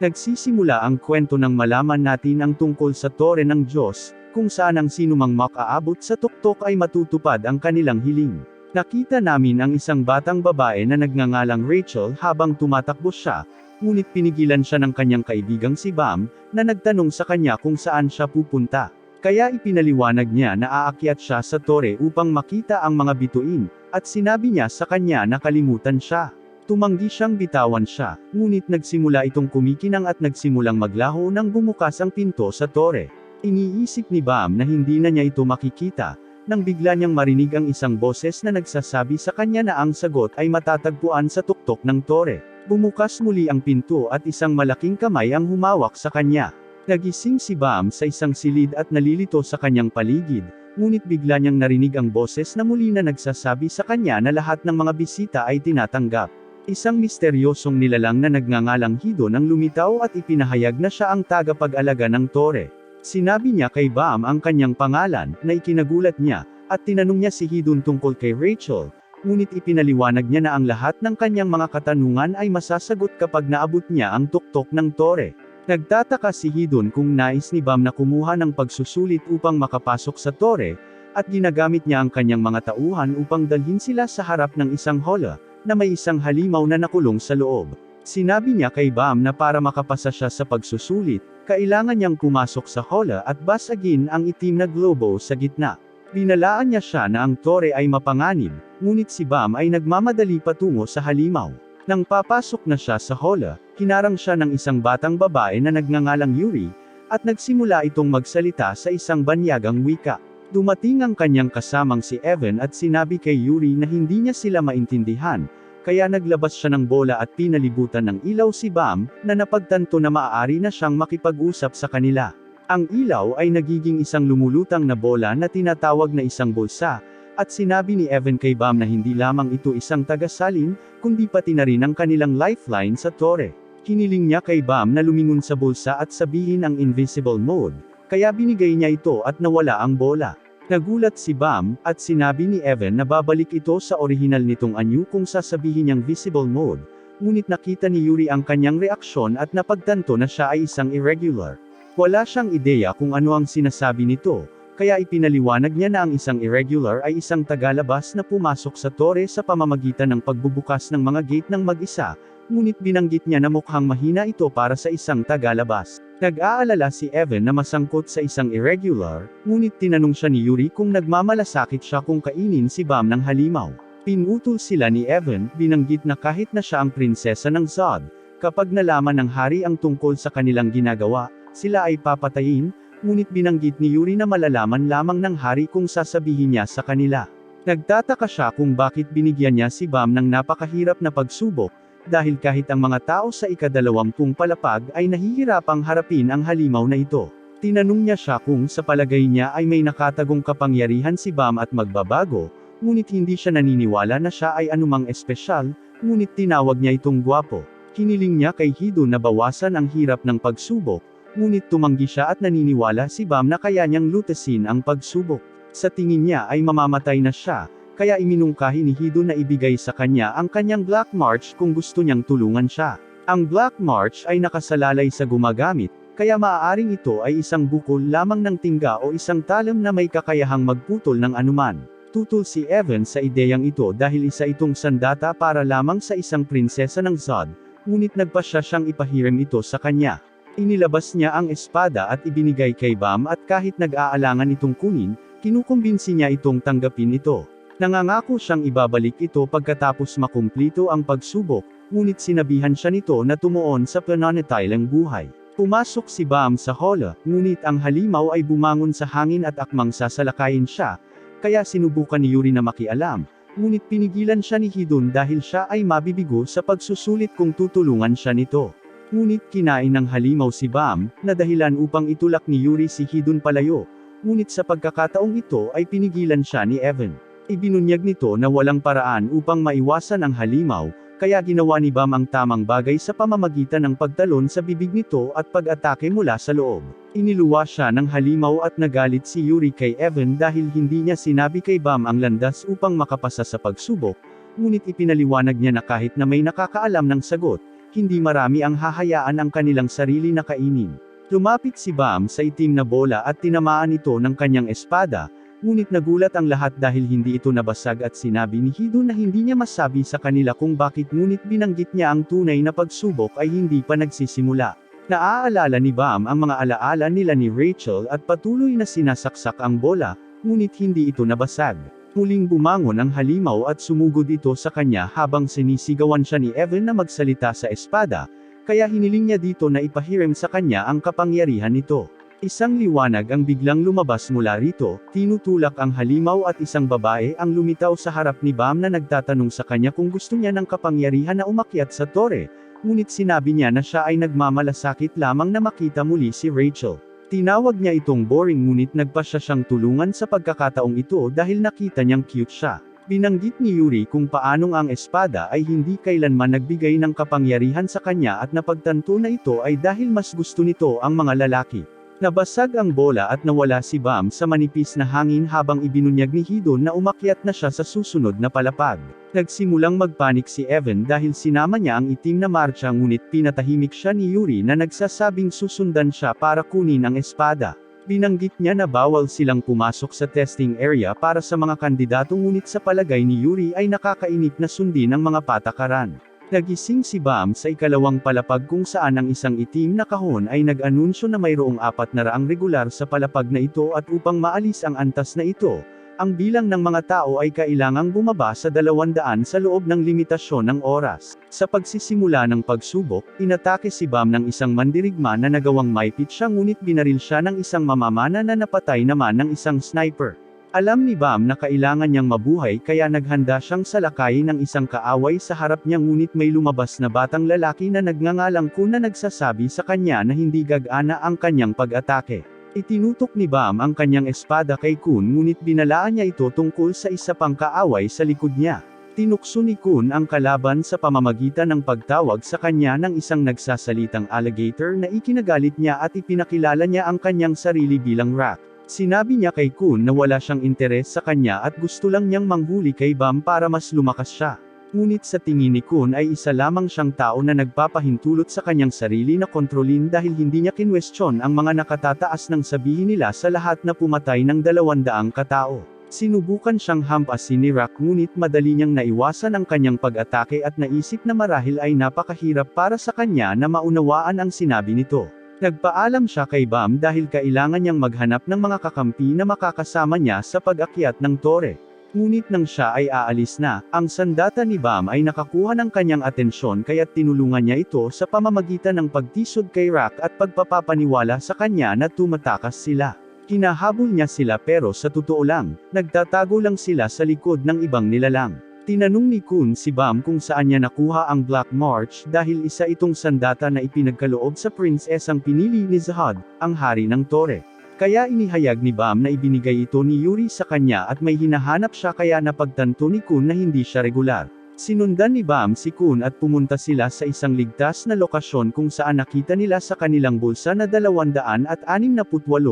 Nagsisimula ang kwento nang malaman natin ang tungkol sa tore ng Diyos, kung saan ang sinumang makaabot sa tuktok ay matutupad ang kanilang hiling. Nakita namin ang isang batang babae na nagngangalang Rachel habang tumatakbo siya, ngunit pinigilan siya ng kanyang kaibigang si Bam, na nagtanong sa kanya kung saan siya pupunta. Kaya ipinaliwanag niya na aakyat siya sa tore upang makita ang mga bituin, at sinabi niya sa kanya na kalimutan siya. Tumanggi siyang bitawan siya, ngunit nagsimula itong kumikinang at nagsimulang maglaho nang bumukas ang pinto sa tore. Iniisip ni Bam na hindi na niya ito makikita, nang bigla niyang marinig ang isang boses na nagsasabi sa kanya na ang sagot ay matatagpuan sa tuktok ng tore. Bumukas muli ang pinto at isang malaking kamay ang humawak sa kanya. Nagising si Bam sa isang silid at nalilito sa kanyang paligid, ngunit bigla niyang narinig ang boses na muli na nagsasabi sa kanya na lahat ng mga bisita ay tinatanggap. Isang misteryosong nilalang na nagngangalang Hidon ang lumitaw at ipinahayag na siya ang tagapag-alaga ng tore. Sinabi niya kay Bam ang kanyang pangalan, na ikinagulat niya, at tinanong niya si Hidon tungkol kay Rachel, ngunit ipinaliwanag niya na ang lahat ng kanyang mga katanungan ay masasagot kapag naabot niya ang tuktok ng tore. Nagtataka si Hidon kung nais ni Bam na kumuha ng pagsusulit upang makapasok sa tore, at ginagamit niya ang kanyang mga tauhan upang dalhin sila sa harap ng isang hola, na may isang halimaw na nakulong sa loob. Sinabi niya kay Bam na para makapasa siya sa pagsusulit, kailangan niyang pumasok sa hola at basagin ang itim na globo sa gitna. Binalaan niya siya na ang tore ay mapanganib, ngunit si Bam ay nagmamadali patungo sa halimaw. Nang papasok na siya sa hola, hinarang siya ng isang batang babae na nagngangalang Yuri, at nagsimula itong magsalita sa isang banyagang wika. Dumating ang kanyang kasamang si Evan at sinabi kay Yuri na hindi niya sila maintindihan, kaya naglabas siya ng bola at pinalibutan ng ilaw si Bam, na napagtanto na maaari na siyang makipag-usap sa kanila. Ang ilaw ay nagiging isang lumulutang na bola na tinatawag na isang bulsa, at sinabi ni Evan kay Bam na hindi lamang ito isang tagasalin, kundi pati na rin ang kanilang lifeline sa tore. Hiniling niya kay Bam na lumingon sa bulsa at sabihin ang invisible mode, kaya binigay niya ito at nawala ang bola. Nagulat si Bam, at sinabi ni Evan na babalik ito sa orihinal nitong anyo kung sasabihin niyang visible mode, ngunit nakita ni Yuri ang kanyang reaksyon at napagtanto na siya ay isang irregular. Wala siyang ideya kung ano ang sinasabi nito, kaya ipinaliwanag niya na ang isang irregular ay isang tagalabas na pumasok sa tore sa pamamagitan ng pagbubukas ng mga gate ng mag-isa, ngunit binanggit niya na mukhang mahina ito para sa isang tagalabas. Nag-aalala si Evan na masangkot sa isang irregular, ngunit tinanong siya ni Yuri kung nagmamalasakit siya kung kainin si Bam ng halimaw. Pinutol sila ni Evan, binanggit na kahit na siya ang prinsesa ng Zod, kapag nalaman ng hari ang tungkol sa kanilang ginagawa, sila ay papatayin, ngunit binanggit ni Yuri na malalaman lamang ng hari kung sasabihin niya sa kanila. Nagtataka siya kung bakit binigyan niya si Bam ng napakahirap na pagsubok, dahil kahit ang mga tao sa ika-20 palapag ay nahihirapang harapin ang halimaw na ito. Tinanong niya siya kung sa palagay niya ay may nakatagong kapangyarihan si Bam at magbabago, ngunit hindi siya naniniwala na siya ay anumang espesyal, ngunit tinawag niya itong gwapo. Hiniling niya kay Hidon na bawasan ang hirap ng pagsubok, ngunit tumanggi siya at naniniwala si Bam na kaya niyang lutasin ang pagsubok. Sa tingin niya ay mamamatay na siya, kaya iminungkahi ni Hidon na ibigay sa kanya ang kanyang Black March kung gusto niyang tulungan siya. Ang Black March ay nakasalalay sa gumagamit, kaya maaaring ito ay isang bukol lamang ng tingga o isang talam na may kakayahang magputol ng anuman. Tutol si Evan sa ideyang ito dahil isa itong sandata para lamang sa isang prinsesa ng Zod, ngunit nagpasya siyang ipahiram ito sa kanya. Inilabas niya ang espada at ibinigay kay Bam at kahit nag-aalangan itong kunin, kinukumbinsi niya itong tanggapin ito. Nangangako siyang ibabalik ito pagkatapos makumplito ang pagsubok, ngunit sinabihan siya nito na tumuon sa pananatiling buhay. Pumasok si Bam sa hola, ngunit ang halimaw ay bumangon sa hangin at akmang sasalakayin siya, kaya sinubukan ni Yuri na makialam, ngunit pinigilan siya ni Hidon dahil siya ay mabibigo sa pagsusulit kung tutulungan siya nito. Ngunit kinain ng halimaw si Bam, na dahilan upang itulak ni Yuri si Hidon palayo, ngunit sa pagkakataong ito ay pinigilan siya ni Evan. Ibinunyag nito na walang paraan upang maiwasan ang halimaw, kaya ginawa ni Bam ang tamang bagay sa pamamagitan ng pagtalon sa bibig nito at pag-atake mula sa loob. Iniluwa siya ng halimaw at nagalit si Yuri kay Evan dahil hindi niya sinabi kay Bam ang landas upang makapasa sa pagsubok, ngunit ipinaliwanag niya na kahit na may nakakaalam ng sagot, hindi marami ang hahayaan ang kanilang sarili na kainin. Lumapit si Bam sa itim na bola at tinamaan ito ng kanyang espada, ngunit nagulat ang lahat dahil hindi ito nabasag at sinabi ni Hido na hindi niya masabi sa kanila kung bakit, ngunit binanggit niya ang tunay na pagsubok ay hindi pa nagsisimula. Naaalala ni Bam ang mga alaala nila ni Rachel at patuloy na sinasaksak ang bola, ngunit hindi ito nabasag. Muling bumangon ang halimaw at sumugod ito sa kanya habang sinisigawan siya ni Evan na magsalita sa espada, kaya hiniling niya dito na ipahiram sa kanya ang kapangyarihan nito. Isang liwanag ang biglang lumabas mula rito, tinutulak ang halimaw at isang babae ang lumitaw sa harap ni Bam na nagtatanong sa kanya kung gusto niya ng kapangyarihan na umakyat sa tore, ngunit sinabi niya na siya ay nagmamalasakit lamang na makita muli si Rachel. Tinawag niya itong boring ngunit nagpasya siyang tulungan sa pagkakataong ito dahil nakita niyang cute siya. Binanggit ni Yuri kung paanong ang espada ay hindi kailanman nagbigay ng kapangyarihan sa kanya at napagtanto na ito ay dahil mas gusto nito ang mga lalaki. Nabasag ang bola at nawala si Bam sa manipis na hangin habang ibinunyag ni Hidon na umakyat na siya sa susunod na palapag. Nagsimulang magpanik si Evan dahil sinama niya ang itim na marcha ngunit pinatahimik siya ni Yuri na nagsasabing susundan siya para kunin ang espada. Binanggit niya na bawal silang pumasok sa testing area para sa mga kandidato ngunit sa palagay ni Yuri ay nakakainip na sundin ang mga patakaran. Nagising si Bam sa ikalawang palapag kung saan ang isang itim na kahon ay nag-anunsyo na mayroong 400 regular sa palapag na ito at upang maalis ang antas na ito, ang bilang ng mga tao ay kailangang bumaba sa 200 sa loob ng limitasyon ng oras. Sa pagsisimula ng pagsubok, inatake si Bam ng isang mandirigma na nagawang maipit siya ngunit binaril siya ng isang mamamana na napatay naman ng isang sniper. Alam ni Bam na kailangan niyang mabuhay kaya naghanda siyang salakayin ng isang kaaway sa harap niya ngunit may lumabas na batang lalaki na nagngangalang Kun na nagsasabi sa kanya na hindi gagana ang kanyang pag-atake. Itinutok ni Bam ang kanyang espada kay Kun ngunit binalaan niya ito tungkol sa isa pang kaaway sa likod niya. Tinukso ni Kun ang kalaban sa pamamagitan ng pagtawag sa kanya ng isang nagsasalitang alligator na ikinagalit niya at ipinakilala niya ang kanyang sarili bilang Rak. Sinabi niya kay Kun na wala siyang interes sa kanya at gusto lang niyang manghuli kay Bam para mas lumakas siya. Ngunit sa tingin ni Kun ay isa lamang siyang tao na nagpapahintulot sa kanyang sarili na kontrolin dahil hindi niya kinwestiyon ang mga nakatataas ng sabihin nila sa lahat na pumatay ng 200 katao. Sinubukan siyang hampasin ni Rak ngunit madali niyang naiwasan ang kanyang pag-atake at naisip na marahil ay napakahirap para sa kanya na maunawaan ang sinabi nito. Nagpaalam siya kay Bam dahil kailangan niyang maghanap ng mga kakampi na makakasama niya sa pag-akyat ng tore. Ngunit nang siya ay aalis na, ang sandata ni Bam ay nakakuha ng kanyang atensyon kaya't tinulungan niya ito sa pamamagitan ng pagtisod kay Rak at pagpapapaniwala sa kanya na tumatakas sila. Hinahabol niya sila pero sa totoo lang, nagtatago lang sila sa likod ng ibang nilalang. Tinanong ni Kun si Bam kung saan niya nakuha ang Black March dahil isa itong sandata na ipinagkaloob sa prinsesang pinili ni Zahad, ang hari ng tore. Kaya inihayag ni Bam na ibinigay ito ni Yuri sa kanya at may hinahanap siya kaya napagtanto ni Kun na hindi siya regular. Sinundan ni Bam si Kun at pumunta sila sa isang ligtas na lokasyon kung saan nakita nila sa kanilang bulsa na 268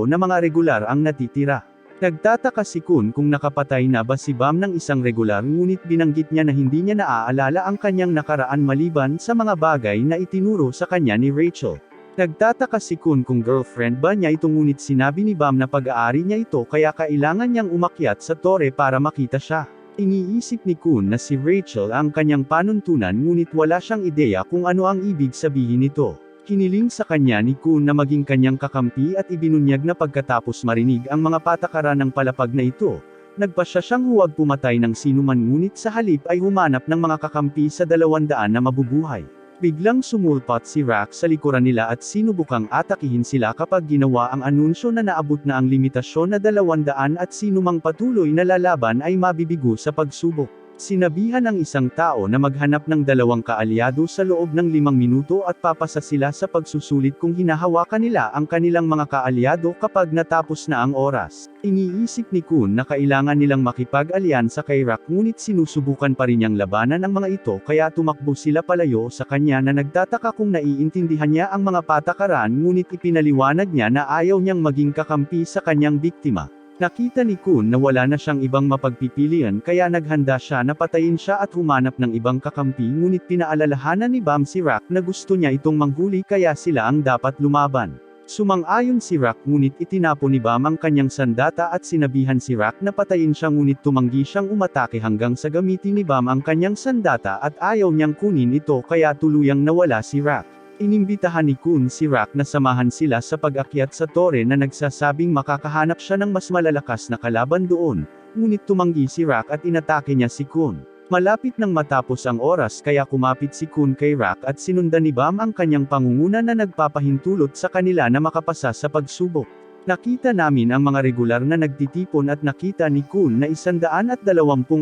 na mga regular ang natitira. Nagtataka si Kun kung nakapatay na ba si Bam ng isang regular ngunit binanggit niya na hindi niya naaalala ang kanyang nakaraan maliban sa mga bagay na itinuro sa kanya ni Rachel. Nagtataka si Kun kung girlfriend ba niya ito ngunit sinabi ni Bam na pag-aari niya ito kaya kailangan niyang umakyat sa tore para makita siya. Iniisip ni Kun na si Rachel ang kanyang panuntunan ngunit wala siyang ideya kung ano ang ibig sabihin nito. Hiniling sa kanya ni Kun na maging kanyang kakampi at ibinunyag na pagkatapos marinig ang mga patakaran ng palapag na ito, nagpasya siyang huwag pumatay ng sinuman ngunit sa halip ay humanap ng mga kakampi sa 200 na mabubuhay. Biglang sumulpat si Rak sa likuran nila at sinubukang atakihin sila kapag ginawa ang anunsyo na naabot na ang limitasyon na 200 at sinumang patuloy na lalaban ay mabibigo sa pagsubok. Sinabihan ang isang tao na maghanap ng 2 kaalyado sa loob ng 5 minuto at papasa sila sa pagsusulit kung hinahawakan nila ang kanilang mga kaalyado kapag natapos na ang oras. Iniisip ni Kun na kailangan nilang makipag-alyansa kay Rak ngunit sinusubukan pa rin niyang labanan ang mga ito kaya tumakbo sila palayo sa kanya na nagtataka kung naiintindihan niya ang mga patakaran ngunit ipinaliwanag niya na ayaw niyang maging kakampi sa kanyang biktima. Nakita ni Kun na wala na siyang ibang mapagpipilian kaya naghanda siya na patayin siya at humanap ng ibang kakampi ngunit pinaalalahanan ni Bam si Rock na gusto niya itong manghuli kaya sila ang dapat lumaban. Sumang-ayon si Rock ngunit itinapon ni Bam ang kanyang sandata at sinabihan si Rock na patayin siya ngunit tumanggi siyang umatake hanggang sa gamitin ni Bam ang kanyang sandata at ayaw niyang kunin ito kaya tuluyang nawala si Rock. Inimbitahan ni Kun si Rock na samahan sila sa pag-akyat sa tore na nagsasabing makakahanap siya ng mas malalakas na kalaban doon, ngunit tumanggi si Rock at inatake niya si Kun. Malapit nang matapos ang oras kaya kumapit si Kun kay Rock at sinundan ni Bam ang kanyang pangunguna na nagpapahintulot sa kanila na makapasa sa pagsubok. Nakita namin ang mga regular na nagtitipon at nakita ni Kun na 120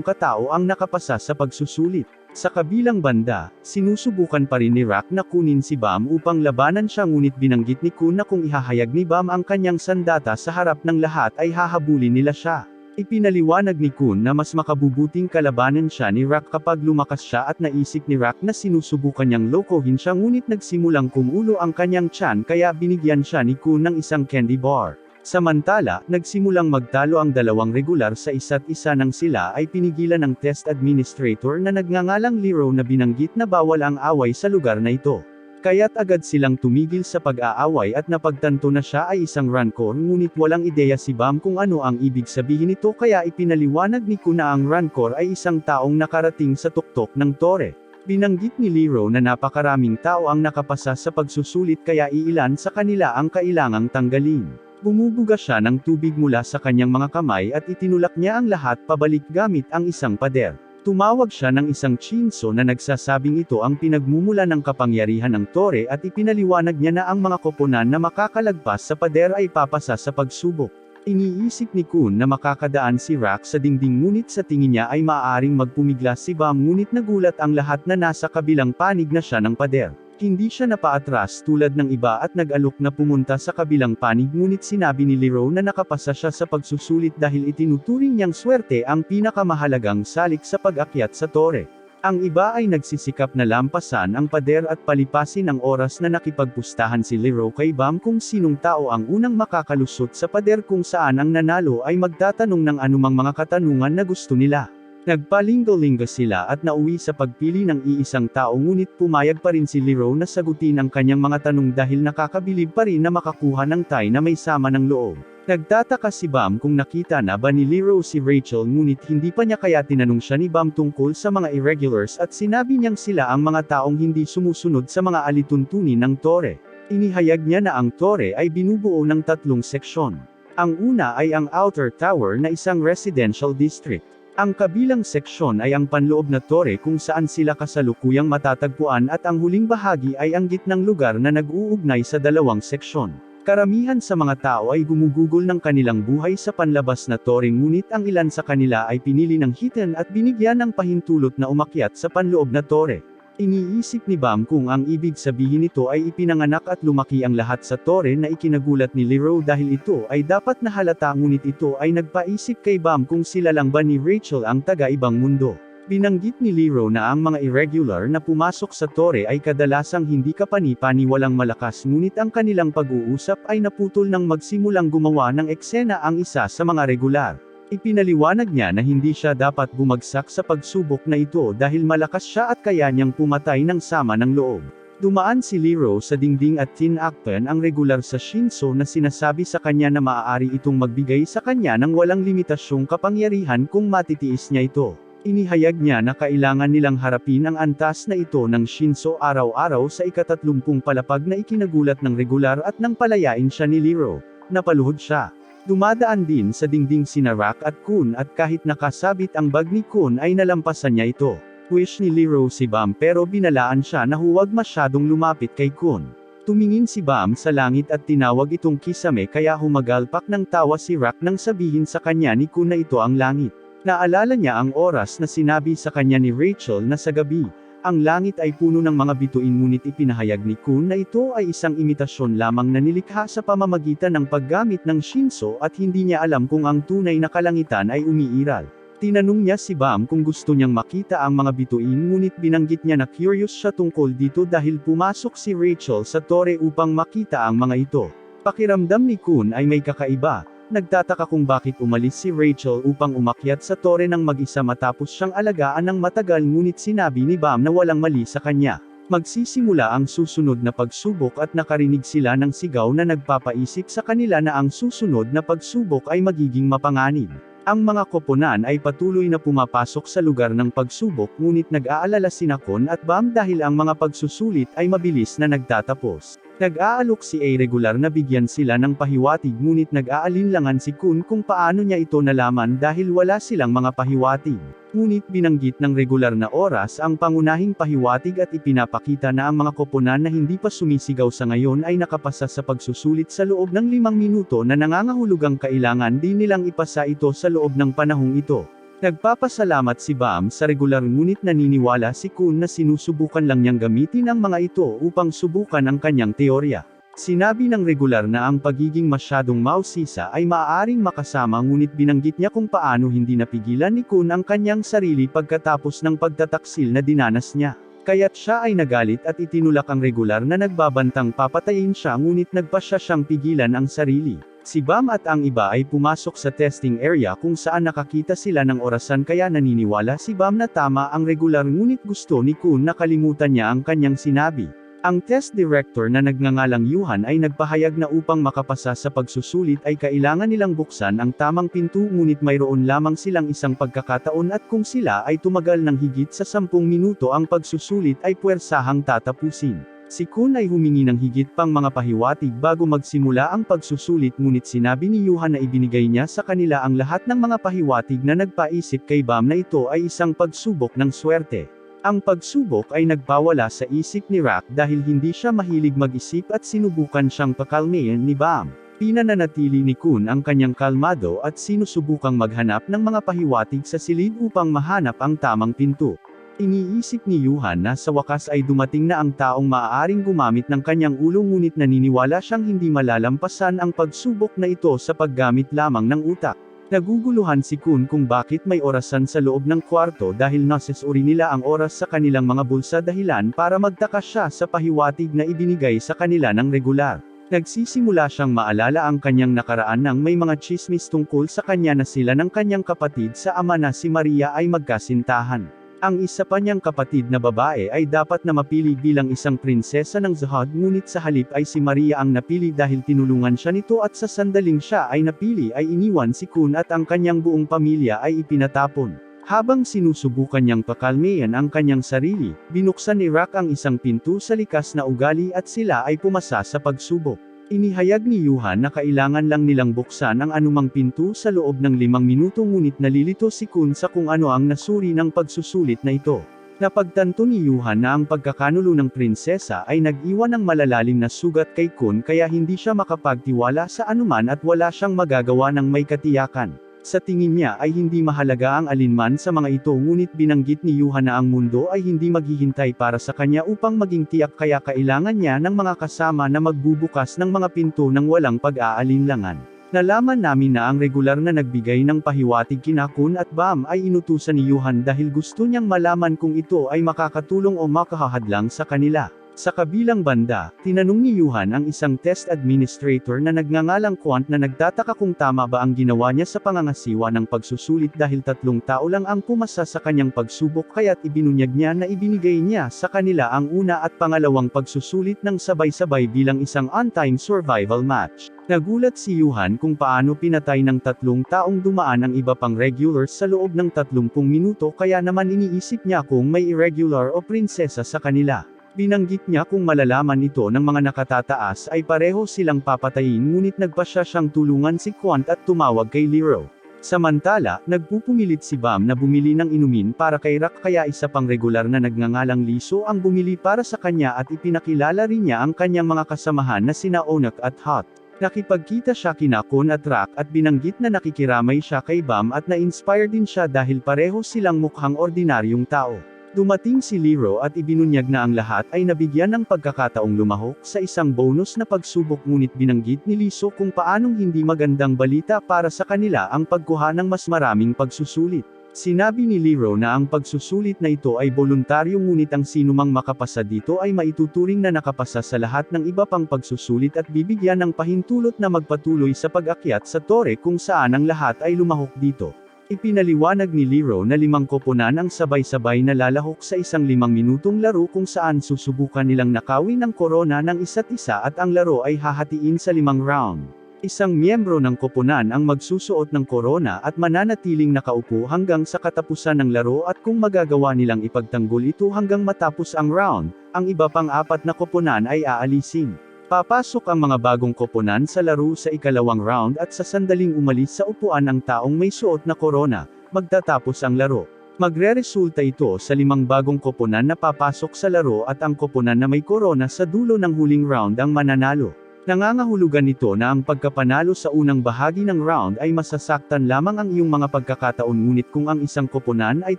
katao ang nakapasa sa pagsusulit. Sa kabilang banda, sinusubukan pa rin ni Rock na kunin si Bam upang labanan siya ngunit binanggit ni Kun na kung ihahayag ni Bam ang kanyang sandata sa harap ng lahat ay hahabulin nila siya. Ipinaliwanag ni Kun na mas makabubuting kalabanan siya ni Rock kapag lumakas siya at naisip ni Rock na sinusubukan niyang lokohin siya ngunit nagsimulang kumulo ang kanyang tiyan kaya binigyan siya ni Kun ng isang candy bar. Samantala, nagsimulang magtalo ang dalawang regular sa isa't isa nang sila ay pinigilan ng test administrator na nagngangalang Lero na binanggit na bawal ang away sa lugar na ito. Kaya't agad silang tumigil sa pag-aaway at napagtanto na siya ay isang rancor ngunit walang ideya si Bam kung ano ang ibig sabihin nito kaya ipinaliwanag ni Kun na ang rancor ay isang taong nakarating sa tuktok ng tore. Binanggit ni Lero na napakaraming tao ang nakapasa sa pagsusulit kaya iilan sa kanila ang kailangang tanggalin. Bumubuga siya ng tubig mula sa kanyang mga kamay at itinulak niya ang lahat pabalik gamit ang isang pader. Tumawag siya ng isang chinso na nagsasabing ito ang pinagmumula ng kapangyarihan ng tore at ipinaliwanag niya na ang mga koponan na makakalagpas sa pader ay papasa sa pagsubok. Iniisip ni Kun na makakadaan si Rock sa dingding ngunit sa tingin niya ay maaaring magpumiglas si Bam ngunit nagulat ang lahat na nasa kabilang panig na siya ng pader. Hindi siya napaatras tulad ng iba at nag-alok na pumunta sa kabilang panig ngunit sinabi ni Lero na nakapasa siya sa pagsusulit dahil itinuturing niyang swerte ang pinakamahalagang salik sa pag-akyat sa tore. Ang iba ay nagsisikap na lampasan ang pader at palipasin ang oras na nakipagpustahan si Lero kay Bam kung sinong tao ang unang makakalusot sa pader kung saan ang nanalo ay magtatanong ng anumang mga katanungan na gusto nila. Nagpalinggo-linggo sila at nauwi sa pagpili ng iisang tao ngunit pumayag pa rin si Lero na sagutin ang kanyang mga tanong dahil nakakabilib pa rin na makakuha ng tie na may sama ng loob. Nagtataka si Bam kung nakita na ba ni Lero si Rachel ngunit hindi pa niya kaya tinanong siya ni Bam tungkol sa mga irregulars at sinabi niyang sila ang mga taong hindi sumusunod sa mga alituntunin ng tore. Inihayag niya na ang tore ay binubuo ng 3 seksyon. Ang una ay ang Outer Tower na isang residential district. Ang kabilang seksyon ay ang panloob na tore kung saan sila kasalukuyang matatagpuan at ang huling bahagi ay ang gitnang lugar na nag-uugnay sa dalawang seksyon. Karamihan sa mga tao ay gumugugol ng kanilang buhay sa panlabas na tore ngunit ang ilan sa kanila ay pinili ng hidden at binigyan ng pahintulot na umakyat sa panloob na tore. Iniisip ni Bam kung ang ibig sabihin nito ay ipinanganak at lumaki ang lahat sa tore na ikinagulat ni Lero dahil ito ay dapat na halata ngunit ito ay nagpaisip kay Bam kung sila lang ba ni Rachel ang taga-ibang mundo. Binanggit ni Lero na ang mga irregular na pumasok sa tore ay kadalasang hindi kapani-pani walang malakas ngunit ang kanilang pag-uusap ay naputol nang magsimulang gumawa ng eksena ang isa sa mga regular. Ipinaliwanag niya na hindi siya dapat bumagsak sa pagsubok na ito dahil malakas siya at kaya niyang pumatay ng sama ng loob. Dumaan si Lero sa dingding at tinakpan ang regular sa Shinso na sinasabi sa kanya na maaari itong magbigay sa kanya ng walang limitasyong kapangyarihan kung matitiis niya ito. Inihayag niya na kailangan nilang harapin ang antas na ito ng Shinso araw-araw sa ika-30 palapag na ikinagulat ng regular at nang palayain siya ni Lero. Napaluhod siya. Dumadaan din sa dingding sina Rock at Kun at kahit nakasabit ang bag ni Kun ay nalampasan niya ito. Wish ni Lero si Bam pero binalaan siya na huwag masyadong lumapit kay Kun. Tumingin si Bam sa langit at tinawag itong Kisame kaya humagalpak ng tawa si Rock nang sabihin sa kanya ni Kun na ito ang langit. Naalala niya ang oras na sinabi sa kanya ni Rachel na sa gabi, ang langit ay puno ng mga bituin ngunit ipinahayag ni Kun na ito ay isang imitasyon lamang na nilikha sa pamamagitan ng paggamit ng Shinso at hindi niya alam kung ang tunay na kalangitan ay umiiral. Tinanong niya si Bam kung gusto niyang makita ang mga bituin ngunit binanggit niya na curious siya tungkol dito dahil pumasok si Rachel sa tore upang makita ang mga ito. Pakiramdam ni Kun ay may kakaiba, Nagtataka kung bakit umalis si Rachel upang umakyat sa tore ng mag-isa matapos siyang alagaan ng matagal, ngunit sinabi ni Bam na walang mali sa kanya. Magsisimula ang susunod na pagsubok at nakarinig sila ng sigaw na nagpapaisip sa kanila na ang susunod na pagsubok ay magiging mapanganib. Ang mga koponan ay patuloy na pumapasok sa lugar ng pagsubok, ngunit nag-aalala sina Kun at Bam dahil ang mga pagsusulit ay mabilis na nagtatapos. Nag-aalok si A regular na bigyan sila ng pahiwatig, ngunit nag-aalinlangan si Kun kung paano niya ito nalaman dahil wala silang mga pahiwatig. Ngunit binanggit ng regular na oras ang pangunahing pahiwatig at ipinapakita na ang mga koponan na hindi pa sumisigaw sa ngayon ay nakapasa sa pagsusulit sa loob ng 5 minuto na nangangahulugang kailangan din nilang ipasa ito sa loob ng panahong ito. Nagpapasalamat si Bam sa regular, ngunit naniniwala si Kun na sinusubukan lang niyang gamitin ang mga ito upang subukan ang kanyang teorya. Sinabi ng regular na ang pagiging masyadong mausisa ay maaaring makasama, ngunit binanggit niya kung paano hindi napigilan ni Kun ang kanyang sarili pagkatapos ng pagtataksil na dinanas niya. Kaya't siya ay nagalit at itinulak ang regular na nagbabantang papatayin siya, ngunit nagpasya siyang pigilan ang sarili. Si Bam at ang iba ay pumasok sa testing area kung saan nakakita sila ng orasan, kaya naniniwala si Bam na tama ang regular, ngunit gusto ni Kun na kalimutan niya ang kanyang sinabi. Ang test director na nagngangalang Yuhan ay nagpahayag na upang makapasa sa pagsusulit ay kailangan nilang buksan ang tamang pinto, ngunit mayroon lamang silang isang pagkakataon at kung sila ay tumagal ng higit sa 10 minuto ang pagsusulit ay puwersahang tatapusin. Si Kun ay humingi ng higit pang mga pahiwatig bago magsimula ang pagsusulit, ngunit sinabi ni Yuhan na ibinigay niya sa kanila ang lahat ng mga pahiwatig na nagpaisip kay Bam na ito ay isang pagsubok ng swerte. Ang pagsubok ay nagpawala sa isip ni Rock dahil hindi siya mahilig mag-isip at sinubukan siyang pakalmayin ni Bam. Pinananatili ni Kun ang kanyang kalmado at sinusubukang maghanap ng mga pahiwatig sa silid upang mahanap ang tamang pinto. Iniisip ni Yuhan na sa wakas ay dumating na ang taong maaaring gumamit ng kanyang ulo, ngunit naniniwala siyang hindi malalampasan ang pagsubok na ito sa paggamit lamang ng utak. Naguguluhan si Kun kung bakit may orasan sa loob ng kwarto dahil nasusuri nila ang oras sa kanilang mga bulsa, dahilan para magtaka siya sa pahiwatig na ibinigay sa kanila ng regular. Nagsisimula siyang maalala ang kanyang nakaraan nang may mga tsismis tungkol sa kanya na sila ng kanyang kapatid sa ama na si Maria ay magkasintahan. Ang isa pa niyang kapatid na babae ay dapat na mapili bilang isang prinsesa ng Zahad, ngunit sa halip ay si Maria ang napili dahil tinulungan siya nito, at sa sandaling siya ay napili ay iniwan si Kun at ang kanyang buong pamilya ay ipinatapon. Habang sinusubukan niyang pakalmayan ang kanyang sarili, binuksan ni Rock ang isang pinto sa likas na ugali at sila ay pumasa sa pagsubok. Inihayag ni Yuhan na kailangan lang nilang buksan ang anumang pinto sa loob ng 5 minuto, ngunit nalilito si Kun sa kung ano ang nasuri ng pagsusulit na ito. Napagtanto ni Yuhan na ang pagkakanulo ng prinsesa ay nag-iwan ng malalalim na sugat kay Kun, kaya hindi siya makapagtiwala sa anuman at wala siyang magagawa ng may katiyakan. Sa tingin niya ay hindi mahalaga ang alinman sa mga ito, ngunit binanggit ni Yuhan na ang mundo ay hindi maghihintay para sa kanya upang maging tiyak, kaya kailangan niya ng mga kasama na magbubukas ng mga pinto ng walang pag-aalinlangan. Nalaman namin na ang regular na nagbigay ng pahiwatig kina Kun at Bam ay inutusan ni Yuhan dahil gusto niyang malaman kung ito ay makakatulong o makahahadlang sa kanila. Sa kabilang banda, tinanong ni Yuhan ang isang test administrator na nagngangalang Quant na nagtataka kung tama ba ang ginawa niya sa pangangasiwa ng pagsusulit dahil 3 tao lang ang pumasa sa kanyang pagsubok, kaya't ibinunyag niya na ibinigay niya sa kanila ang una at pangalawang pagsusulit ng sabay-sabay bilang isang on-time survival match. Nagulat si Yuhan kung paano pinatay ng 3 taong dumaan ang iba pang regulars sa loob ng 30 minuto, kaya naman iniisip niya kung may irregular o prinsesa sa kanila. Binanggit niya kung malalaman ito ng mga nakatataas ay pareho silang papatayin, ngunit nagpasya siyang tulungan si Quant at tumawag kay Lero. Samantala, nagpupumilit si Bam na bumili ng inumin para kay Rock, kaya isa pang regular na nagngangalang Liso ang bumili para sa kanya at ipinakilala rin niya ang kanyang mga kasamahan na sina Onak at Hot. Nakipagkita siya kina Kun at Rock at binanggit na nakikiramay siya kay Bam at na-inspire din siya dahil pareho silang mukhang ordinaryong tao. Dumating si Lero at ibinunyag na ang lahat ay nabigyan ng pagkakataong lumahok sa isang bonus na pagsubok, ngunit binanggit ni Liso kung paanong hindi magandang balita para sa kanila ang pagkuha ng mas maraming pagsusulit. Sinabi ni Lero na ang pagsusulit na ito ay voluntaryo ngunit ang sinumang makapasa dito ay maituturing na nakapasa sa lahat ng iba pang pagsusulit at bibigyan ng pahintulot na magpatuloy sa pag-akyat sa tore kung saan ang lahat ay lumahok dito. Ipinaliwanag ni Lero na 5 koponan ang sabay-sabay na lalahok sa isang 5 minutong laro kung saan susubukan nilang nakawin ang korona ng isa't isa at ang laro ay hahatiin sa 5 round. Isang miyembro ng koponan ang magsusuot ng korona at mananatiling nakaupo hanggang sa katapusan ng laro at kung magagawa nilang ipagtanggol ito hanggang matapos ang round, ang iba pang 4 na koponan ay aalisin. Papasok ang mga bagong koponan sa laro sa ikalawang round at sa sandaling umalis sa upuan ang taong may suot na korona, magtatapos ang laro. Magreresulta ito sa 5 bagong koponan na papasok sa laro at ang koponan na may korona sa dulo ng huling round ang mananalo. Nangangahulugan nito na ang pagkapanalo sa unang bahagi ng round ay masasaktan lamang ang iyong mga pagkakataon ngunit kung ang isang koponan ay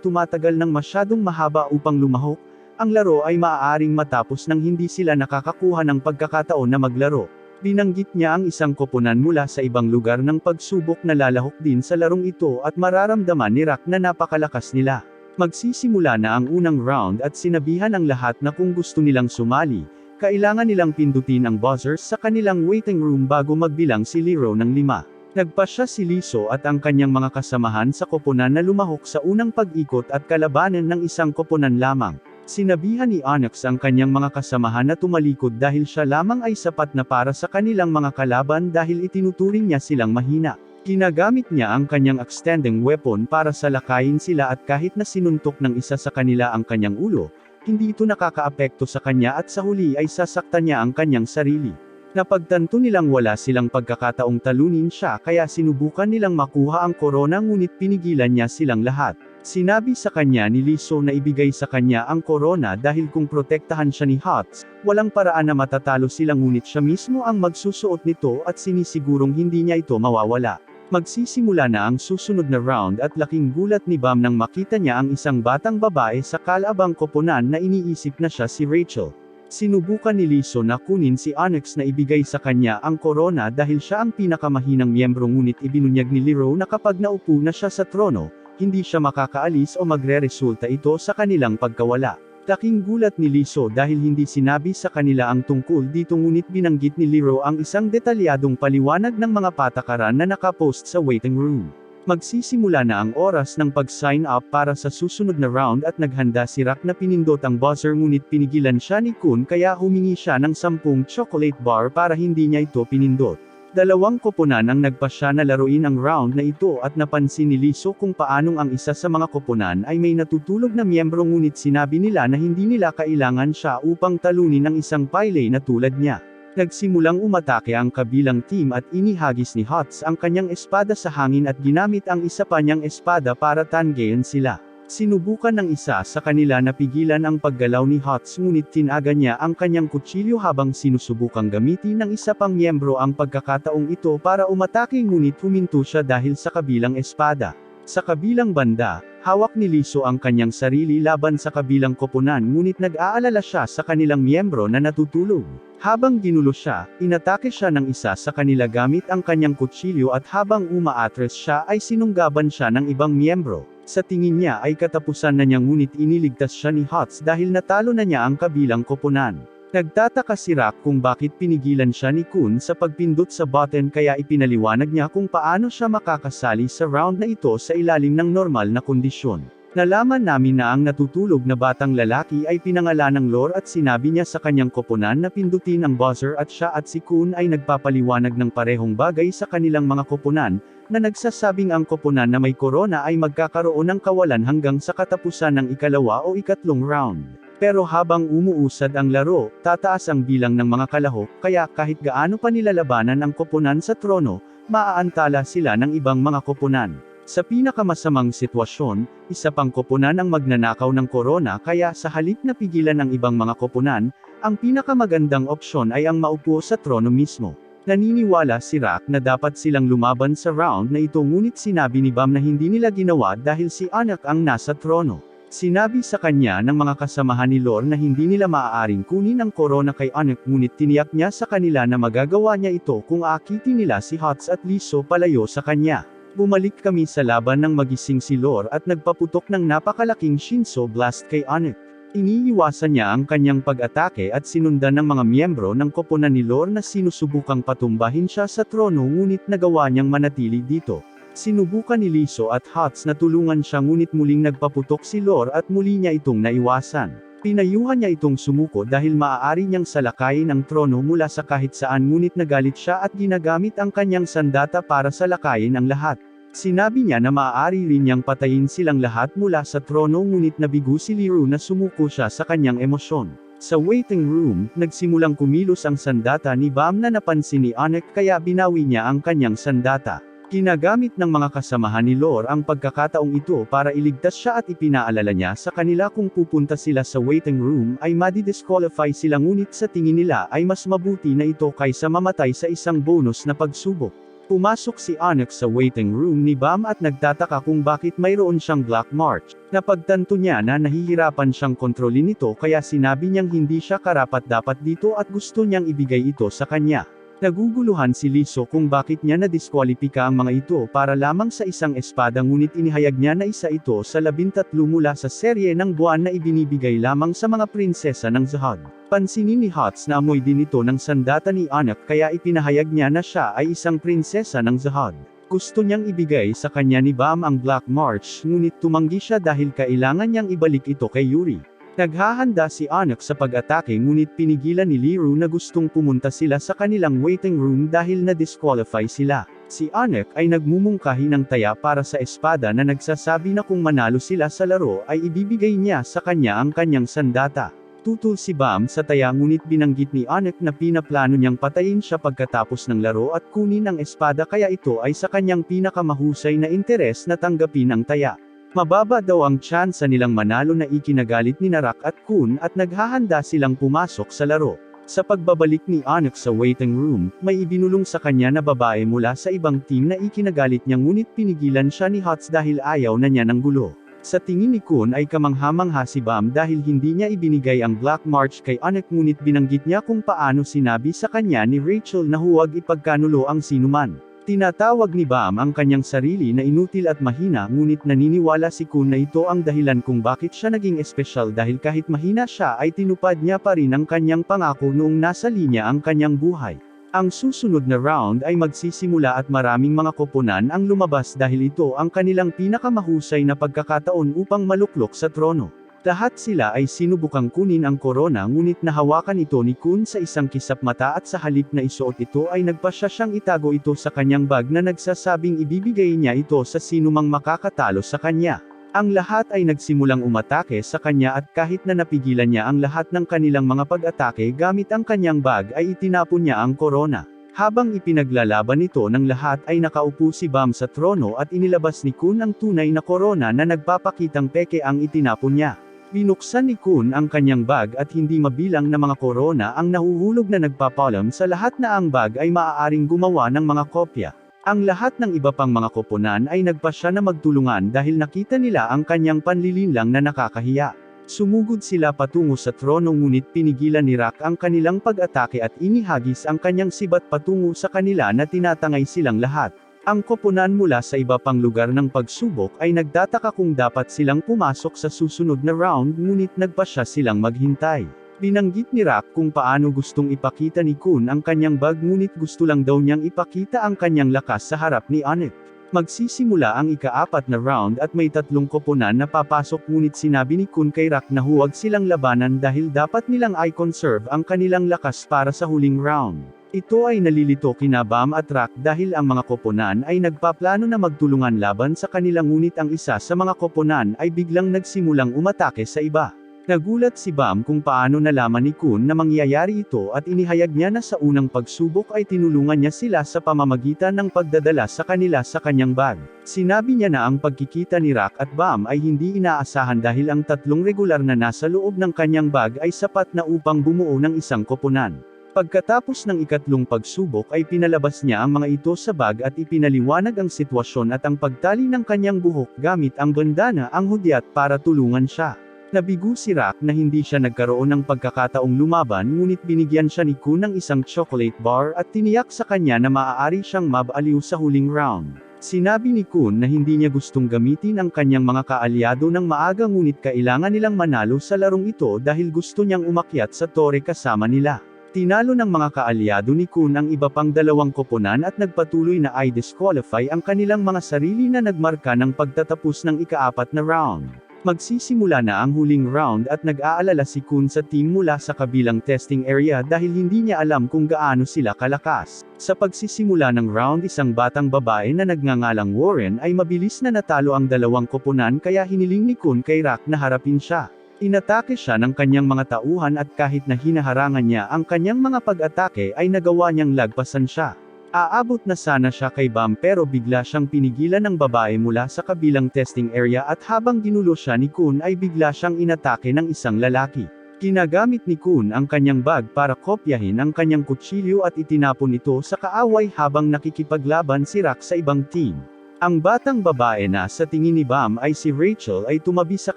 tumatagal ng masyadong mahaba upang lumahok, ang laro ay maaaring matapos nang hindi sila nakakakuha ng pagkakataon na maglaro. Binanggit niya ang isang koponan mula sa ibang lugar ng pagsubok na lalahok din sa larong ito at mararamdaman ni Rock na napakalakas nila. Magsisimula na ang unang round at sinabihan ang lahat na kung gusto nilang sumali, kailangan nilang pindutin ang buzzers sa kanilang waiting room bago magbilang si Lero ng 5. Nagpasya si Liso at ang kanyang mga kasamahan sa koponan na lumahok sa unang pag-ikot at kalabanan ng isang koponan lamang. Sinabihan ni Onyx ang kanyang mga kasamahan na tumalikod dahil siya lamang ay sapat na para sa kanilang mga kalaban dahil itinuturing niya silang mahina. Ginagamit niya ang kanyang extending weapon para salakayin sila at kahit na sinuntok ng isa sa kanila ang kanyang ulo, hindi ito nakakaapekto sa kanya at sa huli ay sasaktan niya ang kanyang sarili. Napagtanto nilang wala silang pagkakataong talunin siya kaya sinubukan nilang makuha ang korona ngunit pinigilan niya silang lahat. Sinabi sa kanya ni Liso na ibigay sa kanya ang korona dahil kung protektahan siya ni Hots, walang paraan na matatalo sila ngunit siya mismo ang magsusuot nito at sinisigurong hindi niya ito mawawala. Magsisimula na ang susunod na round at laking gulat ni Bam nang makita niya ang isang batang babae sa kalabang koponan na iniisip na siya si Rachel. Sinubukan ni Liso na kunin si Onyx na ibigay sa kanya ang korona dahil siya ang pinakamahinang miyembro ngunit ibinunyag ni Lero na kapag naupo na siya sa trono, hindi siya makakaalis o magreresulta ito sa kanilang pagkawala. Laking gulat ni Liso dahil hindi sinabi sa kanila ang tungkol dito ngunit binanggit ni Lero ang isang detalyadong paliwanag ng mga patakaran na nakapost sa waiting room. Magsisimula na ang oras ng pag-sign up para sa susunod na round at naghanda si Rock na pinindot ang buzzer ngunit pinigilan siya ni Kun kaya humingi siya ng 10 chocolate bar para hindi niya ito pinindot. 2 koponan ang nagpasya na laruin ang round na ito at napansin ni Liso kung paanong ang isa sa mga koponan ay may natutulog na miyembro ngunit sinabi nila na hindi nila kailangan siya upang talunin ang isang pile na tulad niya. Nagsimulang umatake ang kabilang team at inihagis ni Hots ang kanyang espada sa hangin at ginamit ang isa pa niyang espada para tanggayan sila. Sinubukan ng isa sa kanila na pigilan ang paggalaw ni Hots ngunit tinaga niya ang kanyang kutsilyo habang sinusubukang gamitin ng isa pang miyembro ang pagkakataong ito para umatake ngunit huminto siya dahil sa kabilang espada. Sa kabilang banda, hawak ni Liso ang kanyang sarili laban sa kabilang koponan ngunit nag-aalala siya sa kanilang miyembro na natutulog. Habang ginulo siya, inatake siya ng isa sa kanila gamit ang kanyang kutsilyo at habang umaatres siya ay sinunggaban siya ng ibang miyembro. Sa tingin niya ay katapusan na niya ngunit iniligtas siya ni Hots dahil natalo na niya ang kabilang koponan. Nagtataka si Rock kung bakit pinigilan siya ni Kun sa pagpindot sa button kaya ipinaliwanag niya kung paano siya makakasali sa round na ito sa ilalim ng normal na kondisyon. Nalaman namin na ang natutulog na batang lalaki ay pinangalanang Lore at sinabi niya sa kanyang koponan na pindutin ang buzzer at siya at si Kun ay nagpapaliwanag ng parehong bagay sa kanilang mga koponan, na nagsasabing ang koponan na may korona ay magkakaroon ng kawalan hanggang sa katapusan ng ikalawa o ikatlong round. Pero habang umuusad ang laro, tataas ang bilang ng mga kalahok, kaya kahit gaano pa nilalabanan ang koponan sa trono, maaantala sila ng ibang mga koponan. Sa pinakamasamang sitwasyon, isa pang koponan ang magnanakaw ng korona kaya sa halip na pigilan ang ibang mga koponan, ang pinakamagandang opsyon ay ang maupo sa trono mismo. Naniniwala si Rock na dapat silang lumaban sa round na ito ngunit sinabi ni Bam na hindi nila ginawa dahil si Anak ang nasa trono. Sinabi sa kanya ng mga kasamahan ni Lore na hindi nila maaaring kunin ang korona kay Anak ngunit tiniyak niya sa kanila na magagawa niya ito kung aakitin nila si Hots at Liso palayo sa kanya. Bumalik kami sa laban nang magising si Lore at nagpaputok ng napakalaking Shinso Blast kay Anik. Iniiwasan niya ang kanyang pag-atake at sinundan ng mga miyembro ng koponan ni Lore na sinusubukang patumbahin siya sa trono ngunit nagawa niyang manatili dito. Sinubukan ni Liso at Hots na tulungan siya ngunit muling nagpaputok si Lore at muli niya itong naiwasan. Pinayuhan niya itong sumuko dahil maaari niyang salakayin ang trono mula sa kahit saan ngunit nagalit siya at ginagamit ang kanyang sandata para salakayin ang lahat. Sinabi niya na maaari rin niyang patayin silang lahat mula sa trono ngunit nabigo si Liru na sumuko siya sa kanyang emosyon. Sa waiting room, nagsimulang kumilos ang sandata ni Bam na napansin ni Anek kaya binawi niya ang kanyang sandata. Ginagamit ng mga kasamahan ni Lore ang pagkakataong ito para iligtas siya at ipinaalala niya sa kanila kung pupunta sila sa waiting room ay madi-disqualify sila ngunit sa tingin nila ay mas mabuti na ito kaysa mamatay sa isang bonus na pagsubok. Pumasok si Anek sa waiting room ni Bam at nagtataka kung bakit mayroon siyang Black March. Napagtanto niya na nahihirapan siyang kontrolin ito kaya sinabi niyang hindi siya karapat-dapat dito at gusto niyang ibigay ito sa kanya. Naguguluhan si Liso kung bakit niya na-diskwalipika ang mga ito para lamang sa isang espada ngunit inihayag niya na isa ito sa 13 mula sa serye ng buwan na ibinibigay lamang sa mga prinsesa ng Zahad. Pansinin ni Hots na amoy din ito ng sandata ni Anak kaya ipinahayag niya na siya ay isang prinsesa ng Zahad. Gusto niyang ibigay sa kanya ni Bam ang Black March ngunit tumanggi siya dahil kailangan niyang ibalik ito kay Yuri. Naghahanda si Anak sa pag-atake ngunit pinigilan ni Liru na gustong pumunta sila sa kanilang waiting room dahil na-disqualify sila. Si Anak ay nagmumungkahi ng taya para sa espada na nagsasabi na kung manalo sila sa laro ay ibibigay niya sa kanya ang kanyang sandata. Tutul si Bam sa taya ngunit binanggit ni Anak na pinaplano niyang patayin siya pagkatapos ng laro at kunin ang espada kaya ito ay sa kanyang pinakamahusay na interes na tanggapin ang taya. Mababa daw ang tsansa nilang manalo na ikinagalit ni Narak at Kun at naghahanda silang pumasok sa laro. Sa pagbabalik ni Anak sa waiting room, may ibinulong sa kanya na babae mula sa ibang team na ikinagalit niya ngunit pinigilan siya ni Hots dahil ayaw na niya ng gulo. Sa tingin ni Kun ay kamangha-mangha si Bam dahil hindi niya ibinigay ang Black March kay Anak ngunit binanggit niya kung paano sinabi sa kanya ni Rachel na huwag ipagkanulo ang sinuman. Tinatawag ni Bam ang kanyang sarili na inutil at mahina ngunit naniniwala si Kun na ito ang dahilan kung bakit siya naging espesyal dahil kahit mahina siya ay tinupad niya pa rin ang kanyang pangako noong nasa linya ang kanyang buhay. Ang susunod na round ay magsisimula at maraming mga koponan ang lumabas dahil ito ang kanilang pinakamahusay na pagkakataon upang maluklok sa trono. Lahat sila ay sinubukang kunin ang korona ngunit nahawakan ito ni Kun sa isang kisap mata at sa halip na isuot ito ay nagpasya siyang itago ito sa kanyang bag na nagsasabing ibibigay niya ito sa sinumang makakatalo sa kanya. Ang lahat ay nagsimulang umatake sa kanya at kahit na napigilan niya ang lahat ng kanilang mga pag-atake gamit ang kanyang bag ay itinapon niya ang korona. Habang ipinaglalaban ito ng lahat ay nakaupo si Bam sa trono at inilabas ni Kun ang tunay na korona na nagpapakitang peke ang itinapon niya. Binuksan ni Kun ang kanyang bag at hindi mabilang na mga korona ang nahuhulog na nagpapalam sa lahat na ang bag ay maaaring gumawa ng mga kopya. Ang lahat ng iba pang mga koponan ay nagpasya na magtulungan dahil nakita nila ang kanyang panlilinlang na nakakahiya. Sumugod sila patungo sa trono ngunit pinigilan ni Rak ang kanilang pag-atake at inihagis ang kanyang sibat patungo sa kanila na tinatangay silang lahat. Ang koponan mula sa iba pang lugar ng pagsubok ay nagtataka kung dapat silang pumasok sa susunod na round ngunit nagpasya silang maghintay. Binanggit ni Rak kung paano gustong ipakita ni Kun ang kanyang bag ngunit gusto lang daw niyang ipakita ang kanyang lakas sa harap ni Anek. Magsisimula ang ika-4 na round at may 3 koponan na papasok ngunit sinabi ni Kun kay Rak na huwag silang labanan dahil dapat nilang i-conserve ang kanilang lakas para sa huling round. Ito ay nalilito kina Bam at Rak dahil ang mga koponan ay nagpaplano na magtulungan laban sa kanila ngunit ang isa sa mga koponan ay biglang nagsimulang umatake sa iba. Nagulat si Bam kung paano nalaman ni Kun na mangyayari ito at inihayag niya na sa unang pagsubok ay tinulungan niya sila sa pamamagitan ng pagdadala sa kanila sa kanyang bag. Sinabi niya na ang pagkikita ni Rak at Bam ay hindi inaasahan dahil ang 3 regular na nasa loob ng kanyang bag ay sapat na upang bumuo ng isang koponan. Pagkatapos ng ikatlong pagsubok ay pinalabas niya ang mga ito sa bag at ipinaliwanag ang sitwasyon at ang pagtali ng kanyang buhok gamit ang bandana ang hudyat para tulungan siya. Nabigo si Rak na hindi siya nagkaroon ng pagkakataong lumaban ngunit binigyan siya ni Kun ng isang chocolate bar at tiniyak sa kanya na maaari siyang mabaliw sa huling round. Sinabi ni Kun na hindi niya gustong gamitin ang kanyang mga kaalyado ng maaga ngunit kailangan nilang manalo sa larong ito dahil gusto niyang umakyat sa tore kasama nila. Tinalo ng mga kaalyado ni Kun ang iba pang dalawang koponan at nagpatuloy na i-disqualify ang kanilang mga sarili na nagmarka ng pagtatapos ng ika-4 na round. Magsisimula na ang huling round at nag-aalala si Kun sa team mula sa kabilang testing area dahil hindi niya alam kung gaano sila kalakas. Sa pagsisimula ng round isang batang babae na nagngangalang Warren ay mabilis na natalo ang dalawang koponan kaya hiniling ni Kun kay Rock na harapin siya. Inatake siya ng kanyang mga tauhan at kahit na hinaharangan niya ang kanyang mga pag-atake ay nagawa niyang lagpasan siya. Aabot na sana siya kay Bam pero bigla siyang pinigilan ng babae mula sa kabilang testing area at habang ginulo siya ni Kun ay bigla siyang inatake ng isang lalaki. Ginagamit ni Kun ang kanyang bag para kopyahin ang kanyang kutsilyo at itinapon ito sa kaaway habang nakikipaglaban si Rock sa ibang team. Ang batang babae na sa tingin ni Bam ay si Rachel ay tumabi sa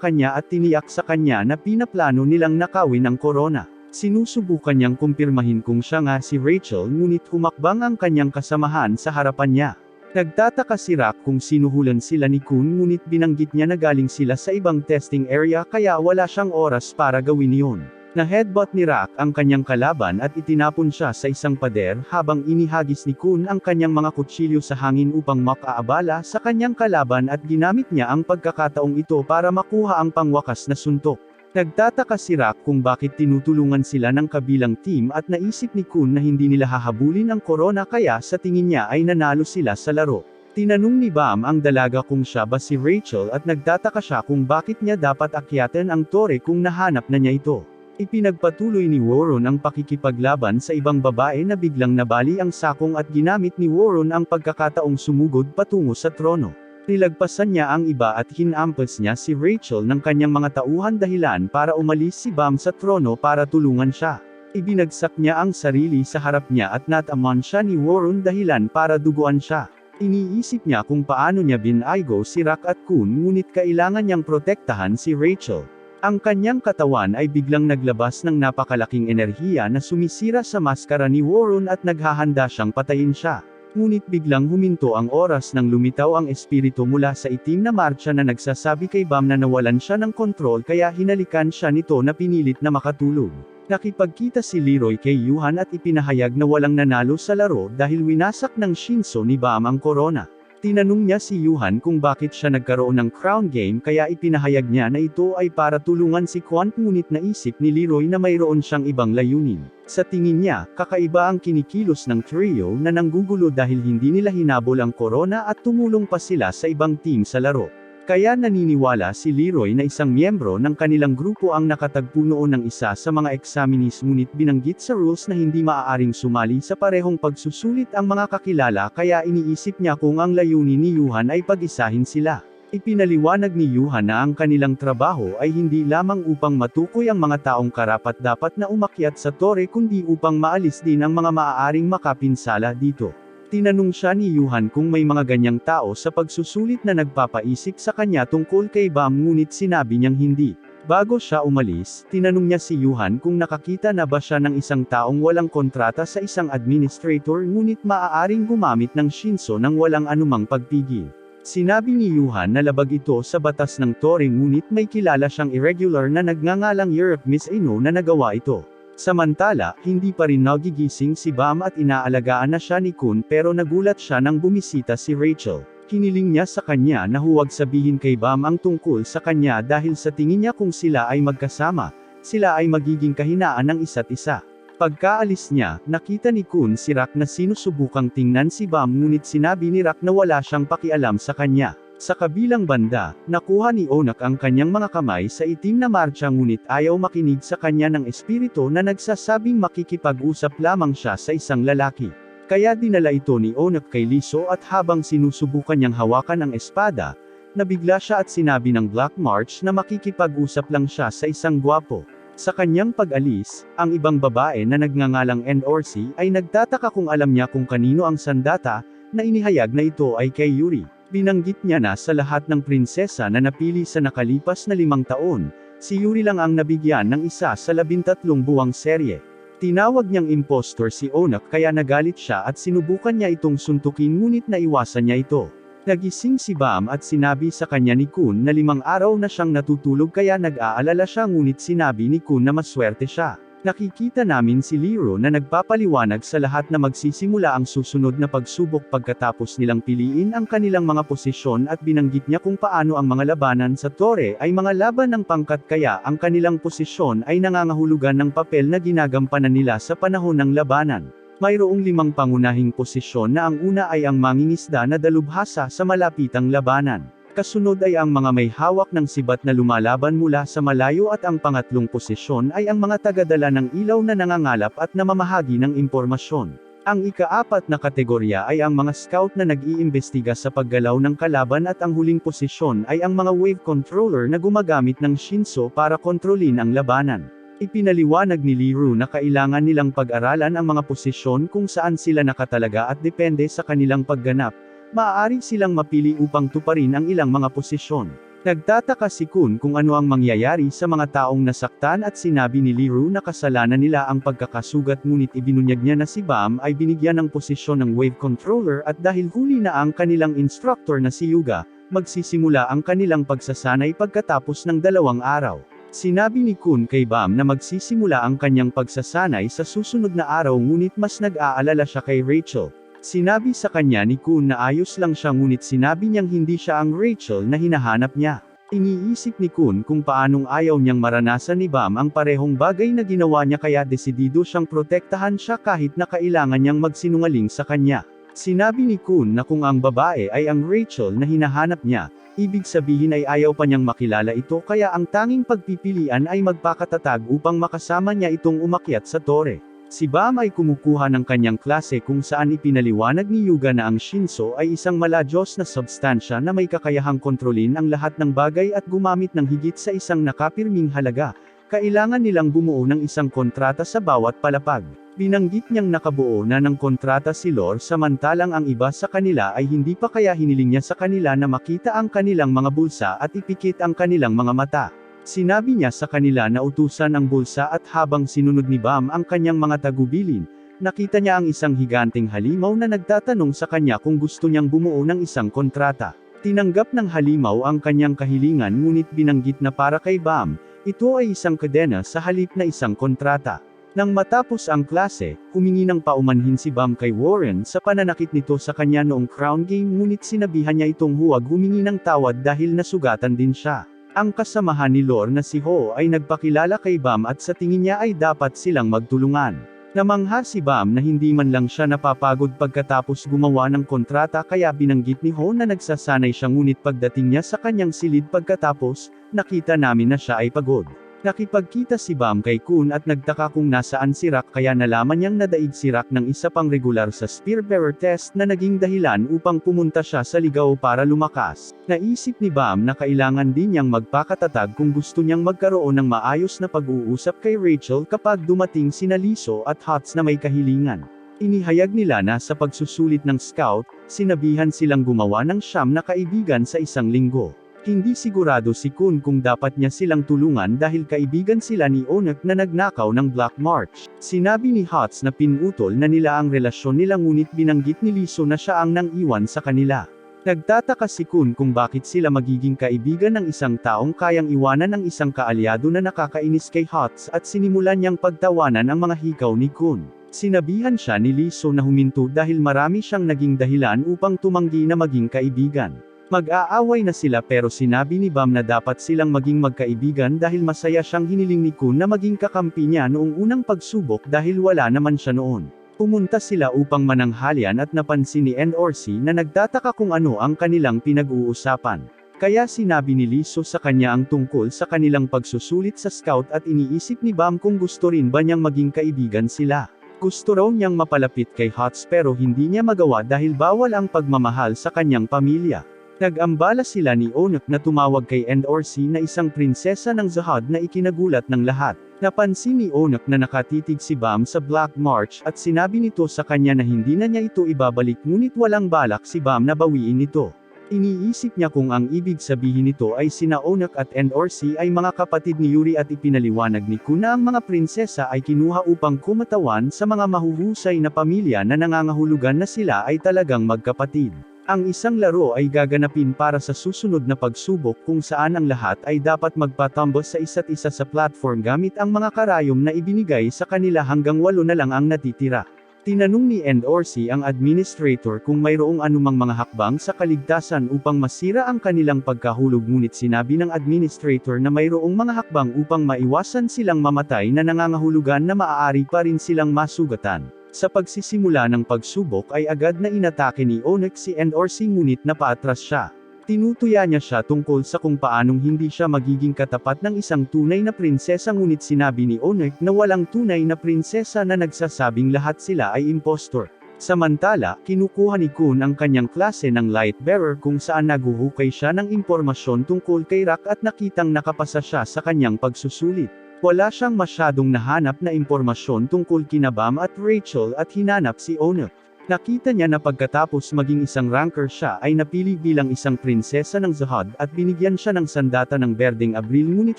kanya at tiniyak sa kanya na pinaplano nilang nakawin ang corona. Sinusubukan niyang kumpirmahin kung siya nga si Rachel ngunit humakbang ang kanyang kasamahan sa harapan niya. Nagtataka si Rock kung sinuhulan sila ni Kun ngunit binanggit niya na galing sila sa ibang testing area kaya wala siyang oras para gawin iyon. Na-headbutt ni Rock ang kanyang kalaban at itinapon siya sa isang pader habang inihagis ni Kun ang kanyang mga kutsilyo sa hangin upang makaabala sa kanyang kalaban at ginamit niya ang pagkakataong ito para makuha ang pangwakas na suntok. Nagtataka si Rock kung bakit tinutulungan sila ng kabilang team at naisip ni Kun na hindi nila hahabulin ang corona kaya sa tingin niya ay nanalo sila sa laro. Tinanong ni Bam ang dalaga kung siya ba si Rachel at nagtataka siya kung bakit niya dapat akyatan ang tore kung nahanap na niya ito. Ipinagpatuloy ni Warren ang pakikipaglaban sa ibang babae na biglang nabali ang sakong at ginamit ni Warren ang pagkakataong sumugod patungo sa trono. Nilagpasan niya ang iba at hinampas niya si Rachel ng kanyang mga tauhan dahilan para umalis si Bam sa trono para tulungan siya. Ibinagsak niya ang sarili sa harap niya at natamaan siya ni Warren dahilan para duguan siya. Iniisip niya kung paano niya binaygo si Rock at Kun ngunit kailangan niyang protektahan si Rachel. Ang kanyang katawan ay biglang naglabas ng napakalaking enerhiya na sumisira sa maskara ni Warren at naghahanda siyang patayin siya. Ngunit biglang huminto ang oras nang lumitaw ang espiritu mula sa itim na marcha na nagsasabi kay Bam na nawalan siya ng kontrol kaya hinalikan siya nito na pinilit na makatulog. Nakipagkita si Leroy kay Yuhan at ipinahayag na walang nanalo sa laro dahil winasak ng Shinso ni Bam ang corona. Tinanong niya si Yuhan kung bakit siya nagkaroon ng crown game kaya ipinahayag niya na ito ay para tulungan si Kwon ngunit naisip ni Leroy na mayroon siyang ibang layunin. Sa tingin niya, kakaiba ang kinikilos ng trio na nanggugulo dahil hindi nila hinabol ang corona at tumulong pa sila sa ibang team sa laro. Kaya naniniwala si Leroy na isang miyembro ng kanilang grupo ang nakatagpo noon ng isa sa mga examinees ngunit binanggit sa rules na hindi maaaring sumali sa parehong pagsusulit ang mga kakilala kaya iniisip niya kung ang layunin ni Yuhan ay pag-isahin sila. Ipinaliwanag ni Yuhan na ang kanilang trabaho ay hindi lamang upang matukoy ang mga taong karapat-dapat na umakyat sa tore kundi upang maalis din ang mga maaaring makapinsala dito. Tinanong siya ni Yuhan kung may mga ganyang tao sa pagsusulit na nagpapaisip sa kanya tungkol kay Bam ngunit sinabi niyang hindi. Bago siya umalis, tinanong niya si Yuhan kung nakakita na ba siya ng isang taong walang kontrata sa isang administrator ngunit maaaring gumamit ng Shinso nang walang anumang pagpigil. Sinabi ni Yuhan na labag ito sa batas ng tore ngunit may kilala siyang irregular na nagngangalang Europe Miss Ino na nagawa ito. Samantala, hindi pa rin nagigising si Bam at inaalagaan na siya ni Kun pero nagulat siya nang bumisita si Rachel. Hiniling niya sa kanya na huwag sabihin kay Bam ang tungkol sa kanya dahil sa tingin niya kung sila ay magkasama, sila ay magiging kahinaan ng isa't isa. Pagkaalis niya, nakita ni Kun si Rock na sinusubukang tingnan si Bam ngunit sinabi ni Rock na wala siyang pakialam sa kanya. Sa kabilang banda, nakuha ni Onak ang kanyang mga kamay sa itim na marcha ngunit ayaw makinig sa kanya ng espiritu na nagsasabing makikipag-usap lamang siya sa isang lalaki. Kaya dinala ito ni Onak kay Liso at habang sinusubukan niyang hawakan ang espada, nabigla siya at sinabi ng Black March na makikipag-usap lang siya sa isang gwapo. Sa kanyang pag-alis, ang ibang babae na nagngangalang Endorsi ay nagtataka kung alam niya kung kanino ang sandata, na inihayag na ito ay kay Yuri. Binanggit niya na sa lahat ng prinsesa na napili sa nakalipas na 5 taon, si Yuri lang ang nabigyan ng isa sa 13 buwang serye. Tinawag niyang impostor si Onak kaya nagalit siya at sinubukan niya itong suntukin ngunit naiwasan niya ito. Nagising si Bam at sinabi sa kanya ni Kun na 5 araw na siyang natutulog kaya nag-aalala siya ngunit sinabi ni Kun na maswerte siya. Nakikita namin si Liro na nagpapaliwanag sa lahat na magsisimula ang susunod na pagsubok pagkatapos nilang piliin ang kanilang mga posisyon at binanggit niya kung paano ang mga labanan sa tore ay mga laban ng pangkat kaya ang kanilang posisyon ay nangangahulugan ng papel na ginagampanan nila sa panahon ng labanan. Mayroong 5 pangunahing posisyon na ang una ay ang mangingisda na dalubhasa sa malapitang labanan. Kasunod ay ang mga may hawak ng sibat na lumalaban mula sa malayo at ang pangatlong posisyon ay ang mga tagadala ng ilaw na nangangalap at namamahagi ng impormasyon. Ang ika-4 na kategorya ay ang mga scout na nag-iimbestiga sa paggalaw ng kalaban at ang huling posisyon ay ang mga wave controller na gumagamit ng Shinso para kontrolin ang labanan. Ipinaliwanag ni Liru na kailangan nilang pag-aralan ang mga posisyon kung saan sila nakatalaga at depende sa kanilang pagganap. Maaari silang mapili upang tuparin ang ilang mga posisyon. Nagtataka si Kun kung ano ang mangyayari sa mga taong nasaktan at sinabi ni Liru na kasalanan nila ang pagkakasugat ngunit ibinunyag niya na si Bam ay binigyan ng posisyon ng wave controller at dahil huli na ang kanilang instructor na si Yuga, magsisimula ang kanilang pagsasanay pagkatapos ng 2 araw. Sinabi ni Kun kay Bam na magsisimula ang kanyang pagsasanay sa susunod na araw ngunit mas nag-aalala siya kay Rachel. Sinabi sa kanya ni Kun na ayos lang siya ngunit sinabi niyang hindi siya ang Rachel na hinahanap niya. Iniisip ni Kun kung paanong ayaw niyang maranasan ni Bam ang parehong bagay na ginawa niya kaya desidido siyang protektahan siya kahit na kailangan niyang magsinungaling sa kanya. Sinabi ni Kun na kung ang babae ay ang Rachel na hinahanap niya, ibig sabihin ay ayaw pa niyang makilala ito kaya ang tanging pagpipilian ay magpakatatag upang makasama niya itong umakyat sa tore. Si Bam ay kumukuha ng kanyang klase kung saan ipinaliwanag ni Yuga na ang Shinso ay isang maladyos na substansya na may kakayahang kontrolin ang lahat ng bagay at gumamit ng higit sa isang nakapirming halaga. Kailangan nilang bumuo ng isang kontrata sa bawat palapag. Binanggit niyang nakabuo na ng kontrata si Lor samantalang ang iba sa kanila ay hindi pa kaya hiniling niya sa kanila na makita ang kanilang mga bulsa at ipikit ang kanilang mga mata. Sinabi niya sa kanila na utusan ang bulsa at habang sinunod ni Bam ang kanyang mga tagubilin, nakita niya ang isang higanteng halimaw na nagtatanong sa kanya kung gusto niyang bumuo ng isang kontrata. Tinanggap ng halimaw ang kanyang kahilingan ngunit binanggit na para kay Bam, ito ay isang kadena sa halip na isang kontrata. Nang matapos ang klase, humingi ng paumanhin si Bam kay Warren sa pananakit nito sa kanya noong crown game ngunit sinabihan niya itong huwag humingi ng tawad dahil nasugatan din siya. Ang kasamahan ni Lor na si Ho ay nagpakilala kay Bam at sa tingin niya ay dapat silang magtulungan. Namangha si Bam na hindi man lang siya napapagod pagkatapos gumawa ng kontrata kaya binanggit ni Ho na nagsasanay siya ngunit pagdating niya sa kanyang silid pagkatapos, nakita namin na siya ay pagod. Nakipagkita si Bam kay Kun at nagtaka kung nasaan si Rock kaya nalaman niyang nadaig si Rock ng isa pang regular sa Spearbearer test na naging dahilan upang pumunta siya sa ligaw para lumakas. Naisip ni Bam na kailangan din niyang magpakatatag kung gusto niyang magkaroon ng maayos na pag-uusap kay Rachel kapag dumating sina Liso at Hots na may kahilingan. Inihayag nila na sa pagsusulit ng scout, sinabihan silang gumawa ng 9 na kaibigan sa isang linggo. Hindi sigurado si Kun kung dapat niya silang tulungan dahil kaibigan sila ni Onak na nagnakaw ng Black March. Sinabi ni Hots na pinutol na nila ang relasyon nila ngunit binanggit ni Liso na siya ang nang-iwan sa kanila. Nagtataka si Kun kung bakit sila magiging kaibigan ng isang taong kayang iwanan ng isang kaalyado na nakakainis kay Hots at sinimulan niyang pagtawanan ang mga hikaw ni Kun. Sinabihan siya ni Liso na huminto dahil marami siyang naging dahilan upang tumanggi na maging kaibigan. Mag-aaway na sila pero sinabi ni Bam na dapat silang maging magkaibigan dahil masaya siyang hiniling ni Kun na maging kakampi niya noong unang pagsubok dahil wala naman siya noon. Pumunta sila upang mananghalian at napansin ni Endorsi na nagtataka kung ano ang kanilang pinag-uusapan. Kaya sinabi ni Liso sa kanya ang tungkol sa kanilang pagsusulit sa scout at iniisip ni Bam kung gusto rin ba niyang maging kaibigan sila. Gusto raw niyang mapalapit kay Hots pero hindi niya magawa dahil bawal ang pagmamahal sa kanyang pamilya. Nag-ambala sila ni Onak na tumawag kay Endorsi na isang prinsesa ng Zahad na ikinagulat ng lahat. Napansin ni Onak na nakatitig si Bam sa Black March at sinabi nito sa kanya na hindi na niya ito ibabalik ngunit walang balak si Bam na bawiin ito. Iniisip niya kung ang ibig sabihin nito ay sina Onak at Endorsi ay mga kapatid ni Yuri at ipinaliwanag ni Kun na ang mga prinsesa ay kinuha upang kumatawan sa mga mahuhusay na pamilya na nangangahulugan na sila ay talagang magkapatid. Ang isang laro ay gaganapin para sa susunod na pagsubok kung saan ang lahat ay dapat magpatambos sa isa't isa sa platform gamit ang mga karayom na ibinigay sa kanila hanggang 8 na lang ang natitira. Tinanong ni Endorsi ang administrator kung mayroong anumang mga hakbang sa kaligtasan upang masira ang kanilang pagkahulog, ngunit sinabi ng administrator na mayroong mga hakbang upang maiwasan silang mamatay na nangangahulugan na maaari pa rin silang masugatan. Sa pagsisimula ng pagsubok ay agad na inatake ni Onyx si Endorsi ngunit napaatras siya. Tinutuya niya siya tungkol sa kung paanong hindi siya magiging katapat ng isang tunay na prinsesa, ngunit sinabi ni Onyx na walang tunay na prinsesa na nagsasabing lahat sila ay impostor. Samantala, kinukuha ni Kun ang kanyang klase ng Lightbearer kung saan naguhukay siya ng impormasyon tungkol kay Rock at nakitang nakapasa siya sa kanyang pagsusulit. Wala siyang masyadong nahanap na impormasyon tungkol kina Bam at Rachel at hinanap si Onyx. Nakita niya na pagkatapos maging isang ranker siya ay napili bilang isang prinsesa ng Zahad at binigyan siya ng sandata ng Berdeng Abril, ngunit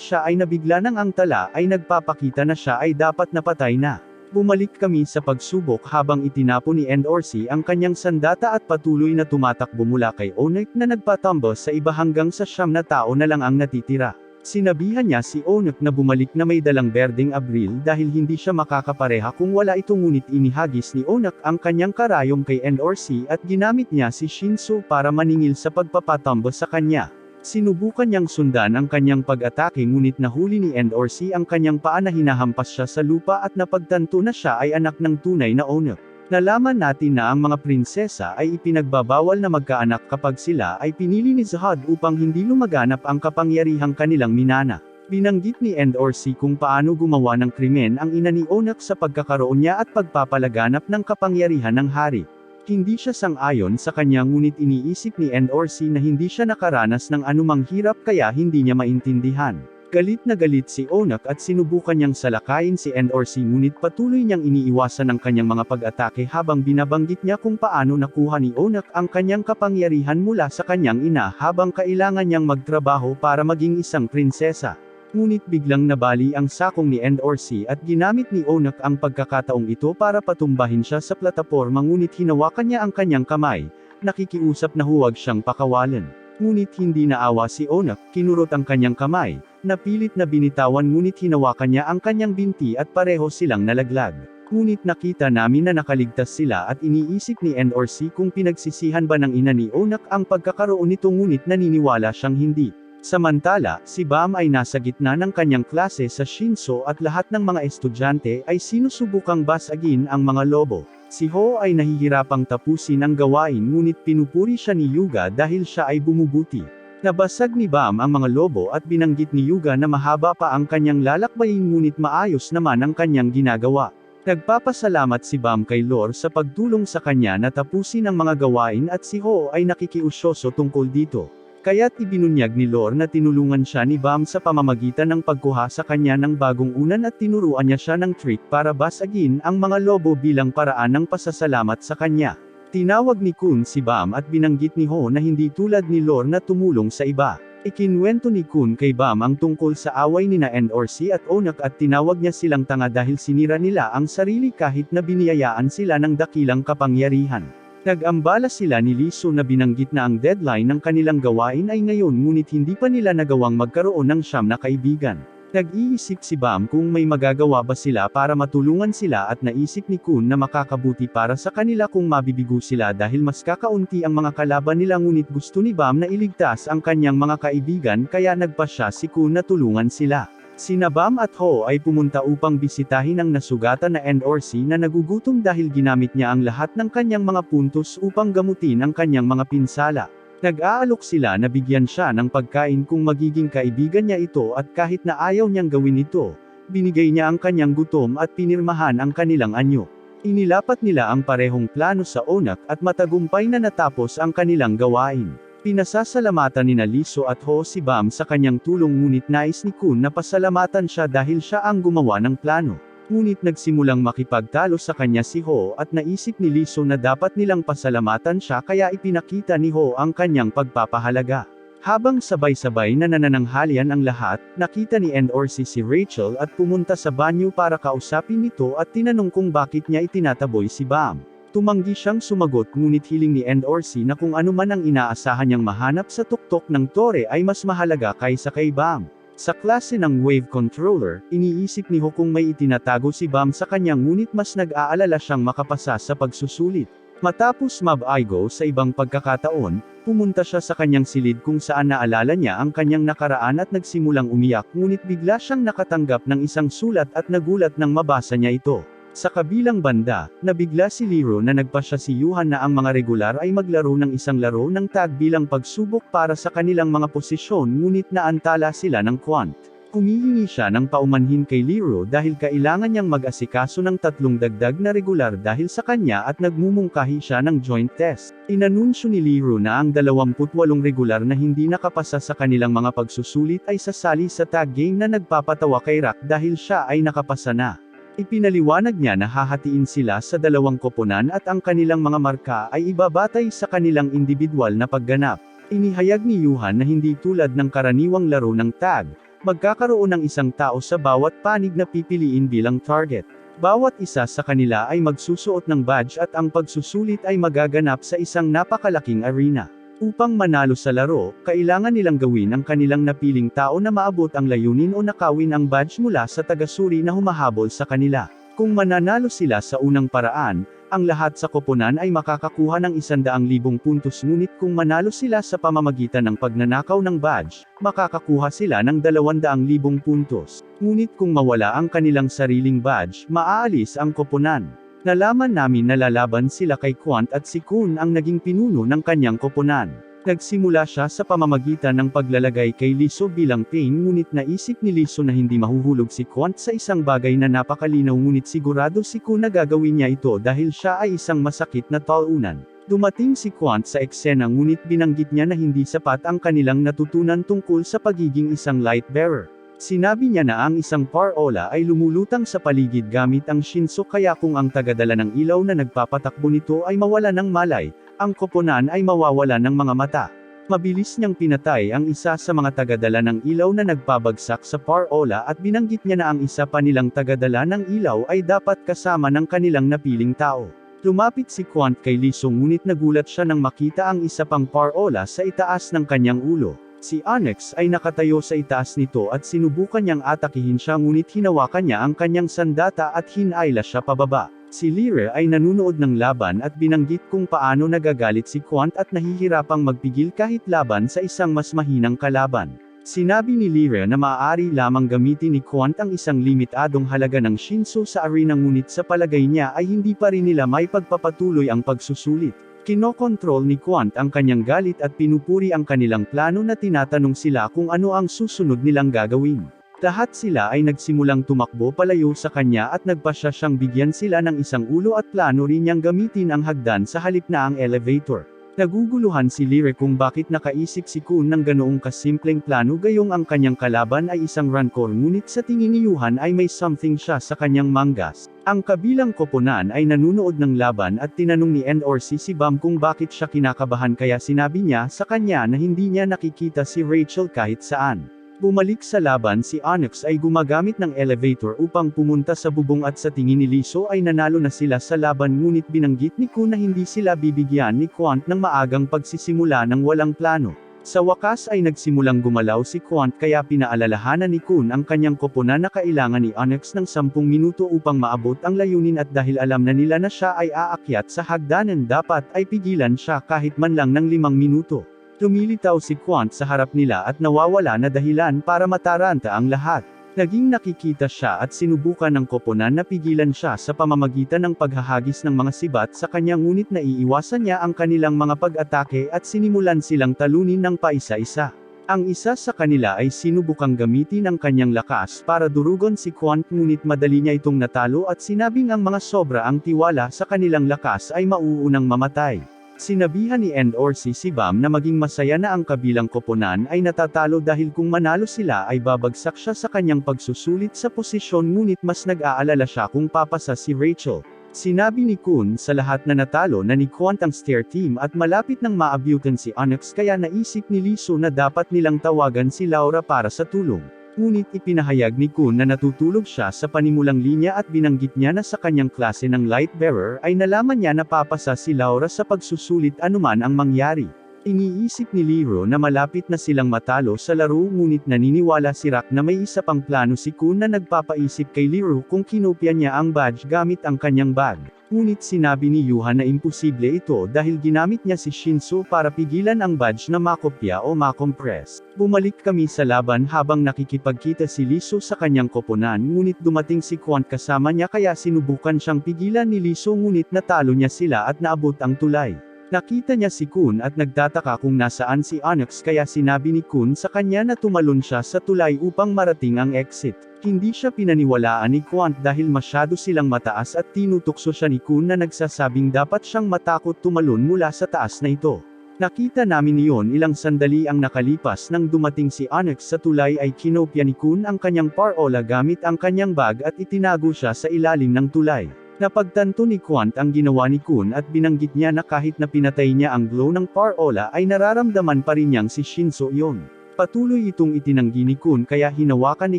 siya ay nabigla nang ang tala ay nagpapakita na siya ay dapat napatay na. Bumalik kami sa pagsubok habang itinapon ni Endorsi ang kanyang sandata at patuloy na tumatakbo mula kay Onyx na nagpatambos sa iba hanggang sa 9 na tao na lang ang natitira. Sinabihan niya si Onyx na bumalik na may dalang Berdeng Abril dahil hindi siya makakapareha kung wala ito, ngunit inihagis ni Onyx ang kanyang karayom kay Endorsi at ginamit niya si Shinso para maningil sa pagpapatambo sa kanya. Sinubukan niyang sundan ang kanyang pag-atake ngunit nahuli ni Endorsi ang kanyang paa na hinahampas siya sa lupa at napagtanto na siya ay anak ng tunay na Onyx. Nalaman natin na ang mga prinsesa ay ipinagbabawal na magkaanak kapag sila ay pinili ni Zahad upang hindi lumaganap ang kapangyarihang kanilang minana. Binanggit ni Endorsi kung paano gumawa ng krimen ang ina ni Onyx sa pagkakaroon niya at pagpapalaganap ng kapangyarihan ng hari. Hindi siya sang-ayon sa kanya, ngunit iniisip ni Endorsi na hindi siya nakaranas ng anumang hirap kaya hindi niya maintindihan. Galit na galit si Onyx at sinubukan niyang salakayin si Endorsi, ngunit patuloy niyang iniiwasan ang kanyang mga pag-atake habang binabanggit niya kung paano nakuha ni Onyx ang kanyang kapangyarihan mula sa kanyang ina habang kailangan niyang magtrabaho para maging isang prinsesa. Ngunit biglang nabali ang sakong ni Endorsi at ginamit ni Onyx ang pagkakataong ito para patumbahin siya sa plataporma, ngunit hinawakan niya ang kanyang kamay, nakikiusap na huwag siyang pakawalan. Ngunit hindi naawa si Onyx, kinurot ang kanyang kamay, napilit na binitawan ngunit hinawakan niya ang kanyang binti at pareho silang nalaglag. Ngunit nakita namin na nakaligtas sila at iniisip ni Endorsi kung pinagsisihan ba ng ina ni Onyx ang pagkakaroon nito, ngunit naniniwala siyang hindi. Samantala, si Bam ay nasa gitna ng kanyang klase sa Shinso at lahat ng mga estudyante ay sinusubukang basagin ang mga lobo. Si Ho ay nahihirapang tapusin ang gawain ngunit pinupuri siya ni Yuga dahil siya ay bumubuti. Nabasag ni Bam ang mga lobo at binanggit ni Yuga na mahaba pa ang kanyang lalakbayin ngunit maayos naman ang kanyang ginagawa. Nagpapasalamat si Bam kay Lore sa pagtulong sa kanya na tapusin ang mga gawain at si Ho ay nakikiusyoso tungkol dito. Kaya't ibinunyag ni Lore na tinulungan siya ni Bam sa pamamagitan ng pagkuha sa kanya ng bagong unan at tinuruan niya siya ng trick para basagin ang mga lobo bilang paraan ng pasasalamat sa kanya. Tinawag ni Kun si Bam at binanggit ni Ho na hindi tulad ni Lore na tumulong sa iba. Ikinwento ni Kun kay Bam ang tungkol sa away nina Endorsi at Onyx at tinawag niya silang tanga dahil sinira nila ang sarili kahit na biniyayaan sila ng dakilang kapangyarihan. Nag-ambala sila ni Liso na binanggit na ang deadline ng kanilang gawain ay ngayon, ngunit hindi pa nila nagawang magkaroon ng 9 na kaibigan. Nag-iisip si Bam kung may magagawa ba sila para matulungan sila at naisip ni Kun na makakabuti para sa kanila kung mabibigo sila dahil mas kakaunti ang mga kalaban nila, ngunit gusto ni Bam na iligtas ang kanyang mga kaibigan kaya nagpasya si Kun na tulungan sila. Sina Bam at Ho ay pumunta upang bisitahin ang nasugatan na Endorsi na nagugutom dahil ginamit niya ang lahat ng kanyang mga puntos upang gamutin ang kanyang mga pinsala. Nag-aalok sila na bigyan siya ng pagkain kung magiging kaibigan niya ito at kahit na ayaw niyang gawin ito, binigay niya ang kanyang gutom at pinirmahan ang kanilang anyo. Inilapat nila ang parehong plano sa Onyx at matagumpay na natapos ang kanilang gawain. Pinasasalamatan ni Liso at Ho si Bam sa kanyang tulong, ngunit nais ni Kun na pasalamatan siya dahil siya ang gumawa ng plano. Ngunit nagsimulang makipagtalo sa kanya si Ho at naisip ni Liso na dapat nilang pasalamatan siya kaya ipinakita ni Ho ang kanyang pagpapahalaga. Habang sabay-sabay na nanananghalian ang lahat, nakita ni Endorsi si Rachel at pumunta sa banyo para kausapin nito at tinanong kung bakit niya itinataboy si Bam. Tumanggi siyang sumagot ngunit hiling ni Endorsi na kung ano man ang inaasahan niyang mahanap sa tuktok ng tore ay mas mahalaga kaysa kay Bam. Sa klase ng wave controller, iniisip ni Ho kung may itinatago si Bam sa kanya ngunit mas nag-aalala siyang makapasa sa pagsusulit. Matapos mab-aigo sa ibang pagkakataon, pumunta siya sa kanyang silid kung saan naalala niya ang kanyang nakaraan at nagsimulang umiyak ngunit bigla siyang nakatanggap ng isang sulat at nagulat nang mabasa niya ito. Sa kabilang banda, nabigla si Liro na nagpasya si Yuhan na ang mga regular ay maglaro ng isang laro ng tag bilang pagsubok para sa kanilang mga posisyon ngunit naantala sila ng Quant. Humihingi siya ng paumanhin kay Liro dahil kailangan niyang mag-asikaso ng 3 dagdag na regular dahil sa kanya at nagmumungkahi siya ng joint test. Inanunsyo ni Liro na ang 28 regular na hindi nakapasa sa kanilang mga pagsusulit ay sasali sa tag game na nagpapatawa kay Rock dahil siya ay nakapasa na. Ipinaliwanag niya na hahatiin sila sa 2 koponan at ang kanilang mga marka ay ibabatay sa kanilang individual na pagganap. Inihayag ni Yuhan na hindi tulad ng karaniwang laro ng tag, magkakaroon ng isang tao sa bawat panig na pipiliin bilang target. Bawat isa sa kanila ay magsusuot ng badge at ang pagsusulit ay magaganap sa isang napakalaking arena. Upang manalo sa laro, kailangan nilang gawin ang kanilang napiling tao na maabot ang layunin o nakawin ang badge mula sa tagasuri na humahabol sa kanila. Kung mananalo sila sa unang paraan, ang lahat sa koponan ay makakakuha ng 100,000 puntos ngunit kung manalo sila sa pamamagitan ng pagnanakaw ng badge, makakakuha sila ng 200,000 puntos. Ngunit kung mawala ang kanilang sariling badge, maaalis ang koponan. Nalaman namin na lalaban sila kay Quant at si Kun ang naging pinuno ng kanyang koponan. Nagsimula siya sa pamamagitan ng paglalagay kay Liso bilang pain ngunit naisip ni Liso na hindi mahuhulog si Quant sa isang bagay na napakalinaw ngunit sigurado si Kun na gagawin niya ito dahil siya ay isang masakit na talunan. Dumating si Quant sa eksena ngunit binanggit niya na hindi sapat ang kanilang natutunan tungkol sa pagiging isang light bearer. Sinabi niya na ang isang parola ay lumulutang sa paligid gamit ang Shinso kaya kung ang tagadala ng ilaw na nagpapatakbo nito ay mawala ng malay, ang koponan ay mawawala ng mga mata. Mabilis niyang pinatay ang isa sa mga tagadala ng ilaw na nagpabagsak sa parola at binanggit niya na ang isa pa nilang tagadala ng ilaw ay dapat kasama ng kanilang napiling tao. Lumapit si Quant kay Liso ngunit nagulat siya nang makita ang isa pang parola sa itaas ng kanyang ulo. Si Onyx ay nakatayo sa itaas nito at sinubukan niyang atakihin siya ngunit hinawakan niya ang kanyang sandata at hinayla siya pababa. Si Lyra ay nanunood ng laban at binanggit kung paano nagagalit si Quant at nahihirapang magpigil kahit laban sa isang mas mahinang kalaban. Sinabi ni Lyra na maaari lamang gamitin ni Quant ang isang limitadong halaga ng Shinso sa arena ngunit sa palagay niya ay hindi pa rin nila may pagpapatuloy ang pagsusulit. Kinokontrol ni Quant ang kanyang galit at pinupuri ang kanilang plano na tinatanong sila kung ano ang susunod nilang gagawin. Lahat sila ay nagsimulang tumakbo palayo sa kanya at nagpasya siyang bigyan sila ng isang ulo at plano rin niyang gamitin ang hagdan sa halip na ang elevator. Naguguluhan si Lyra kung bakit nakaisip si Kun ng ganoong kasimpleng plano gayong ang kanyang kalaban ay isang rancor ngunit sa tingin ni Yuhan ay may something siya sa kanyang mangas. Ang kabilang koponan ay nanunood ng laban at tinanong ni Endorsi si Bam kung bakit siya kinakabahan kaya sinabi niya sa kanya na hindi niya nakikita si Rachel kahit saan. Bumalik sa laban si Onyx ay gumagamit ng elevator upang pumunta sa bubong at sa tingin ni Liso ay nanalo na sila sa laban ngunit binanggit ni Kun na hindi sila bibigyan ni Quant ng maagang pagsisimula ng walang plano. Sa wakas ay nagsimulang gumalaw si Quant kaya pinaalalahanan ni Kun ang kanyang koponan na kailangan ni Onyx ng 10 minuto upang maabot ang layunin at dahil alam na nila na siya ay aakyat sa hagdanan dapat ay pigilan siya kahit man lang ng 5 minuto. Lumilitaw si Quant sa harap nila at nawawala na dahilan para mataranta ang lahat. Naging nakikita siya at sinubukan ng koponan na pigilan siya sa pamamagitan ng paghahagis ng mga sibat sa kanya ngunit naiiwasan niya ang kanilang mga pag-atake at sinimulan silang talunin ng paisa-isa. Ang isa sa kanila ay sinubukang gamitin ang kanyang lakas para durugon si Quant ngunit madali niya itong natalo at sinabing ang mga sobra ang tiwala sa kanilang lakas ay mauunang mamatay. Sinabihan ni Endorsi si Bam na maging masaya na ang kabilang koponan ay natatalo dahil kung manalo sila ay babagsak siya sa kanyang pagsusulit sa posisyon ngunit mas nag-aalala siya kung papasa si Rachel. Sinabi ni Kun sa lahat na natalo na ni Quant ang Stair Team at malapit nang maabutan si Onyx kaya naisip ni Liso na dapat nilang tawagan si Laura para sa tulong. Ngunit ipinahayag ni Kun na natutulog siya sa panimulang linya at binanggit niya na sa kanyang klase ng light bearer ay nalaman niya na papasa si Laura sa pagsusulit anuman ang mangyari. Iniisip ni Liro na malapit na silang matalo sa laro ngunit naniniwala si Rock na may isa pang plano si Kun na nagpapaisip kay Liro kung kinopya niya ang badge gamit ang kanyang bag. Ngunit sinabi ni Yuhan na imposible ito dahil ginamit niya si Shinso para pigilan ang badge na makopya o makompress. Bumalik kami sa laban habang nakikipagkita si Liso sa kanyang koponan ngunit dumating si Quant kasama niya kaya sinubukan siyang pigilan ni Liso ngunit natalo niya sila at naabot ang tulay. Nakita niya si Kun at nagtataka kung nasaan si Onyx kaya sinabi ni Kun sa kanya na tumalon siya sa tulay upang marating ang exit. Hindi siya pinaniwalaan ni Quant dahil masyado silang mataas at tinutukso siya ni Kun na nagsasabing dapat siyang matakot tumalon mula sa taas na ito. Nakita namin iyon ilang sandali ang nakalipas nang dumating si Onyx sa tulay ay kinopya ni Kun ang kanyang parola gamit ang kanyang bag at itinago siya sa ilalim ng tulay. Napagtanto ni Quant ang ginawa ni Kun at binanggit niya na kahit na pinatay niya ang glow ng parola ay nararamdaman pa rin niyang si Shinso iyon. Patuloy itong itinanggi ni Kun kaya hinawakan ni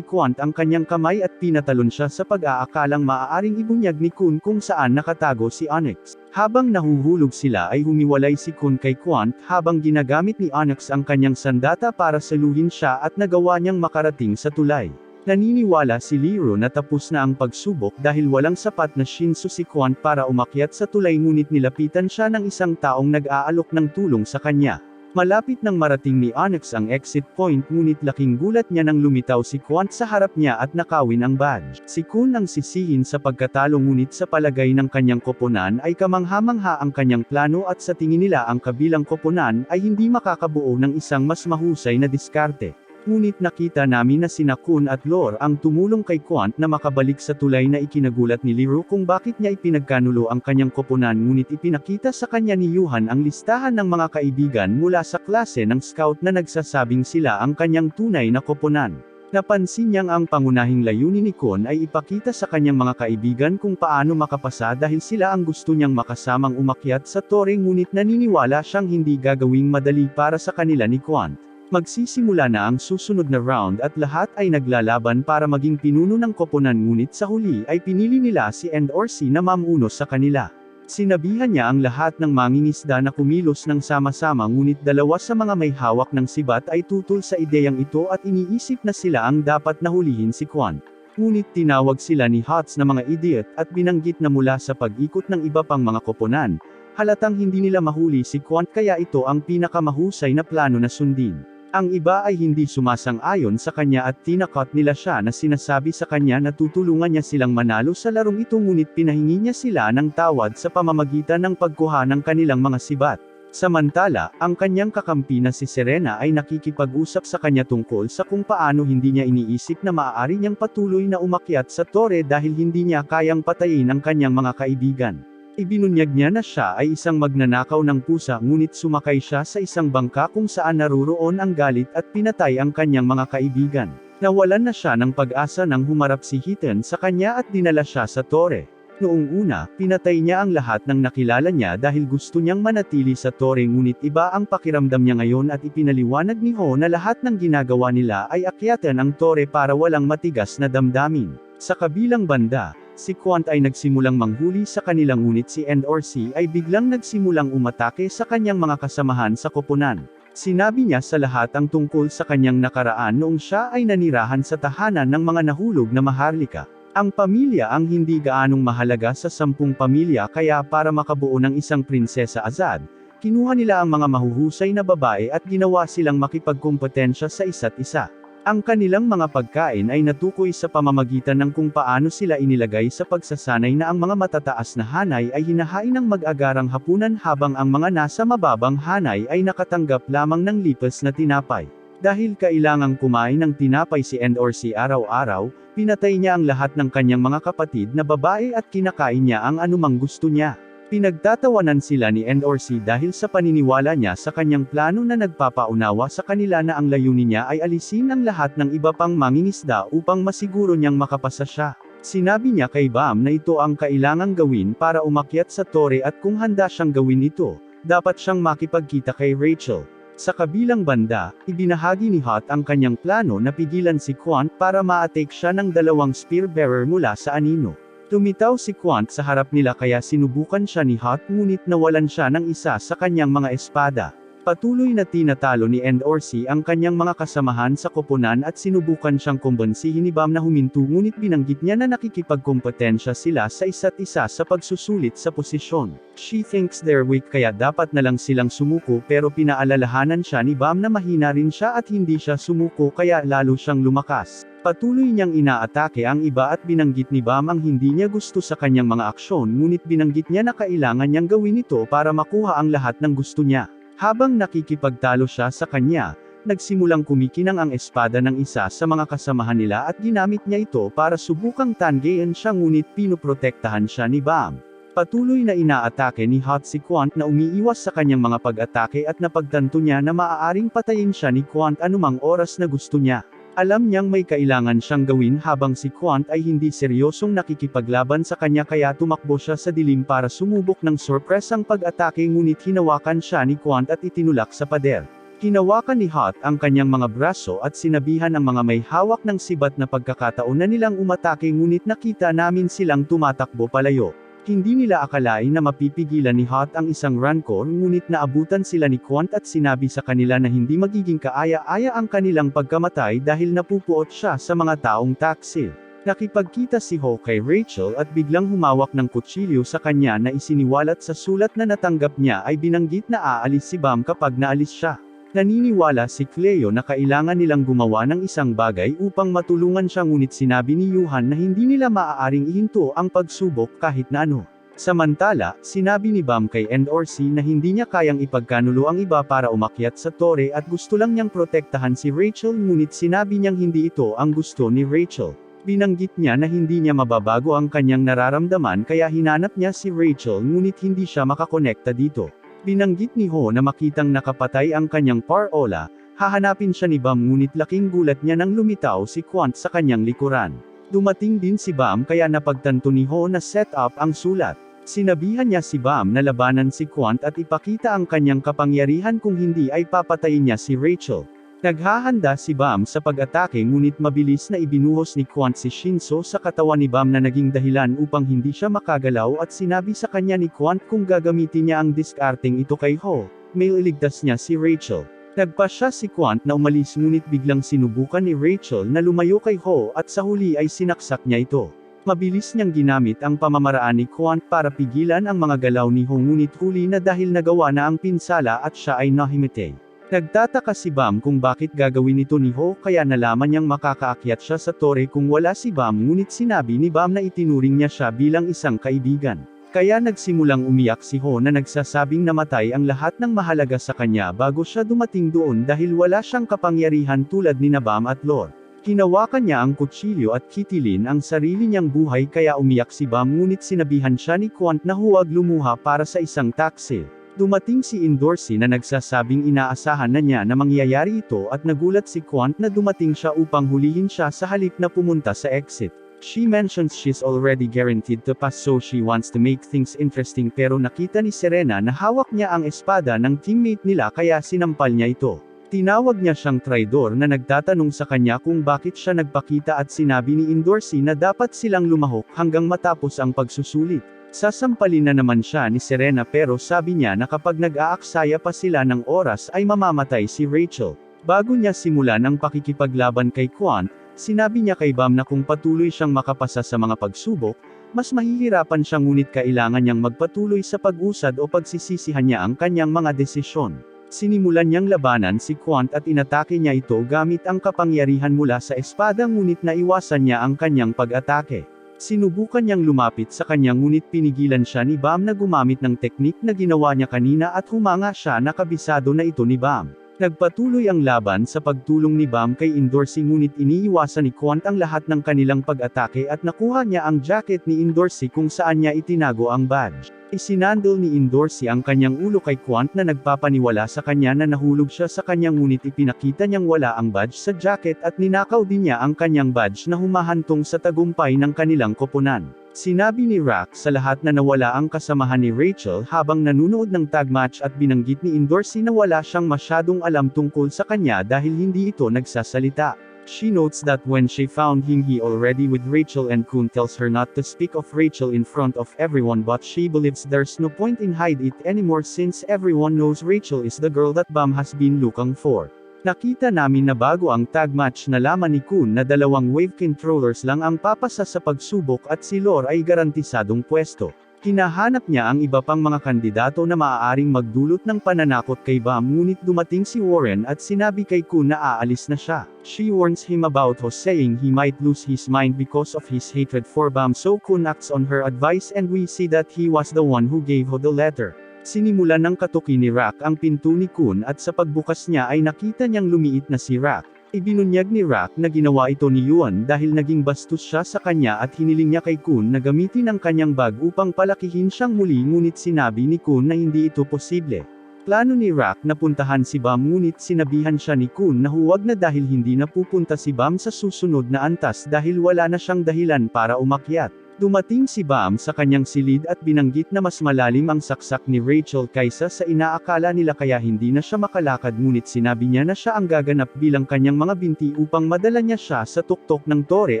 Quant ang kanyang kamay at pinatalon siya sa pag-aakalang maaaring ibunyag ni Kun kung saan nakatago si Onyx. Habang nahuhulog sila ay humiwalay si Kun kay Quant habang ginagamit ni Onyx ang kanyang sandata para saluhin siya at nagawa niyang makarating sa tulay. Naniniwala si Liro na tapos na ang pagsubok dahil walang sapat na Shinso si Quant para umakyat sa tulay ngunit nilapitan siya ng isang taong nag-aalok ng tulong sa kanya. Malapit nang marating ni Onyx ang exit point ngunit laking gulat niya nang lumitaw si Quant sa harap niya at nakawin ang badge. Si Kun ang sisihin sa pagkatalo ngunit sa palagay ng kanyang koponan ay kamangha-mangha ang kanyang plano at sa tingin nila ang kabilang koponan ay hindi makakabuo ng isang mas mahusay na diskarte. Ngunit nakita namin na sina Kun at Lore ang tumulong kay Quant na makabalik sa tulay na ikinagulat ni Liro kung bakit niya ipinagkanulo ang kanyang koponan ngunit ipinakita sa kanya ni Yuhan ang listahan ng mga kaibigan mula sa klase ng scout na nagsasabing sila ang kanyang tunay na koponan. Napansin niyang ang pangunahing layunin ni Kun ay ipakita sa kanyang mga kaibigan kung paano makapasa dahil sila ang gusto niyang makasamang umakyat sa tore ngunit naniniwala siyang hindi gagawing madali para sa kanila ni Quant. Magsisimula na ang susunod na round at lahat ay naglalaban para maging pinuno ng koponan ngunit sa huli ay pinili nila si Endorsi na mamuno sa kanila. Sinabihan niya ang lahat ng mangingisda na kumilos ng sama-sama ngunit dalawa sa mga may hawak ng sibat ay tutol sa ideyang ito at iniisip na sila ang dapat nahulihin si Quant. Ngunit tinawag sila ni Hots na mga idiot at binanggit na mula sa pag-ikot ng iba pang mga koponan, halatang hindi nila mahuli si Quant kaya ito ang pinakamahusay na plano na sundin. Ang iba ay hindi sumasang-ayon sa kanya at tinakot nila siya na sinasabi sa kanya na tutulungan niya silang manalo sa larong ito ngunit pinahingi niya sila ng tawad sa pamamagitan ng pagkuha ng kanilang mga sibat. Samantala, ang kanyang kakampi na si Serena ay nakikipag-usap sa kanya tungkol sa kung paano hindi niya iniisip na maaari niyang patuloy na umakyat sa tore dahil hindi niya kayang patayin ang kanyang mga kaibigan. Ibinunyag niya na siya ay isang magnanakaw ng pusa ngunit sumakay siya sa isang bangka kung saan naroroon ang galit at pinatay ang kanyang mga kaibigan. Nawalan na siya ng pag-asa nang humarap si Hiten sa kanya at dinala siya sa tore. Noong una, pinatay niya ang lahat ng nakilala niya dahil gusto niyang manatili sa tore ngunit iba ang pakiramdam niya ngayon at ipinaliwanag ni Ho na lahat ng ginagawa nila ay akyatan ang tore para walang matigas na damdamin. Sa kabilang banda, si Quant ay nagsimulang manghuli sa kanilang ngunit si Endorsi ay biglang nagsimulang umatake sa kanyang mga kasamahan sa koponan. Sinabi niya sa lahat ang tungkol sa kanyang nakaraan noong siya ay nanirahan sa tahanan ng mga nahulog na maharlika. Ang pamilya ang hindi gaanong mahalaga sa 10 pamilya kaya para makabuo ng isang prinsesa Azad, kinuha nila ang mga mahuhusay na babae at ginawa silang makipagkompetensya sa isa't isa. Ang kanilang mga pagkain ay natukoy sa pamamagitan ng kung paano sila inilagay sa pagsasanay na ang mga matataas na hanay ay hinahain ng mag-agarang hapunan habang ang mga nasa mababang hanay ay nakatanggap lamang ng lipas na tinapay. Dahil kailangang kumain ng tinapay si Endorsi araw-araw, pinatay niya ang lahat ng kanyang mga kapatid na babae at kinakain niya ang anumang gusto niya. Pinagtatawanan sila ni Endorsi dahil sa paniniwala niya sa kanyang plano na nagpapaunawa sa kanila na ang layunin niya ay alisin ang lahat ng iba pang mangingisda upang masiguro niyang makapasa siya. Sinabi niya kay Bam na ito ang kailangang gawin para umakyat sa tore at kung handa siyang gawin ito, dapat siyang makipagkita kay Rachel. Sa kabilang banda, ibinahagi ni Hot ang kanyang plano na pigilan si Quant para ma-atake siya ng dalawang spear bearer mula sa anino. Tumitaw si Quant sa harap nila kaya sinubukan siya ni Hot ngunit nawalan siya ng isa sa kanyang mga espada. Patuloy na tinatalo ni Endorsey ang kanyang mga kasamahan sa koponan at sinubukan siyang kumbansihin ni Bam na huminto ngunit binanggit niya na nakikipagkompetensya sila sa isa't isa sa pagsusulit sa posisyon. She thinks they're weak kaya dapat na lang silang sumuko pero pinaalalahanan siya ni Bam na mahina rin siya at hindi siya sumuko kaya lalo siyang lumakas. Patuloy niyang inaatake ang iba at binanggit ni Bam ang hindi niya gusto sa kanyang mga aksyon ngunit binanggit niya na kailangan niyang gawin ito para makuha ang lahat ng gusto niya. Habang nakikipagtalo siya sa kanya, nagsimulang kumikinang ang espada ng isa sa mga kasamahan nila at ginamit niya ito para subukang tanggayan siya ngunit pinoprotektahan siya ni Bam. Patuloy na inaatake ni Hot si Quant na umiiwas sa kanyang mga pag-atake at napagtanto niya na maaaring patayin siya ni Quant anumang oras na gusto niya. Alam niyang may kailangan siyang gawin habang si Quant ay hindi seryosong nakikipaglaban sa kanya kaya tumakbo siya sa dilim para sumubok ng sorpresang pag-atake ngunit hinawakan siya ni Quant at itinulak sa pader. Hinawakan ni Hot ang kanyang mga braso at sinabihan ang mga may hawak ng sibat na pagkakataon na nilang umatake ngunit nakita namin silang tumatakbo palayo. Hindi nila akalain na mapipigilan ni Hot ang isang rancor ngunit naabutan sila ni Quant at sinabi sa kanila na hindi magiging kaaya-aya ang kanilang pagkamatay dahil napupuot siya sa mga taong taksil. Nakipagkita si Ho kay Rachel at biglang humawak ng kutsilyo sa kanya na isiniwalat sa sulat na natanggap niya ay binanggit na aalis si Bam kapag naalis siya. Naniniwala si Cleo na kailangan nilang gumawa ng isang bagay upang matulungan siya ngunit sinabi ni Yuhan na hindi nila maaaring ihinto ang pagsubok kahit na ano. Samantala, sinabi ni Bam kay Endorsey na hindi niya kayang ipagkanulo ang iba para umakyat sa tore at gusto lang niyang protektahan si Rachel ngunit sinabi niyang hindi ito ang gusto ni Rachel. Binanggit niya na hindi niya mababago ang kanyang nararamdaman kaya hinanap niya si Rachel ngunit hindi siya makakonekta dito. Binanggit ni Ho na makitang nakapatay ang kanyang parola, hahanapin siya ni Bam ngunit laking gulat niya nang lumitaw si Quant sa kanyang likuran. Dumating din si Bam kaya napagtanto ni Ho na set up ang sulat. Sinabihan niya si Bam na labanan si Quant at ipakita ang kanyang kapangyarihan kung hindi ay papatayin niya si Rachel. Naghahanda si Bam sa pag-atake ngunit mabilis na ibinuhos ni Quant si Shinso sa katawan ni Bam na naging dahilan upang hindi siya makagalaw at sinabi sa kanya ni Quant kung gagamitin niya ang diskarteng ito kay Ho, may iligtas niya si Rachel. Nagpa siya si Quant na umalis ngunit biglang sinubukan ni Rachel na lumayo kay Ho at sa huli ay sinaksak niya ito. Mabilis niyang ginamit ang pamamaraan ni Quant para pigilan ang mga galaw ni Ho ngunit huli na dahil nagawa na ang pinsala at siya ay nahimatay. Nagtataka si Bam kung bakit gagawin ito ni Ho kaya nalaman niyang makakaakyat siya sa tore kung wala si Bam ngunit sinabi ni Bam na itinuring niya siya bilang isang kaibigan. Kaya nagsimulang umiyak si Ho na nagsasabing namatay ang lahat ng mahalaga sa kanya bago siya dumating doon dahil wala siyang kapangyarihan tulad ni Bam at Lor. Hinawakan niya ang kutsilyo at kitilin ang sarili niyang buhay kaya umiyak si Bam ngunit sinabihan siya ni Quant na huwag lumuha para sa isang taksil. Dumating si Endorsey na nagsasabing inaasahan na niya na mangyayari ito at nagulat si Quant na dumating siya upang hulihin siya sa halip na pumunta sa exit. She mentions she's already guaranteed to pass so she wants to make things interesting pero nakita ni Serena na hawak niya ang espada ng teammate nila kaya sinampal niya ito. Tinawag niya siyang traidor na nagtatanong sa kanya kung bakit siya nagpakita at sinabi ni Endorsey na dapat silang lumahok hanggang matapos ang pagsusulit. Sasampalin na naman siya ni Serena pero sabi niya na kapag nag-aaksaya pa sila ng oras ay mamamatay si Rachel. Bago niya simulan ang pakikipaglaban kay Quant, sinabi niya kay Bam na kung patuloy siyang makapasa sa mga pagsubok, mas mahihirapan siya ngunit kailangan niyang magpatuloy sa pag-usad o pagsisisihan niya ang kanyang mga desisyon. Sinimulan niyang labanan si Quant at inatake niya ito gamit ang kapangyarihan mula sa espada ngunit naiwasan niya ang kanyang pag-atake. Sinubukan niyang lumapit sa kanya ngunit pinigilan siya ni Bam na gumamit ng teknik na ginawa niya kanina at humanga siya na kabisado na ito ni Bam. Nagpatuloy ang laban sa pagtulong ni Bam kay Endorsey ngunit iniiwasan ni Quant ang lahat ng kanilang pag-atake at nakuha niya ang jacket ni Endorsey kung saan niya itinago ang badge. Isinandal ni Indorsi ang kanyang ulo kay Quant na nagpapaniwala sa kanya na nahulog siya sa kanyang ngunit ipinakita niyang wala ang badge sa jacket at ninakaw din niya ang kanyang badge na humahantong sa tagumpay ng kanilang koponan. Sinabi ni Rock sa lahat na nawala ang kasamahan ni Rachel habang nanunood ng tag match at binanggit ni Indorsi na wala siyang masyadong alam tungkol sa kanya dahil hindi ito nagsasalita. She notes that when she found him he already with Rachel and Kun tells her not to speak of Rachel in front of everyone but she believes there's no point in hide it anymore since everyone knows Rachel is the girl that Bam has been looking for. Nakita namin na bago ang tag match nalaman ni Kun na 2 wave controllers lang ang papasa sa pagsubok at si Lore ay garantisadong pwesto. Hinahanap niya ang iba pang mga kandidato na maaaring magdulot ng pananakot kay Bam ngunit dumating si Warren at sinabi kay Kun na aalis na siya. She warns him about Ho saying he might lose his mind because of his hatred for Bam so Kun acts on her advice and we see that he was the one who gave Ho the letter. Sinimulan ng katuki ni Rock ang pinto ni Kun at sa pagbukas niya ay nakita niyang lumiit na si Rock. Ibinunyag ni Rock na ginawa ito ni Yuan dahil naging bastos siya sa kanya at hiniling niya kay Kun na gamitin ang kanyang bag upang palakihin siyang muli ngunit sinabi ni Kun na hindi ito posible. Plano ni Rock na puntahan si Bam ngunit sinabihan siya ni Kun na huwag na dahil hindi na pupunta si Bam sa susunod na antas dahil wala na siyang dahilan para umakyat. Dumating si Bam sa kanyang silid at binanggit na mas malalim ang saksak ni Rachel kaysa sa inaakala nila kaya hindi na siya makalakad ngunit sinabi niya na siya ang gaganap bilang kanyang mga binti upang madala niya siya sa tuktok ng tore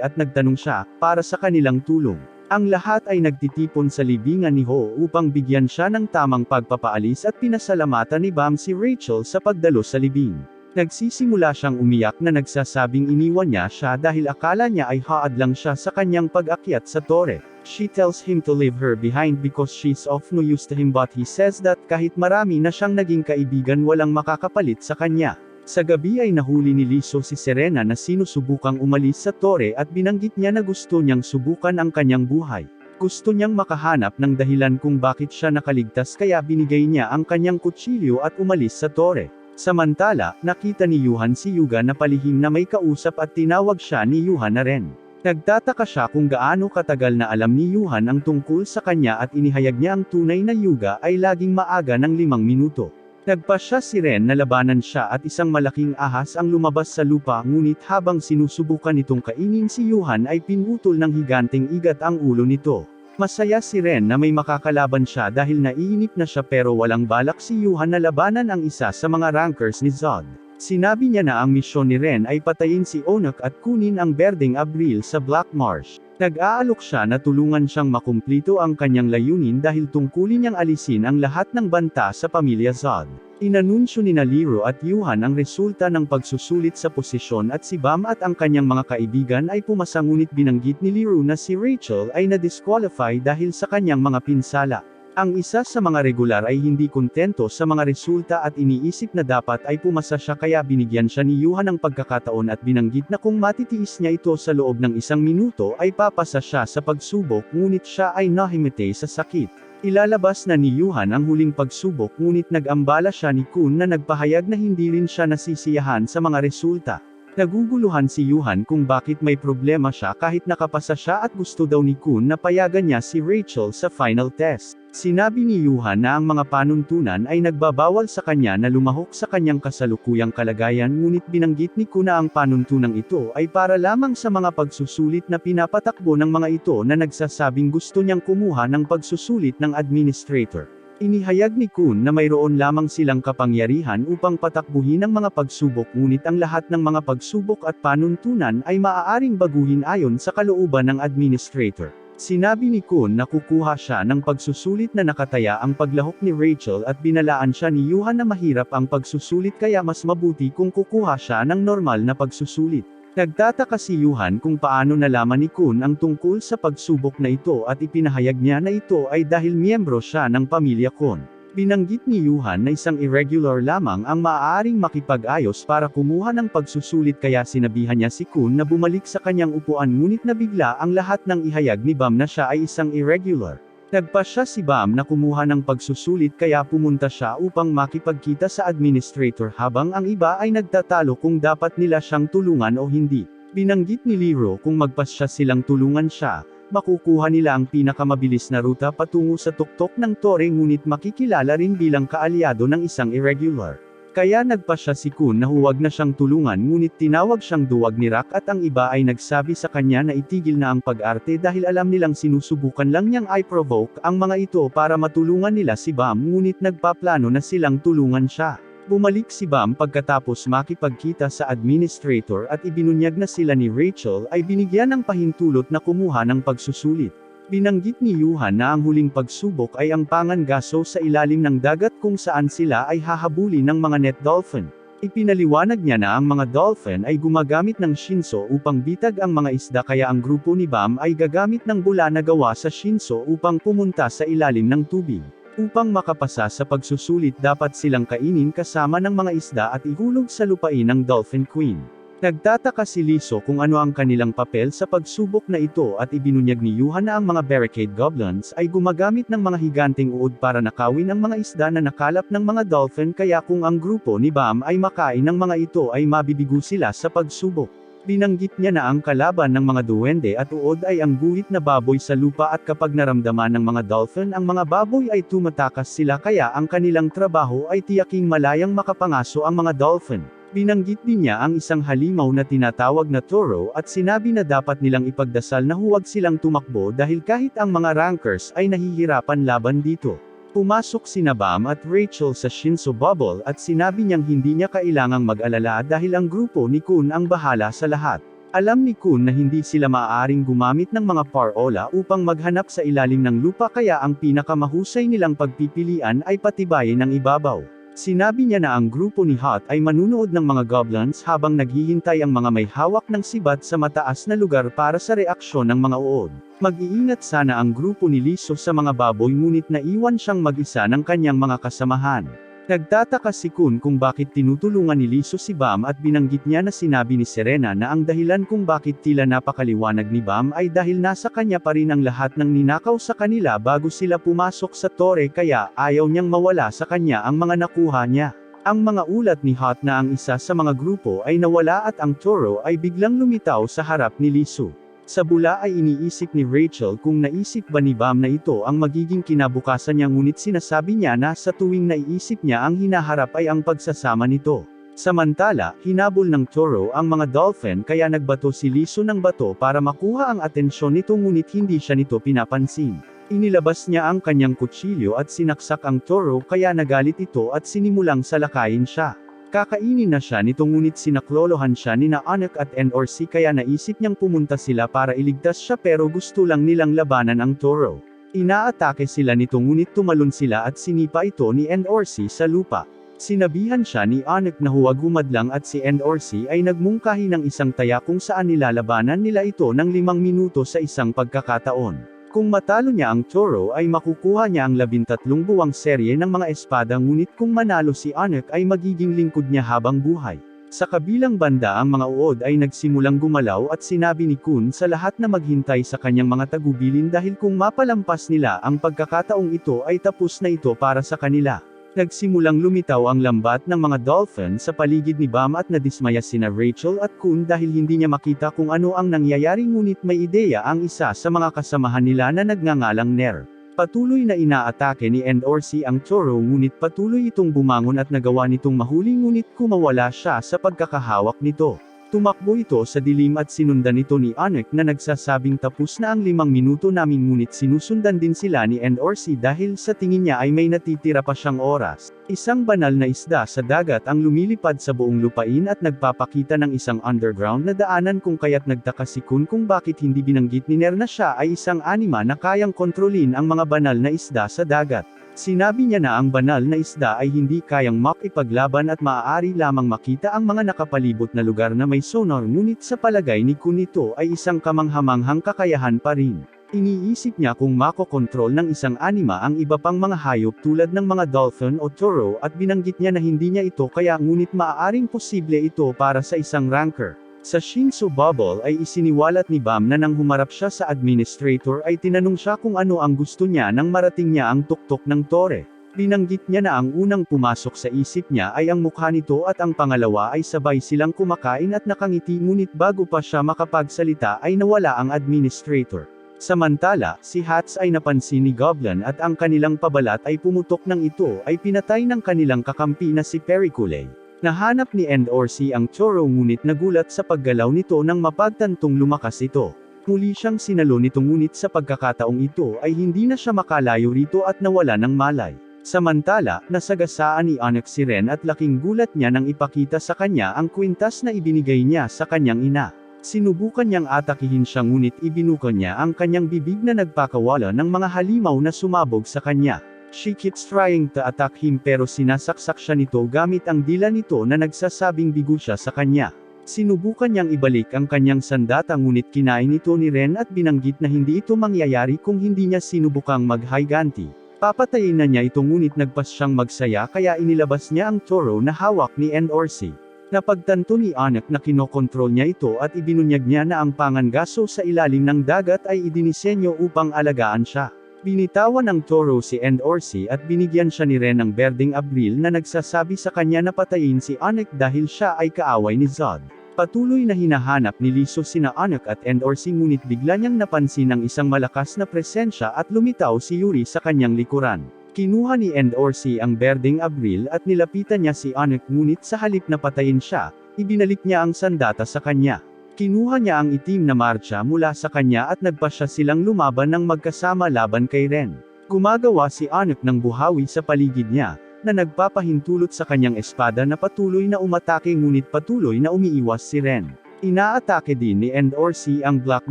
at nagtanong siya, para sa kanilang tulong. Ang lahat ay nagtitipon sa libingan ni Ho upang bigyan siya ng tamang pagpapaalis at pinasalamatan ni Bam si Rachel sa pagdalo sa libing. Nagsisimula siyang umiyak na nagsasabing iniwan niya siya dahil akala niya ay haad lang siya sa kanyang pag-akyat sa tore. She tells him to leave her behind because she's of no use to him but he says that kahit marami na siyang naging kaibigan walang makakapalit sa kanya. Sa gabi ay nahuli ni Liso si Serena na sinusubukang umalis sa tore at binanggit niya na gusto niyang subukan ang kanyang buhay. Gusto niyang makahanap ng dahilan kung bakit siya nakaligtas kaya binigay niya ang kanyang kutsilyo at umalis sa tore. Samantala, nakita ni Yuhan si Yuga na palihim na may kausap at tinawag siya ni Yuhan na rin. Nagtataka siya kung gaano katagal na alam ni Yuhan ang tungkol sa kanya at inihayag niya ang tunay na Yuga ay laging maaga ng 5 minuto. Nagpasya si Ren na labanan siya at isang malaking ahas ang lumabas sa lupa ngunit habang sinusubukan nitong kainin si Yuhan ay pinutol ng higanteng igat ang ulo nito. Masaya si Ren na may makakalaban siya dahil naiinip na siya pero walang balak si Yuhan na labanan ang isa sa mga rankers ni Zod. Sinabi niya na ang misyon ni Ren ay patayin si Onak at kunin ang Berdeng Abril sa Black Marsh. Nag-aalok siya na tulungan siyang makumplito ang kanyang layunin dahil tungkulin niyang alisin ang lahat ng banta sa pamilya Zod. Inanunsyo ni Liro at Yuhan ang resulta ng pagsusulit sa posisyon at si Bam at ang kanyang mga kaibigan ay pumasa ngunit binanggit ni Liro na si Rachel ay na-disqualify dahil sa kanyang mga pinsala. Ang isa sa mga regular ay hindi kontento sa mga resulta at iniisip na dapat ay pumasa siya kaya binigyan siya ni Yuhan ng pagkakataon at binanggit na kung matitiis niya ito sa loob ng 1 minuto ay papasa siya sa pagsubok ngunit siya ay nahimete sa sakit. Ilalabas na ni Yuhan ang huling pagsubok ngunit nag-ambala siya ni Kun na nagpahayag na hindi rin siya nasisiyahan sa mga resulta. Naguguluhan si Yuhan kung bakit may problema siya kahit nakapasa siya at gusto daw ni Kun na payagan niya si Rachel sa final test. Sinabi ni Yuhan na ang mga panuntunan ay nagbabawal sa kanya na lumahok sa kanyang kasalukuyang kalagayan ngunit binanggit ni Kun na ang panuntunang ito ay para lamang sa mga pagsusulit na pinapatakbo ng mga ito na nagsasabing gusto niyang kumuha ng pagsusulit ng administrator. Inihayag ni Kun na mayroon lamang silang kapangyarihan upang patakbuhin ang mga pagsubok ngunit ang lahat ng mga pagsubok at panuntunan ay maaaring baguhin ayon sa kalooban ng administrator. Sinabi ni Kun na kukuha siya ng pagsusulit na nakataya ang paglahok ni Rachel at binalaan siya ni Yuhan na mahirap ang pagsusulit kaya mas mabuti kung kukuha siya ng normal na pagsusulit. Nagtataka si Yuhan kung paano nalaman ni Kun ang tungkol sa pagsubok na ito at ipinahayag niya na ito ay dahil miyembro siya ng pamilya Kun. Binanggit ni Yuhan na isang irregular lamang ang maaaring makipag-ayos para kumuha ng pagsusulit kaya sinabihan niya si Kun na bumalik sa kanyang upuan ngunit nabigla ang lahat ng ihayag ni Bam na siya ay isang irregular. Nagpasya si Bam na kumuha ng pagsusulit kaya pumunta siya upang makipagkita sa administrator habang ang iba ay nagtatalo kung dapat nila siyang tulungan o hindi. Binanggit ni Liro kung magpasya silang tulungan siya, makukuha nila ang pinakamabilis na ruta patungo sa tuktok ng tore ngunit makikilala rin bilang kaalyado ng isang irregular. Kaya nagpasya si Kun na huwag na siyang tulungan ngunit tinawag siyang duwag ni Rock at ang iba ay nagsabi sa kanya na itigil na ang pag-arte dahil alam nilang sinusubukan lang niyang i-provoke ang mga ito para matulungan nila si Bam ngunit nagpaplano na silang tulungan siya. Bumalik si Bam pagkatapos makipagkita sa administrator at ibinunyag na sila ni Rachel ay binigyan ng pahintulot na kumuha ng pagsusulit. Binanggit ni Yuhan na ang huling pagsubok ay ang pangangaso sa ilalim ng dagat kung saan sila ay hahabulin ng mga net dolphin. Ipinaliwanag niya na ang mga dolphin ay gumagamit ng shinso upang bitag ang mga isda kaya ang grupo ni Bam ay gagamit ng bula na gawa sa shinso upang pumunta sa ilalim ng tubig. Upang makapasa sa pagsusulit dapat silang kainin kasama ng mga isda at ihulog sa lupain ng Dolphin Queen. Nagtataka si Liso kung ano ang kanilang papel sa pagsubok na ito at ibinunyag ni Yuhan na ang mga barricade goblins ay gumagamit ng mga higanteng uod para nakawin ang mga isda na nakalap ng mga dolphin kaya kung ang grupo ni Bam ay makain ng mga ito ay mabibigo sila sa pagsubok. Binanggit niya na ang kalaban ng mga duwende at uod ay ang guhit na baboy sa lupa at kapag naramdaman ng mga dolphin ang mga baboy ay tumatakas sila kaya ang kanilang trabaho ay tiyaking malayang makapangaso ang mga dolphin. Binanggit din niya ang isang halimaw na tinatawag na toro at sinabi na dapat nilang ipagdasal na huwag silang tumakbo dahil kahit ang mga rankers ay nahihirapan laban dito. Pumasok sina Bam at Rachel sa Shinso Bubble at sinabi niyang hindi niya kailangang mag-alala dahil ang grupo ni Kun ang bahala sa lahat. Alam ni Kun na hindi sila maaaring gumamit ng mga parola upang maghanap sa ilalim ng lupa kaya ang pinakamahusay nilang pagpipilian ay patibayin ang ibabaw. Sinabi niya na ang grupo ni Hot ay manunood ng mga goblins habang naghihintay ang mga may hawak ng sibat sa mataas na lugar para sa reaksyon ng mga uod. Mag-iingat sana ang grupo ni Liso sa mga baboy ngunit naiwan siyang mag-isa ng kanyang mga kasamahan. Nagtataka si Kun kung bakit tinutulungan ni Liso si Bam at binanggit niya na sinabi ni Serena na ang dahilan kung bakit tila napakaliwanag ni Bam ay dahil nasa kanya pa rin ang lahat ng ninakaw sa kanila bago sila pumasok sa tore kaya ayaw niyang mawala sa kanya ang mga nakuha niya. Ang mga ulat ni Hot na ang isa sa mga grupo ay nawala at ang toro ay biglang lumitaw sa harap ni Liso. Sa bula ay iniisip ni Rachel kung naisip ba ni Bam na ito ang magiging kinabukasan niya ngunit sinasabi niya na sa tuwing naiisip niya ang hinaharap ay ang pagsasama nito. Samantala, hinabol ng toro ang mga dolphin kaya nagbato si Liso ng bato para makuha ang atensyon nito ngunit hindi siya nito pinapansin. Inilabas niya ang kanyang kutsilyo at sinaksak ang toro kaya nagalit ito at sinimulang salakayin siya. Kakainin na siya nito ngunit sinaklolohan siya ni na Anak at Endorsi kaya naisip niyang pumunta sila para iligtas siya pero gusto lang nilang labanan ang toro. Inaatake sila nito ngunit tumalon sila at sinipa ito ni Endorsi sa lupa. Sinabihan siya ni Anak na huwag humadlang at si Endorsi ay nagmungkahi ng isang taya kung saan nilalabanan nila ito ng 5 minuto sa isang pagkakataon. Kung matalo niya ang toro ay makukuha niya ang 13 buwang serye ng mga espada ngunit kung manalo si Anak ay magiging lingkod niya habang buhay. Sa kabilang banda ang mga uod ay nagsimulang gumalaw at sinabi ni Kun sa lahat na maghintay sa kanyang mga tagubilin dahil kung mapalampas nila ang pagkakataong ito ay tapos na ito para sa kanila. Nagsimulang lumitaw ang lambat ng mga dolphin sa paligid ni Bam at nadismaya sina Rachel at Kun dahil hindi niya makita kung ano ang nangyayari ngunit may ideya ang isa sa mga kasamahan nila na nagngangalang Ner. Patuloy na inaatake ni Endorsi ang toro ngunit patuloy itong bumangon at nagawa nitong mahuli ngunit kumawala siya sa pagkakahawak nito. Tumakbo ito sa dilim at sinundan ito ni Anak na nagsasabing tapos na ang 5 minuto namin ngunit sinusundan din sila ni Endorsi dahil sa tingin niya ay may natitira pa siyang oras. Isang banal na isda sa dagat ang lumilipad sa buong lupain at nagpapakita ng isang underground na daanan kung kaya't nagtaka si Kun kung bakit hindi binanggit ni Ner na siya ay isang anima na kayang kontrolin ang mga banal na isda sa dagat. Sinabi niya na ang banal na isda ay hindi kayang makipaglaban at maaari lamang makita ang mga nakapalibot na lugar na may sonar ngunit sa palagay ni Kun ito ay isang kamanghamanghang kakayahan pa rin. Iniisip niya kung makokontrol ng isang anima ang iba pang mga hayop tulad ng mga dolphin o toro at binanggit niya na hindi niya ito kaya ngunit maaaring posible ito para sa isang ranker. Sa Shinso Bubble ay isiniwalat ni Bam na nang humarap siya sa administrator ay tinanong siya kung ano ang gusto niya nang marating niya ang tuktok ng tore. Binanggit niya na ang unang pumasok sa isip niya ay ang mukha nito at ang pangalawa ay sabay silang kumakain at nakangiti ngunit bago pa siya makapagsalita ay nawala ang administrator. Samantala, si Hats ay napansin ni Goblin at ang kanilang pabalat ay pumutok nang ito ay pinatay ng kanilang kakampi na si Pericule. Nahanap ni Endorsi ang Toro ngunit nagulat sa paggalaw nito nang mapagtantong lumakas ito. Muli siyang sinalo nito ngunit sa pagkakataong ito ay hindi na siya makalayo rito at nawala ng malay. Samantala, nasagasaan ni Onyx si Ren at laking gulat niya nang ipakita sa kanya ang kwintas na ibinigay niya sa kanyang ina. Sinubukan niyang atakihin siya ngunit ibinuka niya ang kanyang bibig na nagpakawala ng mga halimaw na sumabog sa kanya. She keeps trying to attack him pero sinasaksak siya nito gamit ang dila nito na nagsasabing bigo siya sa kanya. Sinubukan niyang ibalik ang kanyang sandata ngunit kinain ito ni Ren at binanggit na hindi ito mangyayari kung hindi niya sinubukang mag-higanti. Papatayin na niya ito ngunit nagpas siyang magsaya kaya inilabas niya ang Toro na hawak ni Endorsi. Napagtanto ni Anak na kinokontrol niya ito at ibinunyag niya na ang pangangaso sa ilalim ng dagat ay idinisenyo upang alagaan siya. Binitawan ng Toro si Endorsi at binigyan siya ni Ren ng berdeng abril na nagsasabi sa kanya na patayin si Anak dahil siya ay kaaway ni Zod. Patuloy na hinahanap ni Liso sina Anak at Endorsi ngunit bigla niyang napansin ang isang malakas na presensya at lumitaw si Yuri sa kanyang likuran. Kinuha ni Endorsi ang berdeng abril at nilapitan niya si Anak ngunit sa halip na patayin siya, ibinalik niya ang sandata sa kanya. Kinuha niya ang itim na marcha mula sa kanya at nagpasya silang lumaban ng magkasama laban kay Ren. Gumagawa si Anak ng buhawi sa paligid niya, na nagpapahintulot sa kanyang espada na patuloy na umatake ngunit patuloy na umiiwas si Ren. Inaatake din ni Endorsi ang Black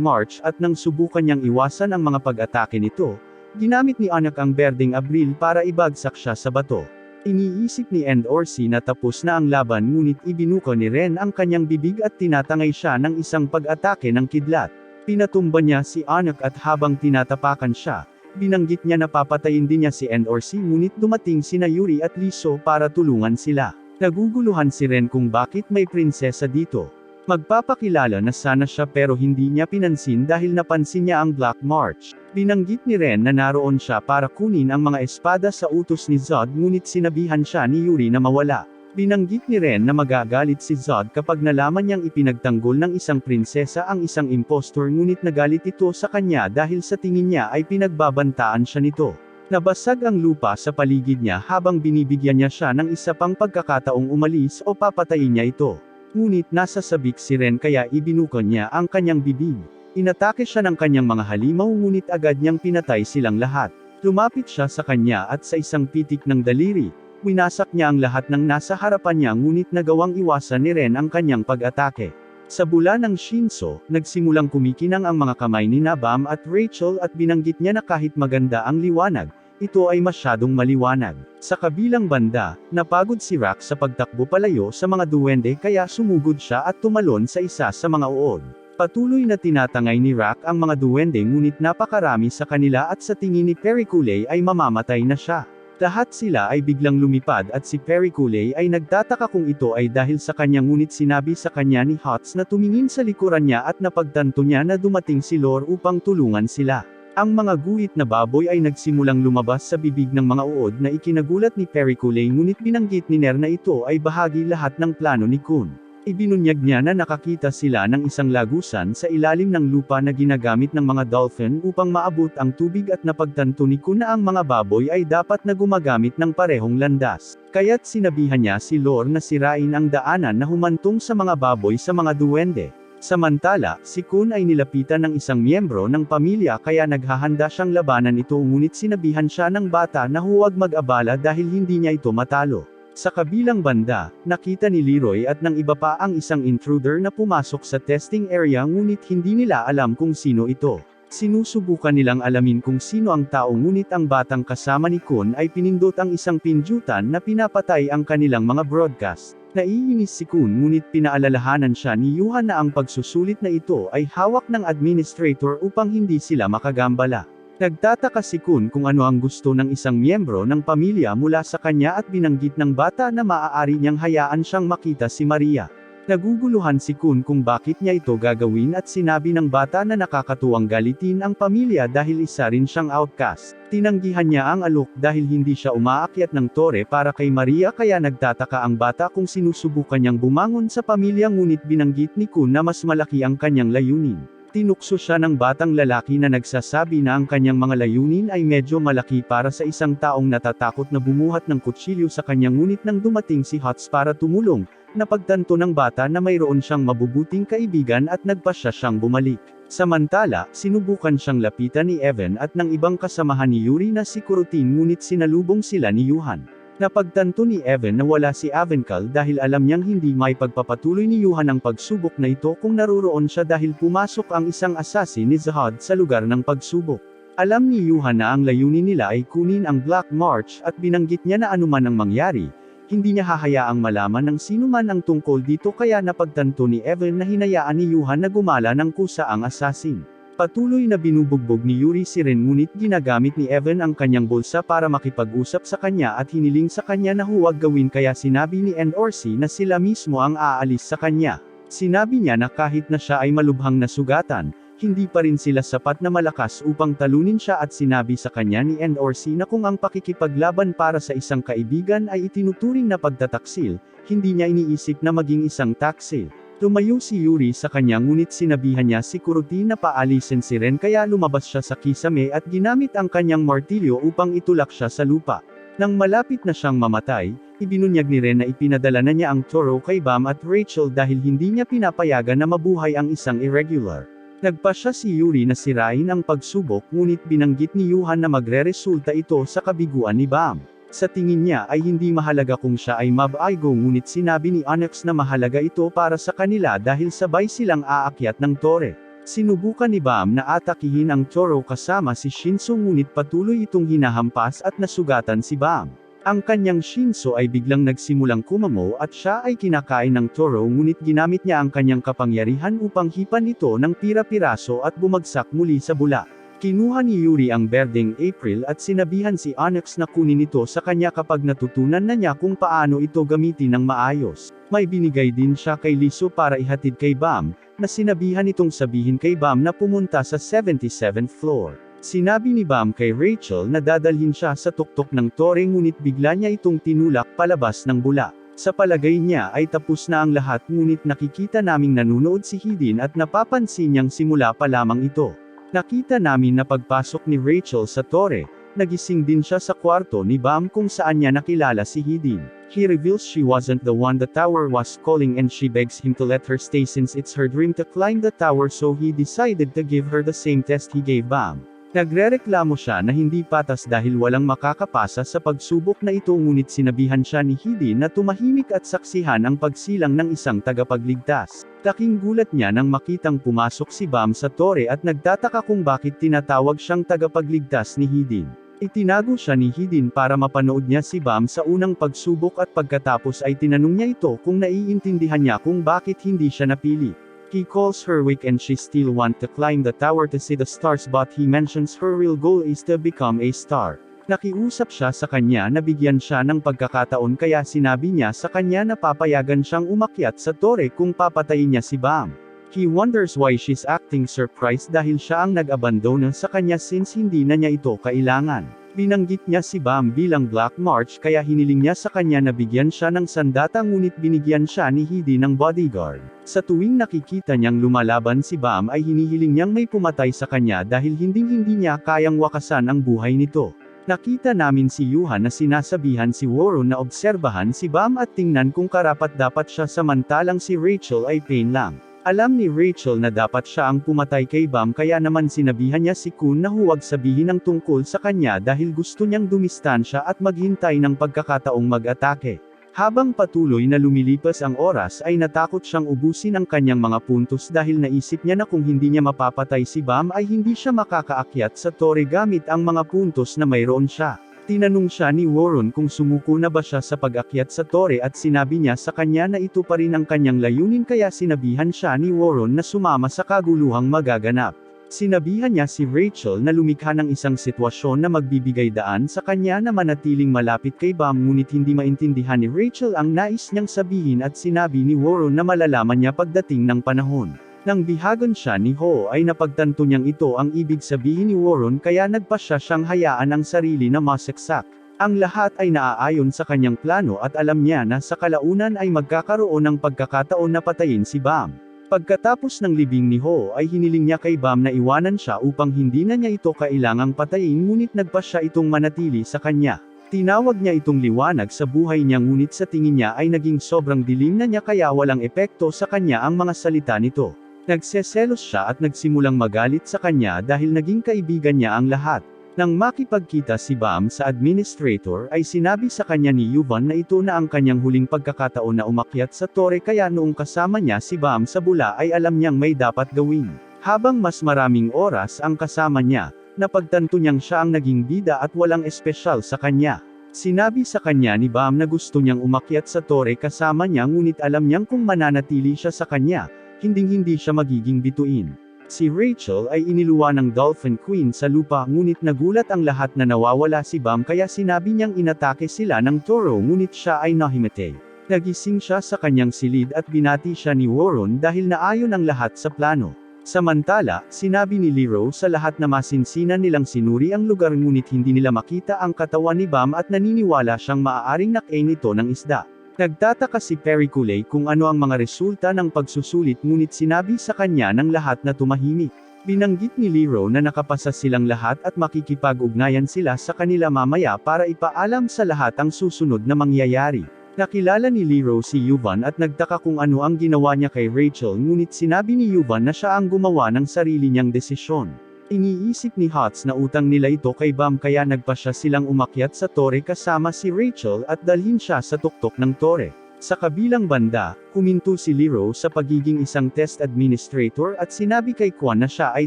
March at nang subukan niyang iwasan ang mga pag-atake nito, ginamit ni Anak ang berdeng abril para ibagsak siya sa bato. Iniisip ni Endorsi na tapos na ang laban ngunit ibinuka ni Ren ang kanyang bibig at tinatangay siya ng isang pag-atake ng kidlat. Pinatumba niya si Anak at habang tinatapakan siya, binanggit niya na papatayin din niya si Endorsi ngunit dumating sina Yuri at Liso para tulungan sila. Naguguluhan si Ren kung bakit may prinsesa dito. Magpapakilala na sana siya pero hindi niya pinansin dahil napansin niya ang Black March. Binanggit ni Ren na naroon siya para kunin ang mga espada sa utos ni Zod ngunit sinabihan siya ni Yuri na mawala. Binanggit ni Ren na magagalit si Zod kapag nalaman niyang ipinagtanggol ng isang prinsesa ang isang impostor ngunit nagalit ito sa kanya dahil sa tingin niya ay pinagbabantaan siya nito. Nabasag ang lupa sa paligid niya habang binibigyan niya siya ng isa pang pagkakataong umalis o papatayin niya ito. Ngunit nasa sabik si Ren kaya ibinuka niya ang kanyang bibig. Inatake siya ng kanyang mga halimaw ngunit agad niyang pinatay silang lahat. Lumapit siya sa kanya at sa isang pitik ng daliri, winasak niya ang lahat ng nasa harapan niya ngunit nagawang iwasan ni Ren ang kanyang pag-atake. Sa bula ng Shinso, nagsimulang kumikinang ang mga kamay ni Nabam at Rachel at binanggit niya na kahit maganda ang liwanag, ito ay masyadong maliwanag. Sa kabilang banda, napagod si Rock sa pagtakbo palayo sa mga duwende kaya sumugod siya at tumalon sa isa sa mga uod. Patuloy na tinatangay ni Rock ang mga duwende ngunit napakarami sa kanila at sa tingin ni Pericule ay mamamatay na siya. Lahat sila ay biglang lumipad at si Pericule ay nagtataka kung ito ay dahil sa kanya ngunit sinabi sa kanya ni Hots na tumingin sa likuran niya at napagtanto niya na dumating si Lore upang tulungan sila. Ang mga guhit na baboy ay nagsimulang lumabas sa bibig ng mga uod na ikinagulat ni Pericule ngunit binanggit ni Ner na ito ay bahagi lahat ng plano ni Kun. Ibinunyag niya na nakakita sila ng isang lagusan sa ilalim ng lupa na ginagamit ng mga dolphin upang maabot ang tubig at napagtanto ni Kun na ang mga baboy ay dapat na gumagamit ng parehong landas. Kaya't sinabihan niya si Lore na sirain ang daanan na humantong sa mga baboy sa mga duwende. Samantala, si Kun ay nilapitan ng isang miyembro ng pamilya kaya naghahanda siyang labanan ito ngunit sinabihan siya ng bata na huwag mag-abala dahil hindi niya ito matalo. Sa kabilang banda, nakita ni Leroy at ng iba pa ang isang intruder na pumasok sa testing area ngunit hindi nila alam kung sino ito. Sinusubukan nilang alamin kung sino ang tao ngunit ang batang kasama ni Kun ay pinindot ang isang pindutan na pinapatay ang kanilang mga broadcast. Naiinis si Kun ngunit pinaalalahanan siya ni Yuhan na ang pagsusulit na ito ay hawak ng administrator upang hindi sila makagambala. Nagtataka si Kun kung ano ang gusto ng isang miyembro ng pamilya mula sa kanya at binanggit ng bata na maaari niyang hayaan siyang makita si Maria. Naguguluhan si Kun kung bakit niya ito gagawin at sinabi ng bata na nakakatuwang galitin ang pamilya dahil isa rin siyang outcast. Tinanggihan niya ang alok dahil hindi siya umaakyat ng tore para kay Maria kaya nagtataka ang bata kung sinusubukan niyang bumangon sa pamilya ngunit binanggit ni Kun na mas malaki ang kanyang layunin. Tinukso siya ng batang lalaki na nagsasabi na ang kanyang mga layunin ay medyo malaki para sa isang taong natatakot na bumuhat ng kutsilyo sa kanya, ngunit nang dumating si Hotz para tumulong, napagtanto ng bata na mayroon siyang mabubuting kaibigan at nagpasya siyang bumalik. Samantala, sinubukan siyang lapitan ni Evan at ng ibang kasamahan ni Yuri na si Kurutin, ngunit sinalubong sila ni Yuhan. Napagtanto ni Evan na wala si Avenkal dahil alam niyang hindi may pagpapatuloy ni Yuhan ang pagsubok na ito kung naroon siya dahil pumasok ang isang assassin ni Zahad sa lugar ng pagsubok. Alam ni Yuhan na ang layunin nila ay kunin ang Black March at binanggit niya na anuman ang mangyari, hindi niya hahayaang malaman ng sino man ang tungkol dito, kaya napagtanto ni Evan na hinayaan ni Yuhan na gumala ng kusa ang assassin. Patuloy na binubugbog ni Yuri si Ren, ngunit ginagamit ni Evan ang kanyang bulsa para makipag-usap sa kanya at hiniling sa kanya na huwag gawin, kaya sinabi ni Endorsi na sila mismo ang aalis sa kanya. Sinabi niya na kahit na siya ay malubhang nasugatan, hindi pa rin sila sapat na malakas upang talunin siya, at sinabi sa kanya ni Endorsi na kung ang pakikipaglaban para sa isang kaibigan ay itinuturing na pagtataksil, hindi niya iniisip na maging isang taksil. Tumayo si Yuri sa kanya, ngunit sinabihan niya si Kurutin na paalisin si Ren, kaya lumabas siya sa kisame at ginamit ang kanyang martilyo upang itulak siya sa lupa. Nang malapit na siyang mamatay, ibinunyag ni Ren na ipinadala na niya ang toro kay Bam at Rachel dahil hindi niya pinapayagan na mabuhay ang isang irregular. Nagpasya si Yuri na sirain ang pagsubok, ngunit binanggit ni Yuhan na magreresulta ito sa kabiguan ni Bam. Sa tingin niya ay hindi mahalaga kung siya ay mab-aigo, ngunit sinabi ni Onyx na mahalaga ito para sa kanila dahil sabay silang aakyat ng tore. Sinubukan ni Bam na atakihin ang toro kasama si Shinso, ngunit patuloy itong hinahampas at nasugatan si Bam. Ang kanyang Shinso ay biglang nagsimulang kumamo at siya ay kinakain ng toro, ngunit ginamit niya ang kanyang kapangyarihan upang hipan ito ng pira-piraso at bumagsak muli sa bula. Kinuha ni Yuri ang berdeng April at sinabihan si Onyx na kunin ito sa kanya kapag natutunan na niya kung paano ito gamitin ng maayos. May binigay din siya kay Liso para ihatid kay Bam, na sinabihan itong sabihin kay Bam na pumunta sa 77th floor. Sinabi ni Bam kay Rachel na dadalhin siya sa tuktok ng tore, ngunit bigla niya itong tinulak palabas ng bula. Sa palagay niya ay tapos na ang lahat, ngunit nakikita naming nanunood si Hidin at napapansin niyang simula pa lamang ito. Nakita namin na pagpasok ni Rachel sa tore, nagising din siya sa kwarto ni Bam kung saan niya nakilala si Hidin. He reveals she wasn't the one the tower was calling and she begs him to let her stay since it's her dream to climb the tower, so he decided to give her the same test he gave Bam. Nagrereklamo siya na hindi patas dahil walang makakapasa sa pagsubok na ito, ngunit sinabihan siya ni Hidin na tumahimik at saksihan ang pagsilang ng isang tagapagligtas. Laking gulat niya nang makitang pumasok si Bam sa tore at nagtataka kung bakit tinatawag siyang tagapagligtas ni Hidin. Itinago siya ni Hidin para mapanood niya si Bam sa unang pagsubok at pagkatapos ay tinanong niya ito kung naiintindihan niya kung bakit hindi siya napili. He calls her weak and she still want to climb the tower to see the stars, but he mentions her real goal is to become a star. Nakiusap siya sa kanya na bigyan siya ng pagkakataon, kaya sinabi niya sa kanya na papayagan siyang umakyat sa tore kung papatayin niya si Bam. He wonders why she's acting surprised dahil siya ang nag-abandona sa kanya since hindi na niya ito kailangan. Binanggit niya si Bam bilang Black March, kaya hiniling niya sa kanya na bigyan siya ng sandata, ngunit binigyan siya ni Hidi ng bodyguard. Sa tuwing nakikita niyang lumalaban si Bam ay hinihiling niyang may pumatay sa kanya dahil hindi niya kayang wakasan ang buhay nito. Nakita namin si Yuhan na sinasabihan si Warren na obserbahan si Bam at tingnan kung karapat-dapat siya, samantalang si Rachel ay pain lang. Alam ni Rachel na dapat siya ang pumatay kay Bam, kaya naman sinabihan niya si Kun na huwag sabihin ang tungkol sa kanya dahil gusto niyang dumistansya at maghintay ng pagkakataong mag-atake. Habang patuloy na lumilipas ang oras ay natakot siyang ubusin ang kanyang mga puntos dahil naisip niya na kung hindi niya mapapatay si Bam ay hindi siya makakaakyat sa tore gamit ang mga puntos na mayroon siya. Tinanong siya ni Warren kung sumuko na ba siya sa pag-akyat sa tore at sinabi niya sa kanya na ito pa rin ang kanyang layunin, kaya sinabihan siya ni Warren na sumama sa kaguluhang magaganap. Sinabihan niya si Rachel na lumikha ng isang sitwasyon na magbibigay daan sa kanya na manatiling malapit kay Bam, ngunit hindi maintindihan ni Rachel ang nais niyang sabihin at sinabi ni Warren na malalaman niya pagdating ng panahon. Nang bihagan siya ni Ho ay napagtanto niyang ito ang ibig sabihin ni Warren, kaya nagpasya siyang hayaan ang sarili na masaksak. Ang lahat ay naaayon sa kanyang plano at alam niya na sa kalaunan ay magkakaroon ng pagkakataon na patayin si Bam. Pagkatapos ng libing ni Ho ay hiniling niya kay Bam na iwanan siya upang hindi na niya ito kailangang patayin, ngunit nagpa siya itong manatili sa kanya. Tinawag niya itong liwanag sa buhay niya, ngunit sa tingin niya ay naging sobrang dilim na niya kaya walang epekto sa kanya ang mga salita nito. Nagseselos siya at nagsimulang magalit sa kanya dahil naging kaibigan niya ang lahat. Nang makipagkita si Bam sa administrator ay sinabi sa kanya ni Yuvan na ito na ang kanyang huling pagkakataon na umakyat sa tore, kaya noong kasama niya si Bam sa bula ay alam niyang may dapat gawin. Habang mas maraming oras ang kasama niya, napagtanto niyang siya ang naging bida at walang espesyal sa kanya. Sinabi sa kanya ni Bam na gusto niyang umakyat sa tore kasama niya, ngunit alam niyang kung mananatili siya sa kanya, hinding-hindi siya magiging bituin. Si Rachel ay iniluwa ng Dolphin Queen sa lupa, ngunit nagulat ang lahat na nawawala si Bam, kaya sinabi niyang inatake sila ng toro, ngunit siya ay nahimatay. Nagising siya sa kanyang silid at binati siya ni Warren dahil naayon ang lahat sa plano. Samantala, sinabi ni Lero sa lahat na masinsinan nilang sinuri ang lugar, ngunit hindi nila makita ang katawan ni Bam at naniniwala siyang maaaring nakain ito ng isda. Nagtataka si Periculay kung ano ang mga resulta ng pagsusulit, ngunit sinabi sa kanya ng lahat na tumahimik. Binanggit ni Lero na nakapasa silang lahat at makikipag-ugnayan sila sa kanila mamaya para ipaalam sa lahat ang susunod na mangyayari. Nakilala ni Lero si Yuvan at nagtaka kung ano ang ginawa niya kay Rachel, ngunit sinabi ni Yuvan na siya ang gumawa ng sarili niyang desisyon. Iniisip ni Hotz na utang nila ito kay Bam, kaya nagpa siya silang umakyat sa tore kasama si Rachel at dalhin siya sa tuktok ng tore. Sa kabilang banda, huminto si Lero sa pagiging isang test administrator at sinabi kay Kwan na siya ay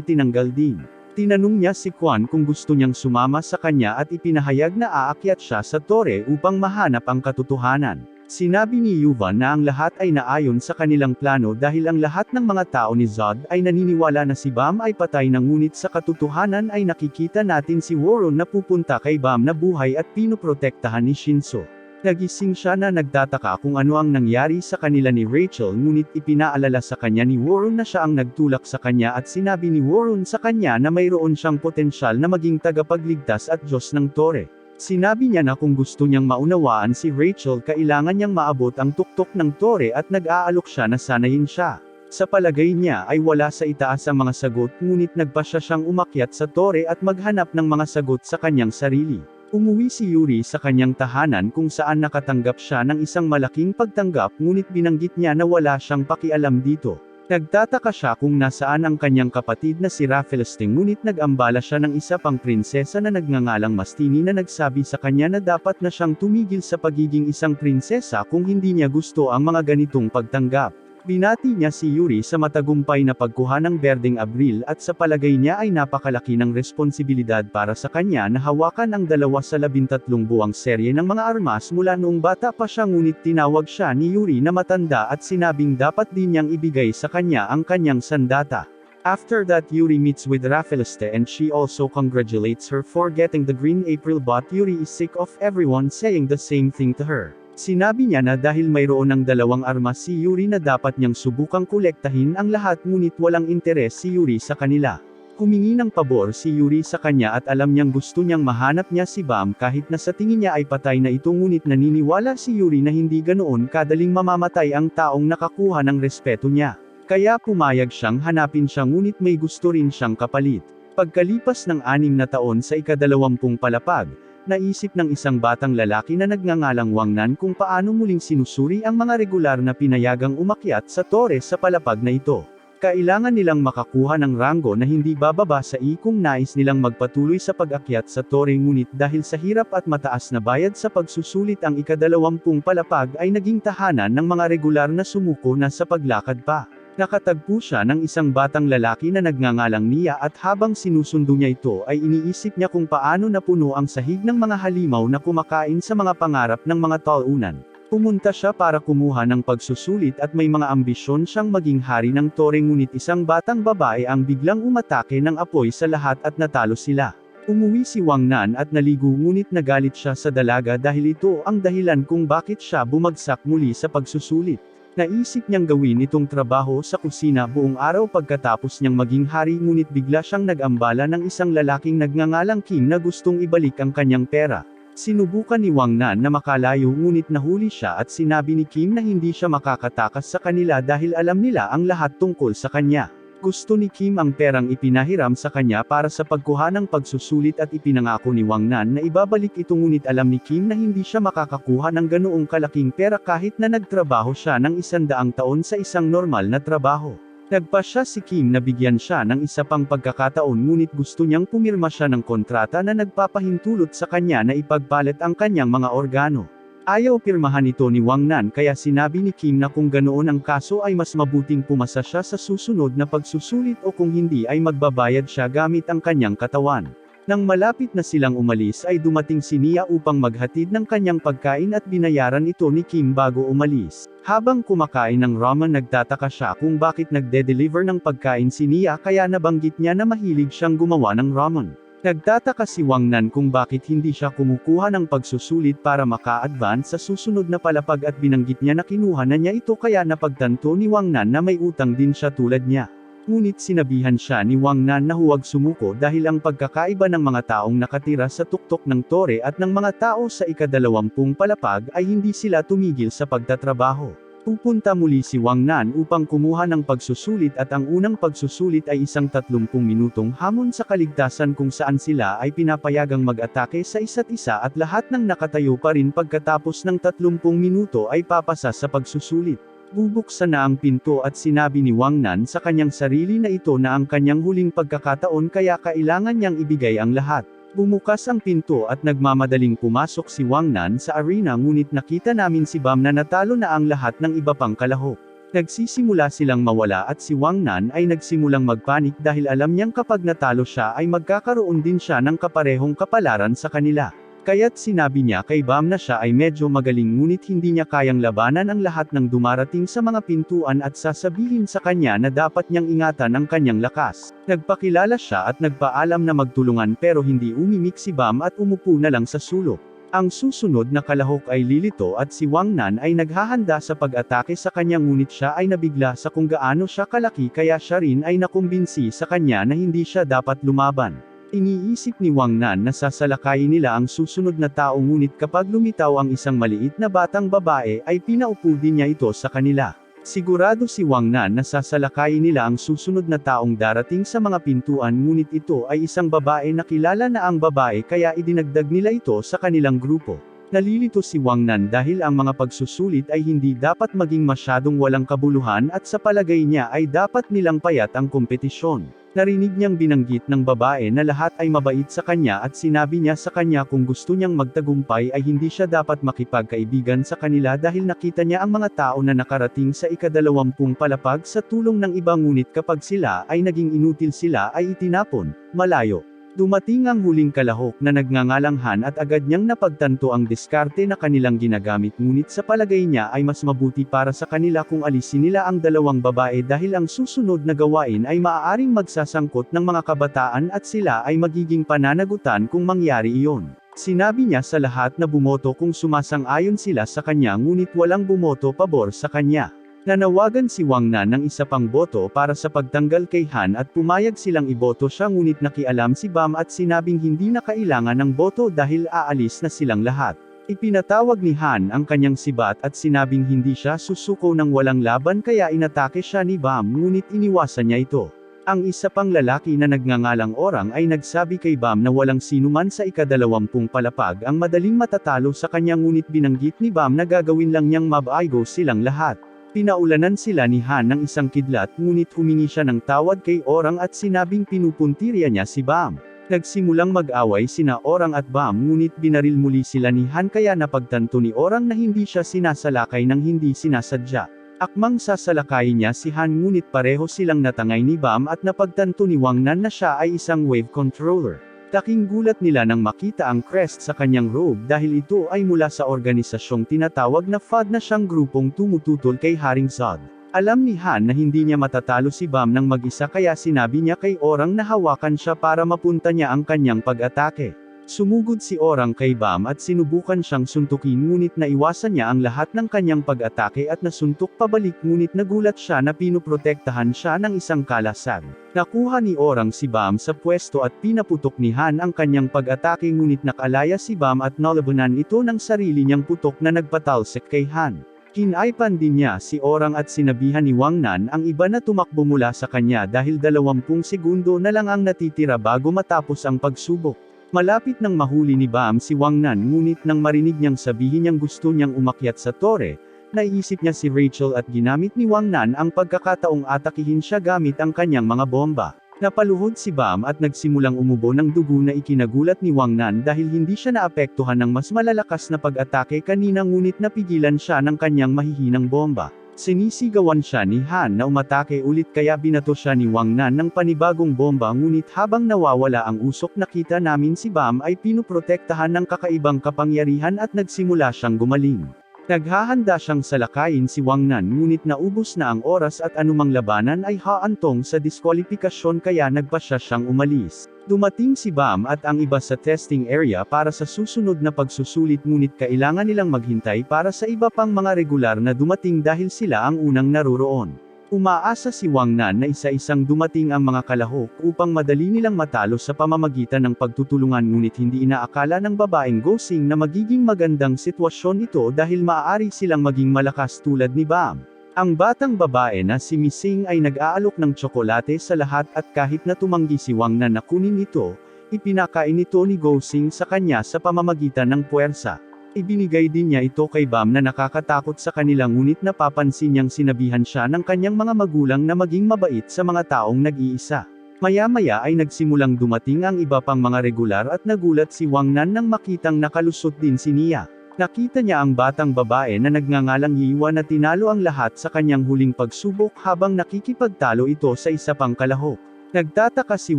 tinanggal din. Tinanong niya si Kwan kung gusto niyang sumama sa kanya at ipinahayag na aakyat siya sa tore upang mahanap ang katotohanan. Sinabi ni Yuvan na ang lahat ay naayon sa kanilang plano dahil ang lahat ng mga tao ni Zod ay naniniwala na si Bam ay patay na, ngunit sa katotohanan ay nakikita natin si Warren na pupunta kay Bam na buhay at pinoprotektahan ni Shinso. Nagising siya na nagtataka kung ano ang nangyari sa kanila ni Rachel, ngunit ipinaalala sa kanya ni Warren na siya ang nagtulak sa kanya at sinabi ni Warren sa kanya na mayroon siyang potensyal na maging tagapagligtas at Diyos ng tore. Sinabi niya na kung gusto niyang maunawaan si Rachel kailangan niyang maabot ang tuktok ng tore at nag-aalok siya na sanayin siya. Sa palagay niya ay wala sa itaas ang mga sagot, ngunit nagpa siyang umakyat sa tore at maghanap ng mga sagot sa kanyang sarili. Umuwi si Yuri sa kanyang tahanan kung saan nakatanggap siya ng isang malaking pagtanggap, ngunit binanggit niya na wala siyang pakialam dito. Nagtataka siya kung nasaan ang kanyang kapatid na si Rafelasting, ngunit nag-ambala siya ng isa pang prinsesa na nagngangalang Mastini na nagsabi sa kanya na dapat na siyang tumigil sa pagiging isang prinsesa kung hindi niya gusto ang mga ganitong pagtanggap. Binati niya si Yuri sa matagumpay na pagkuha ng Berdeng Abril at sa palagay niya ay napakalaki ng responsibilidad para sa kanya na hawakan ang 2 sa 13 buwang serye ng mga armas mula noong bata pa siya, ngunit tinawag siya ni Yuri na matanda at sinabing dapat din niyang ibigay sa kanya ang kanyang sandata. After that, Yuri meets with Rafeleste and she also congratulates her for getting the Green April, but Yuri is sick of everyone saying the same thing to her. Sinabi niya na dahil mayroon ng 2 armas si Yuri na dapat niyang subukang kolektahin ang lahat, ngunit walang interes si Yuri sa kanila. Humingi ng pabor si Yuri sa kanya at alam niyang gusto niyang mahanap niya si Bam kahit na sa tingin niya ay patay na ito, ngunit naniniwala si Yuri na hindi ganoon kadaling mamamatay ang taong nakakuha ng respeto niya. Kaya pumayag siyang hanapin siya, ngunit may gusto rin siyang kapalit. Pagkalipas ng 6 na taon sa ika-20 palapag, naisip ng isang batang lalaki na nagngangalang Wangnan kung paano muling sinusuri ang mga regular na pinayagang umakyat sa tore sa palapag na ito. Kailangan nilang makakuha ng ranggo na hindi bababa sa kung nais nilang magpatuloy sa pag-akyat sa tore, ngunit dahil sa hirap at mataas na bayad sa pagsusulit ang ika-20 palapag ay naging tahanan ng mga regular na sumuko na sa paglakad pa. Nakatagpo siya ng isang batang lalaki na nagngangalang Nia at habang sinusundo niya ito ay iniisip niya kung paano napuno ang sahig ng mga halimaw na kumakain sa mga pangarap ng mga talunan. Pumunta siya para kumuha ng pagsusulit at may mga ambisyon siyang maging hari ng tore, ngunit isang batang babae ang biglang umatake ng apoy sa lahat at natalo sila. Umuwi si Wangnan at naligo, ngunit nagalit siya sa dalaga dahil ito ang dahilan kung bakit siya bumagsak muli sa pagsusulit. Naisip niyang gawin itong trabaho sa kusina buong araw pagkatapos niyang maging hari, ngunit bigla siyang nag-ambala ng isang lalaking nagngangalang Kim na gustong ibalik ang kanyang pera. Sinubukan ni Wang Nan na makalayo ngunit nahuli siya at sinabi ni Kim na hindi siya makakatakas sa kanila dahil alam nila ang lahat tungkol sa kanya. Gusto ni Kim ang perang ipinahiram sa kanya para sa pagkuha ng pagsusulit at ipinangako ni Wang Nan na ibabalik ito ngunit alam ni Kim na hindi siya makakakuha ng ganoong kalaking pera kahit na nagtrabaho siya ng 100 taon sa isang normal na trabaho. Nagpasya si Kim na bigyan siya ng isa pang pagkakataon ngunit gusto niyang pumirma siya ng kontrata na nagpapahintulot sa kanya na ipagpalit ang kanyang mga organo. Ayaw pirmahan ito ni Wang Nan kaya sinabi ni Kim na kung ganoon ang kaso ay mas mabuting pumasa siya sa susunod na pagsusulit o kung hindi ay magbabayad siya gamit ang kanyang katawan. Nang malapit na silang umalis ay dumating si Nia upang maghatid ng kanyang pagkain at binayaran ito ni Kim bago umalis. Habang kumakain ng ramen nagtataka siya kung bakit nagde-deliver ng pagkain si Nia kaya nabanggit niya na mahilig siyang gumawa ng ramen. Nagtataka si Wang Nan kung bakit hindi siya kumukuha ng pagsusulit para maka-advance sa susunod na palapag at binanggit niya na kinuha na niya ito kaya napagtanto ni Wang Nan na may utang din siya tulad niya. Ngunit sinabihan siya ni Wang Nan na huwag sumuko dahil ang pagkakaiba ng mga taong nakatira sa tuktok ng tore at ng mga tao sa ika-20 palapag ay hindi sila tumigil sa pagtatrabaho. Pupunta muli si Wang Nan upang kumuha ng pagsusulit at ang unang pagsusulit ay isang 30 minutong hamon sa kaligtasan kung saan sila ay pinapayagang mag-atake sa isa't isa at lahat ng nakatayo pa rin pagkatapos ng 30 minuto ay papasa sa pagsusulit. Bubuksan na ang pinto at sinabi ni Wang Nan sa kanyang sarili na ito na ang kanyang huling pagkakataon kaya kailangan niyang ibigay ang lahat. Bumukas ang pinto at nagmamadaling pumasok si Wang Nan sa arena ngunit nakita namin si Bam na natalo na ang lahat ng iba pang kalahok. Nagsisimula silang mawala at si Wang Nan ay nagsimulang magpanik dahil alam niyang kapag natalo siya ay magkakaroon din siya ng kaparehong kapalaran sa kanila. Kaya't sinabi niya kay Bam na siya ay medyo magaling ngunit hindi niya kayang labanan ang lahat ng dumarating sa mga pintuan at sasabihin sa kanya na dapat niyang ingatan ang kanyang lakas. Nagpakilala siya at nagpaalam na magtulungan pero hindi umimik si Bam at umupo na lang sa sulok. Ang susunod na kalahok ay lilito at si Wang Nan ay naghahanda sa pag-atake sa kanya ngunit siya ay nabigla sa kung gaano siya kalaki kaya siya rin ay nakumbinsi sa kanya na hindi siya dapat lumaban. Iniisip ni Wang Nan na sasalakayin nila ang susunod na tao ngunit kapag lumitaw ang isang maliit na batang babae ay pinaupo din niya ito sa kanila. Sigurado si Wang Nan na sasalakayin nila ang susunod na taong darating sa mga pintuan ngunit ito ay isang babae na kilala na ang babae kaya idinagdag nila ito sa kanilang grupo. Nalilito si Wang Nan dahil ang mga pagsusulit ay hindi dapat maging masyadong walang kabuluhan at sa palagay niya ay dapat nilang payat ang kompetisyon. Narinig niyang binanggit ng babae na lahat ay mabait sa kanya at sinabi niya sa kanya kung gusto niyang magtagumpay ay hindi siya dapat makipagkaibigan sa kanila dahil nakita niya ang mga tao na nakarating sa ika-20 palapag sa tulong ng iba ngunit kapag sila ay naging inutil sila ay itinapon, malayo. Dumating ang huling kalahok na nagngangalanghan at agad niyang napagtanto ang diskarte na kanilang ginagamit ngunit sa palagay niya ay mas mabuti para sa kanila kung alisin nila ang dalawang babae dahil ang susunod na gawain ay maaaring magsasangkot ng mga kabataan at sila ay magiging pananagutan kung mangyari iyon. Sinabi niya sa lahat na bumoto kung sumasang-ayon sila sa kanya ngunit walang bumoto pabor sa kanya. Nanawagan si Wang Nan ng isa pang boto para sa pagtanggal kay Han at pumayag silang iboto siya ngunit nakialam si Bam at sinabing hindi na kailangan ng boto dahil aalis na silang lahat. Ipinatawag ni Han ang kanyang sibat at sinabing hindi siya susuko ng walang laban kaya inatake siya ni Bam ngunit iniwasan niya ito. Ang isa pang lalaki na nagngangalang Orang ay nagsabi kay Bam na walang sinuman sa ika-20 palapag ang madaling matatalo sa kanya ngunit binanggit ni Bam na gagawin lang niyang mabaigo silang lahat. Pinaulanan sila ni Han ng isang kidlat ngunit humingi siya ng tawad kay Orang at sinabing pinupuntirya niya si Bam. Nagsimulang mag-away sina Orang at Bam ngunit binaril muli sila ni Han kaya napagtanto ni Orang na hindi siya sinasalakay ng hindi sinasadya. Akmang sasalakayin niya si Han ngunit pareho silang natangay ni Bam at napagtanto ni Wang Nan na siya ay isang wave controller. Taking gulat nila nang makita ang crest sa kanyang robe dahil ito ay mula sa organisasyong tinatawag na FUD na siyang grupong tumututol kay Haring Zod. Alam ni Han na hindi niya matatalo si Bam ng mag-isa kaya sinabi niya kay Orang na hawakan siya para mapunta niya ang kanyang pag-atake. Sumugod si Orang kay Bam at sinubukan siyang suntukin ngunit naiwasan niya ang lahat ng kanyang pag-atake at nasuntok pabalik ngunit nagulat siya na pinoprotektahan siya ng isang kalasag. Nakuha ni Orang si Bam sa pwesto at pinaputok ni Han ang kanyang pag-atake ngunit nakalaya si Bam at nalabanan ito ng sarili niyang putok na nagpatalsik kay Han. Kinaipan din niya si Orang at sinabihan ni Wang Nan ang iba na tumakbo mula sa kanya dahil 20 segundo na lang ang natitira bago matapos ang pagsubok. Malapit nang mahuli ni Bam si Wang Nan ngunit nang marinig niyang sabihin niyang gusto niyang umakyat sa tore, naiisip niya si Rachel at ginamit ni Wang Nan ang pagkakataong atakihin siya gamit ang kanyang mga bomba. Napaluhod si Bam at nagsimulang umubo ng dugo na ikinagulat ni Wang Nan dahil hindi siya naapektuhan ng mas malalakas na pag-atake kanina ngunit napigilan siya ng kanyang mahihinang bomba. Sinisigawan siya ni Han na umatake ulit kaya binato siya ni Wang Nan ng panibagong bomba ngunit habang nawawala ang usok nakita namin si Bam ay pinoprotektahan ng kakaibang kapangyarihan at nagsimula siyang gumaling. Naghahanda siyang salakayin si Wang Nan ngunit naubos na ang oras at anumang labanan ay haantong sa diskwalipikasyon kaya nagpa siyang umalis. Dumating si Bam at ang iba sa testing area para sa susunod na pagsusulit ngunit kailangan nilang maghintay para sa iba pang mga regular na dumating dahil sila ang unang naroroon. Umaasa si Wang Nan na isa-isang dumating ang mga kalahok upang madali nilang matalo sa pamamagitan ng pagtutulungan ngunit hindi inaakala ng babaeng Go Sing na magiging magandang sitwasyon ito dahil maaari silang maging malakas tulad ni Bam. Ang batang babae na si Mising ay nag-aalok ng tsokolate sa lahat at kahit na tumanggi si Wang Nan na kunin ito, ipinakain ito ni Go Sing sa kanya sa pamamagitan ng puwersa. Ibinigay din niya ito kay Bam na nakakatakot sa kanila ngunit napapansin niyang sinabihan siya ng kanyang mga magulang na maging mabait sa mga taong nag-iisa. Maya-maya ay nagsimulang dumating ang iba pang mga regular at nagulat si Wang Nan nang makitang nakalusot din si Nia. Nakita niya ang batang babae na nagngangalang Yiwa na tinalo ang lahat sa kanyang huling pagsubok habang nakikipagtalo ito sa isa pang kalahok. Nagtataka si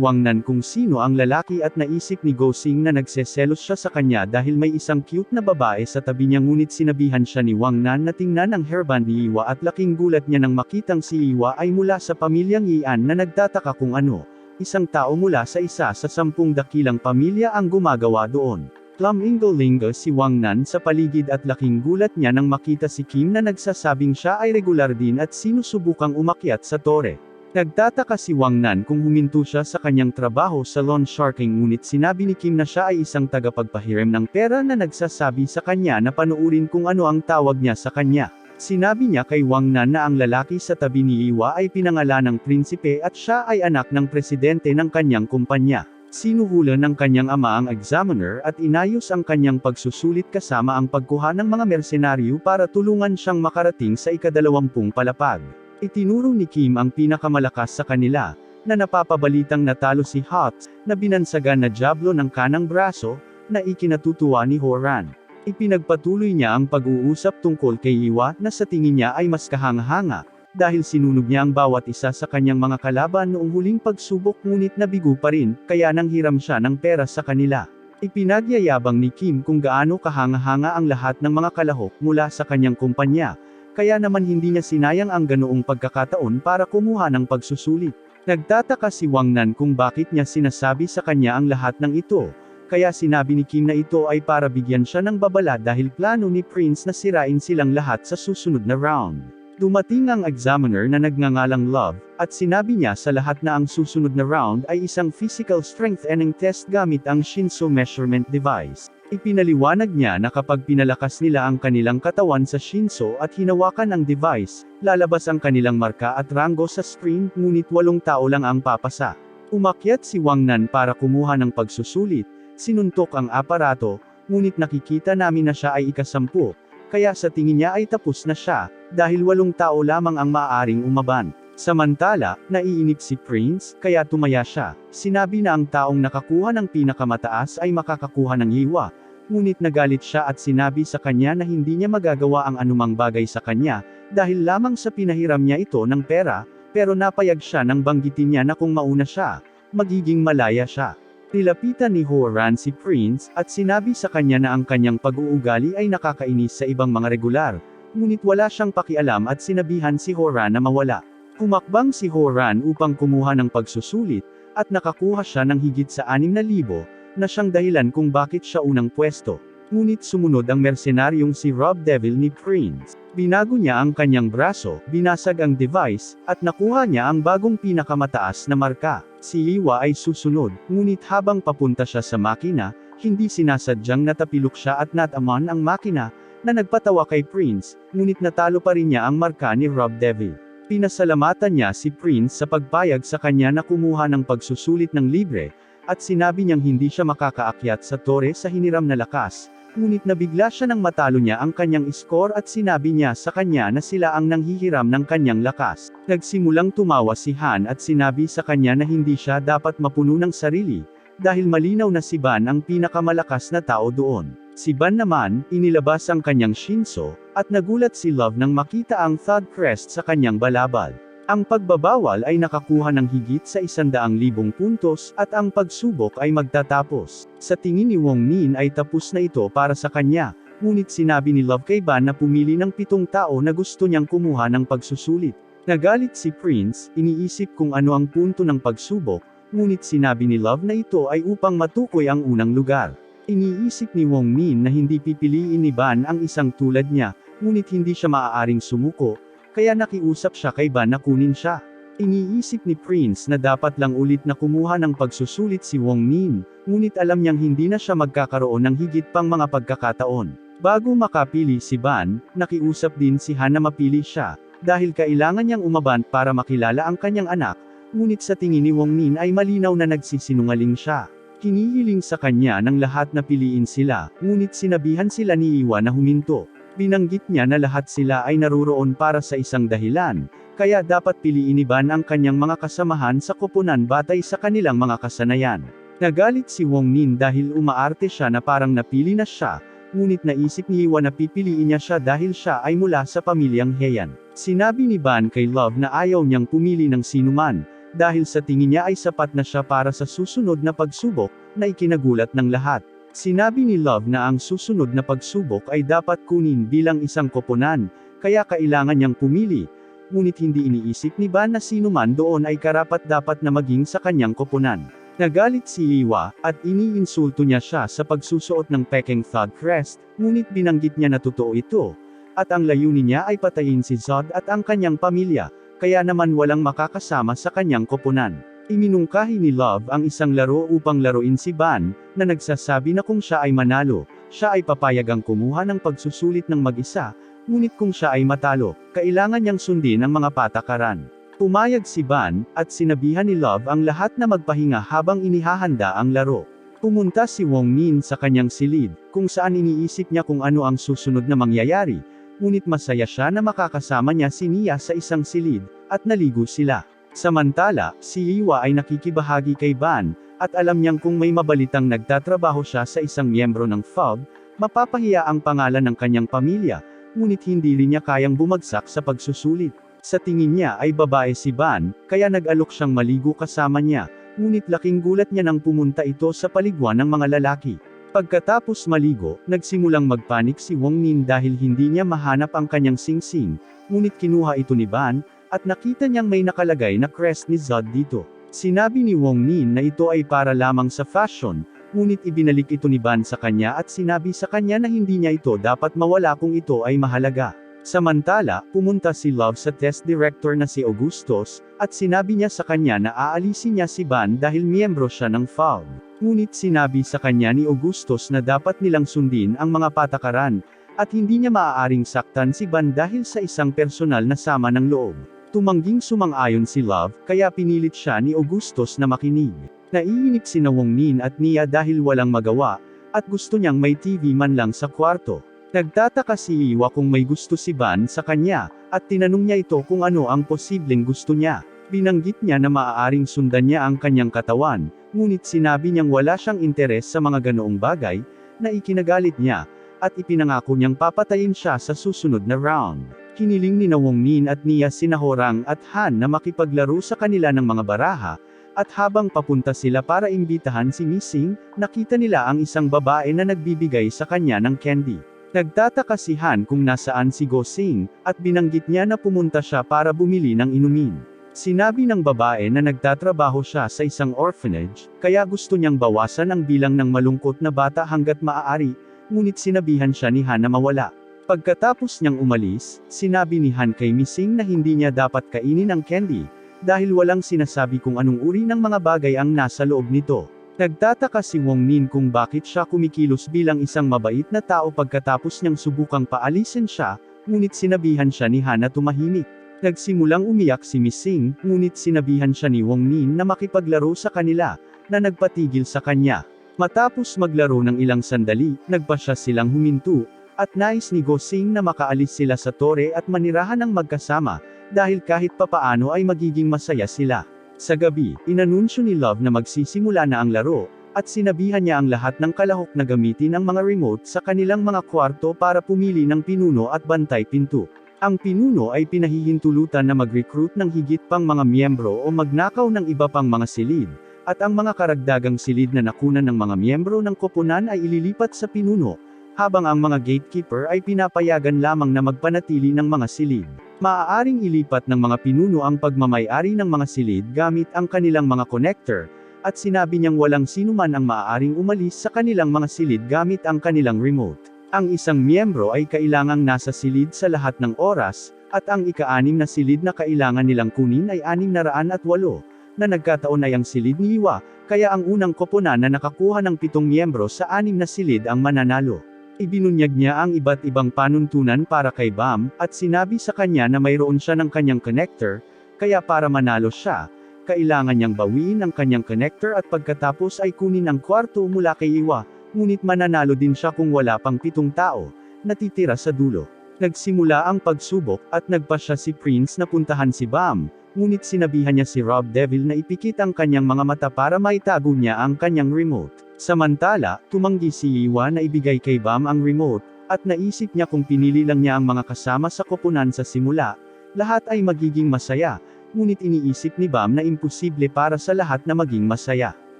Wang Nan kung sino ang lalaki at naisip ni Go Sing na nagseselos siya sa kanya dahil may isang cute na babae sa tabi niya ngunit sinabihan siya ni Wang Nan na tingnan ang hairband ni Yiwa at laking gulat niya nang makitang si Yiwa ay mula sa pamilyang Yian na nagtataka kung ano. Isang tao mula sa isa sa 10 dakilang pamilya ang gumagawa doon. Lingo si Wang Nan sa paligid at laking gulat niya nang makita si Kim na nagsasabing siya ay regular din at sinusubukang umakyat sa tore. Nagtataka si Wang Nan kung huminto siya sa kanyang trabaho sa loan sharking ngunit sinabi ni Kim na siya ay isang tagapagpahiram ng pera na nagsasabi sa kanya na panuurin kung ano ang tawag niya sa kanya. Sinabi niya kay Wang Nan na ang lalaki sa tabi ni Yiwa ay pinangalan ng prinsipe at siya ay anak ng presidente ng kanyang kumpanya. Sinuhulan ng kanyang ama ang examiner at inayos ang kanyang pagsusulit kasama ang pagkuha ng mga mersenaryo para tulungan siyang makarating sa ika-20 palapag. Itinuro ni Kim ang pinakamalakas sa kanila, na napapabalitang natalo si Hot, na binansagan na diablo ng kanang braso, na ikinatutuwa ni Horan. Ipinagpatuloy niya ang pag-uusap tungkol kay Yiwa na sa tingin niya ay mas kahanga-hanga, dahil sinunog niya ang bawat isa sa kanyang mga kalaban noong huling pagsubok ngunit nabigo pa rin, kaya nanghiram siya ng pera sa kanila. Ipinagyayabang ni Kim kung gaano kahanga-hanga ang lahat ng mga kalahok mula sa kanyang kumpanya, kaya naman hindi niya sinayang ang ganoong pagkakataon para kumuha ng pagsusulit. Nagtataka si Wang Nan kung bakit niya sinasabi sa kanya ang lahat ng ito, kaya sinabi ni Kim na ito ay para bigyan siya ng babala dahil plano ni Prince na sirain silang lahat sa susunod na round. Dumating ang examiner na nagngangalang Love, at sinabi niya sa lahat na ang susunod na round ay isang physical strengthening test gamit ang Shinso measurement device. Ipinaliwanag niya na kapag pinalakas nila ang kanilang katawan sa Shinso at hinawakan ang device, lalabas ang kanilang marka at ranggo sa screen, ngunit 8 tao lang ang papasa. Umakyat si Wang Nan para kumuha ng pagsusulit, sinuntok ang aparato, ngunit nakikita namin na siya ay ika-10, kaya sa tingin niya ay tapos na siya, dahil 8 tao lamang ang maaaring umaban. Samantala, naiinip si Prince, kaya tumaya siya. Sinabi na ang taong nakakuha ng pinakamataas ay makakakuha ng Yiwa, ngunit nagalit siya at sinabi sa kanya na hindi niya magagawa ang anumang bagay sa kanya, dahil lamang sa pinahiram niya ito ng pera, pero napayag siya nang banggitin niya na kung mauna siya, magiging malaya siya. Nilapitan ni Horan si Prince, at sinabi sa kanya na ang kanyang pag-uugali ay nakakainis sa ibang mga regular, ngunit wala siyang pakialam at sinabihan si Horan na mawala. Humakbang si Horan upang kumuha ng pagsusulit, at nakakuha siya ng higit sa 6,000, na siyang dahilan kung bakit siya unang pwesto. Ngunit sumunod ang mersenaryong si Rob Devil ni Prince. Binago niya ang kanyang braso, binasag ang device, at nakuha niya ang bagong pinakamataas na marka. Si Iwa ay susunod, ngunit habang papunta siya sa makina, hindi sinasadyang natapilok siya at nataman ang makina, na nagpatawa kay Prince, ngunit natalo pa rin niya ang marka ni Rob Devil. Pinasalamatan niya si Prince sa pagpayag sa kanya na kumuha ng pagsusulit ng libre, at sinabi niyang hindi siya makakaakyat sa tore sa hiniram na lakas, ngunit nabigla siya nang matalo niya ang kanyang score at sinabi niya sa kanya na sila ang nanghihiram ng kanyang lakas. Nagsimulang tumawa si Han at sinabi sa kanya na hindi siya dapat mapuno ng sarili, dahil malinaw na si Ban ang pinakamalakas na tao doon. Si Ban naman, inilabas ang kanyang Shinso, at nagulat si Love nang makita ang Third Crest sa kanyang balabal. Ang pagbabawal ay nakakuha ng higit sa 100,000 puntos, at ang pagsubok ay magtatapos. Sa tingin ni Wong Nin ay tapos na ito para sa kanya, ngunit sinabi ni Love kay Ban na pumili ng 7 tao na gusto niyang kumuha ng pagsusulit. Nagalit si Prince, iniisip kung ano ang punto ng pagsubok, ngunit sinabi ni Love na ito ay upang matukoy ang unang lugar. Iniisip ni Wong Nin na hindi pipiliin ni Ban ang isang tulad niya, ngunit hindi siya maaaring sumuko, kaya nakiusap siya kay Ban na kunin siya. Iniisip ni Prince na dapat lang ulit na kumuha ng pagsusulit si Wong Nin, ngunit alam niyang hindi na siya magkakaroon ng higit pang mga pagkakataon. Bago makapili si Ban, nakiusap din si Han na mapili siya, dahil kailangan niyang umabant para makilala ang kanyang anak, ngunit sa tingin ni Wong Nin ay malinaw na nagsisinungaling siya. Hinihiling sa kanya ng lahat na piliin sila, ngunit sinabihan sila ni Iwa na huminto. Binanggit niya na lahat sila ay naruroon para sa isang dahilan, kaya dapat piliin ni Ban ang kanyang mga kasamahan sa koponan batay sa kanilang mga kasanayan. Nagalit si Wong Nin dahil umaarte siya na parang napili na siya, ngunit naisip ni Iwa na pipiliin niya siya dahil siya ay mula sa pamilyang Heian. Sinabi ni Ban kay Love na ayaw niyang pumili ng sinuman, dahil sa tingin niya ay sapat na siya para sa susunod na pagsubok, na ikinagulat ng lahat. Sinabi ni Love na ang susunod na pagsubok ay dapat kunin bilang isang koponan, kaya kailangan niyang pumili, ngunit hindi iniisip ni Ban na sino man doon ay karapat-dapat na maging sa kanyang koponan. Nagalit si Iwa, at iniinsulto niya siya sa pagsusuot ng pekeng Third Crest, ngunit binanggit niya na totoo ito, at ang layunin niya ay patayin si Zod at ang kanyang pamilya, kaya naman walang makakasama sa kanyang koponan. Iminungkahi ni Love ang isang laro upang laruin si Ban, na nagsasabi na kung siya ay manalo, siya ay papayagang kumuha ng pagsusulit ng mag-isa, ngunit kung siya ay matalo, kailangan niyang sundin ang mga patakaran. Pumayag si Ban, at sinabihan ni Love ang lahat na magpahinga habang inihahanda ang laro. Pumunta si Wong Nin sa kanyang silid, kung saan iniisip niya kung ano ang susunod na mangyayari, ngunit masaya siya na makakasama niya si Nia sa isang silid, at naligo sila. Samantala, si Iwa ay nakikibahagi kay Ban, at alam niyang kung may mabalitang nagtatrabaho siya sa isang miyembro ng FOB, mapapahiya ang pangalan ng kanyang pamilya, ngunit hindi rin niya kayang bumagsak sa pagsusulit. Sa tingin niya ay babae si Ban, kaya nag-alok siyang maligo kasama niya, ngunit laking gulat niya nang pumunta ito sa paliguan ng mga lalaki. Pagkatapos maligo, nagsimulang magpanik si Wong Nin dahil hindi niya mahanap ang kanyang singsing, ngunit kinuha ito ni Ban, at nakita niyang may nakalagay na crest ni Zod dito. Sinabi ni Wong Nin na ito ay para lamang sa fashion, ngunit ibinalik ito ni Ban sa kanya at sinabi sa kanya na hindi niya ito dapat mawala kung ito ay mahalaga. Samantala, pumunta si Love sa test director na si Augustus, at sinabi niya sa kanya na aalisin niya si Ban dahil miyembro siya ng FOB. Ngunit sinabi sa kanya ni Augustus na dapat nilang sundin ang mga patakaran, at hindi niya maaaring saktan si Ban dahil sa isang personal na sama ng loob. Tumangging sumang-ayon si Love, kaya pinilit siya ni Augustus na makinig. Naiinip sina Wong Nin at Nia dahil walang magawa, at gusto niyang may TV man lang sa kwarto. Nagtataka si Iwa kung may gusto si Ban sa kanya, at tinanong niya ito kung ano ang posibleng gusto niya. Binanggit niya na maaaring sundan niya ang kanyang katawan, ngunit sinabi niyang wala siyang interes sa mga ganoong bagay, na ikinagalit niya, at ipinangako niyang papatayin siya sa susunod na round. Hiniling ni Wong Nin at Nia sina Horang at Han na makipaglaro sa kanila ng mga baraha, at habang papunta sila para imbitahan si Missing, nakita nila ang isang babae na nagbibigay sa kanya ng candy. Nagtataka si Han kung nasaan si Go Sing, at binanggit niya na pumunta siya para bumili ng inumin. Sinabi ng babae na nagtatrabaho siya sa isang orphanage, kaya gusto niyang bawasan ang bilang ng malungkot na bata hanggat maaari, ngunit sinabihan siya ni Han na mawala. Pagkatapos niyang umalis, sinabi ni Han kay Missing na hindi niya dapat kainin ang candy, dahil walang sinasabi kung anong uri ng mga bagay ang nasa loob nito. Nagtataka si Wong Nin kung bakit siya kumikilos bilang isang mabait na tao pagkatapos niyang subukang paalisin siya, ngunit sinabihan siya ni Han na tumahimik. Nagsimulang umiyak si Missing, ngunit sinabihan siya ni Wong Nin na makipaglaro sa kanila, na nagpatigil sa kanya. Matapos maglaro ng ilang sandali, nagpasya silang huminto, at nais ni Gosing na makaalis sila sa tore at manirahan ng magkasama, dahil kahit papaano ay magiging masaya sila. Sa gabi, inanunsyo ni Love na magsisimula na ang laro, at sinabihan niya ang lahat ng kalahok na gamitin ang mga remote sa kanilang mga kwarto para pumili ng pinuno at bantay pinto. Ang pinuno ay pinahihintulutan na mag-recruit ng higit pang mga miyembro o magnakaw ng iba pang mga silid, at ang mga karagdagang silid na nakunan ng mga miyembro ng koponan ay ililipat sa pinuno, habang ang mga gatekeeper ay pinapayagan lamang na magpanatili ng mga silid. Maaaring ilipat ng mga pinuno ang pagmamay-ari ng mga silid gamit ang kanilang mga connector, at sinabi niyang walang sinuman ang maaaring umalis sa kanilang mga silid gamit ang kanilang remote. Ang isang miyembro ay kailangang nasa silid sa lahat ng oras, at ang ika-6 na silid na kailangan nilang kunin ay 608, na nagkataon ay ang silid ni Iwa, kaya ang unang koponan na nakakuha ng 7 miyembro sa 6 na silid ang mananalo. Ibinunyag niya ang iba't ibang panuntunan para kay Bam, at sinabi sa kanya na mayroon siya ng kanyang connector, kaya para manalo siya, kailangan niyang bawiin ang kanyang connector at pagkatapos ay kunin ang kwarto mula kay Iwa, ngunit mananalo din siya kung wala pang 7 tao, natitira sa dulo. Nagsimula ang pagsubok, at nagpasya si Prince na puntahan si Bam, ngunit sinabihan niya si Rob Devil na ipikit ang kanyang mga mata para maitago niya ang kanyang remote. Samantala, tumanggi si Iwa na ibigay kay Bam ang remote, at naisip niya kung pinili lang niya ang mga kasama sa koponan sa simula, lahat ay magiging masaya, ngunit iniisip ni Bam na imposible para sa lahat na maging masaya.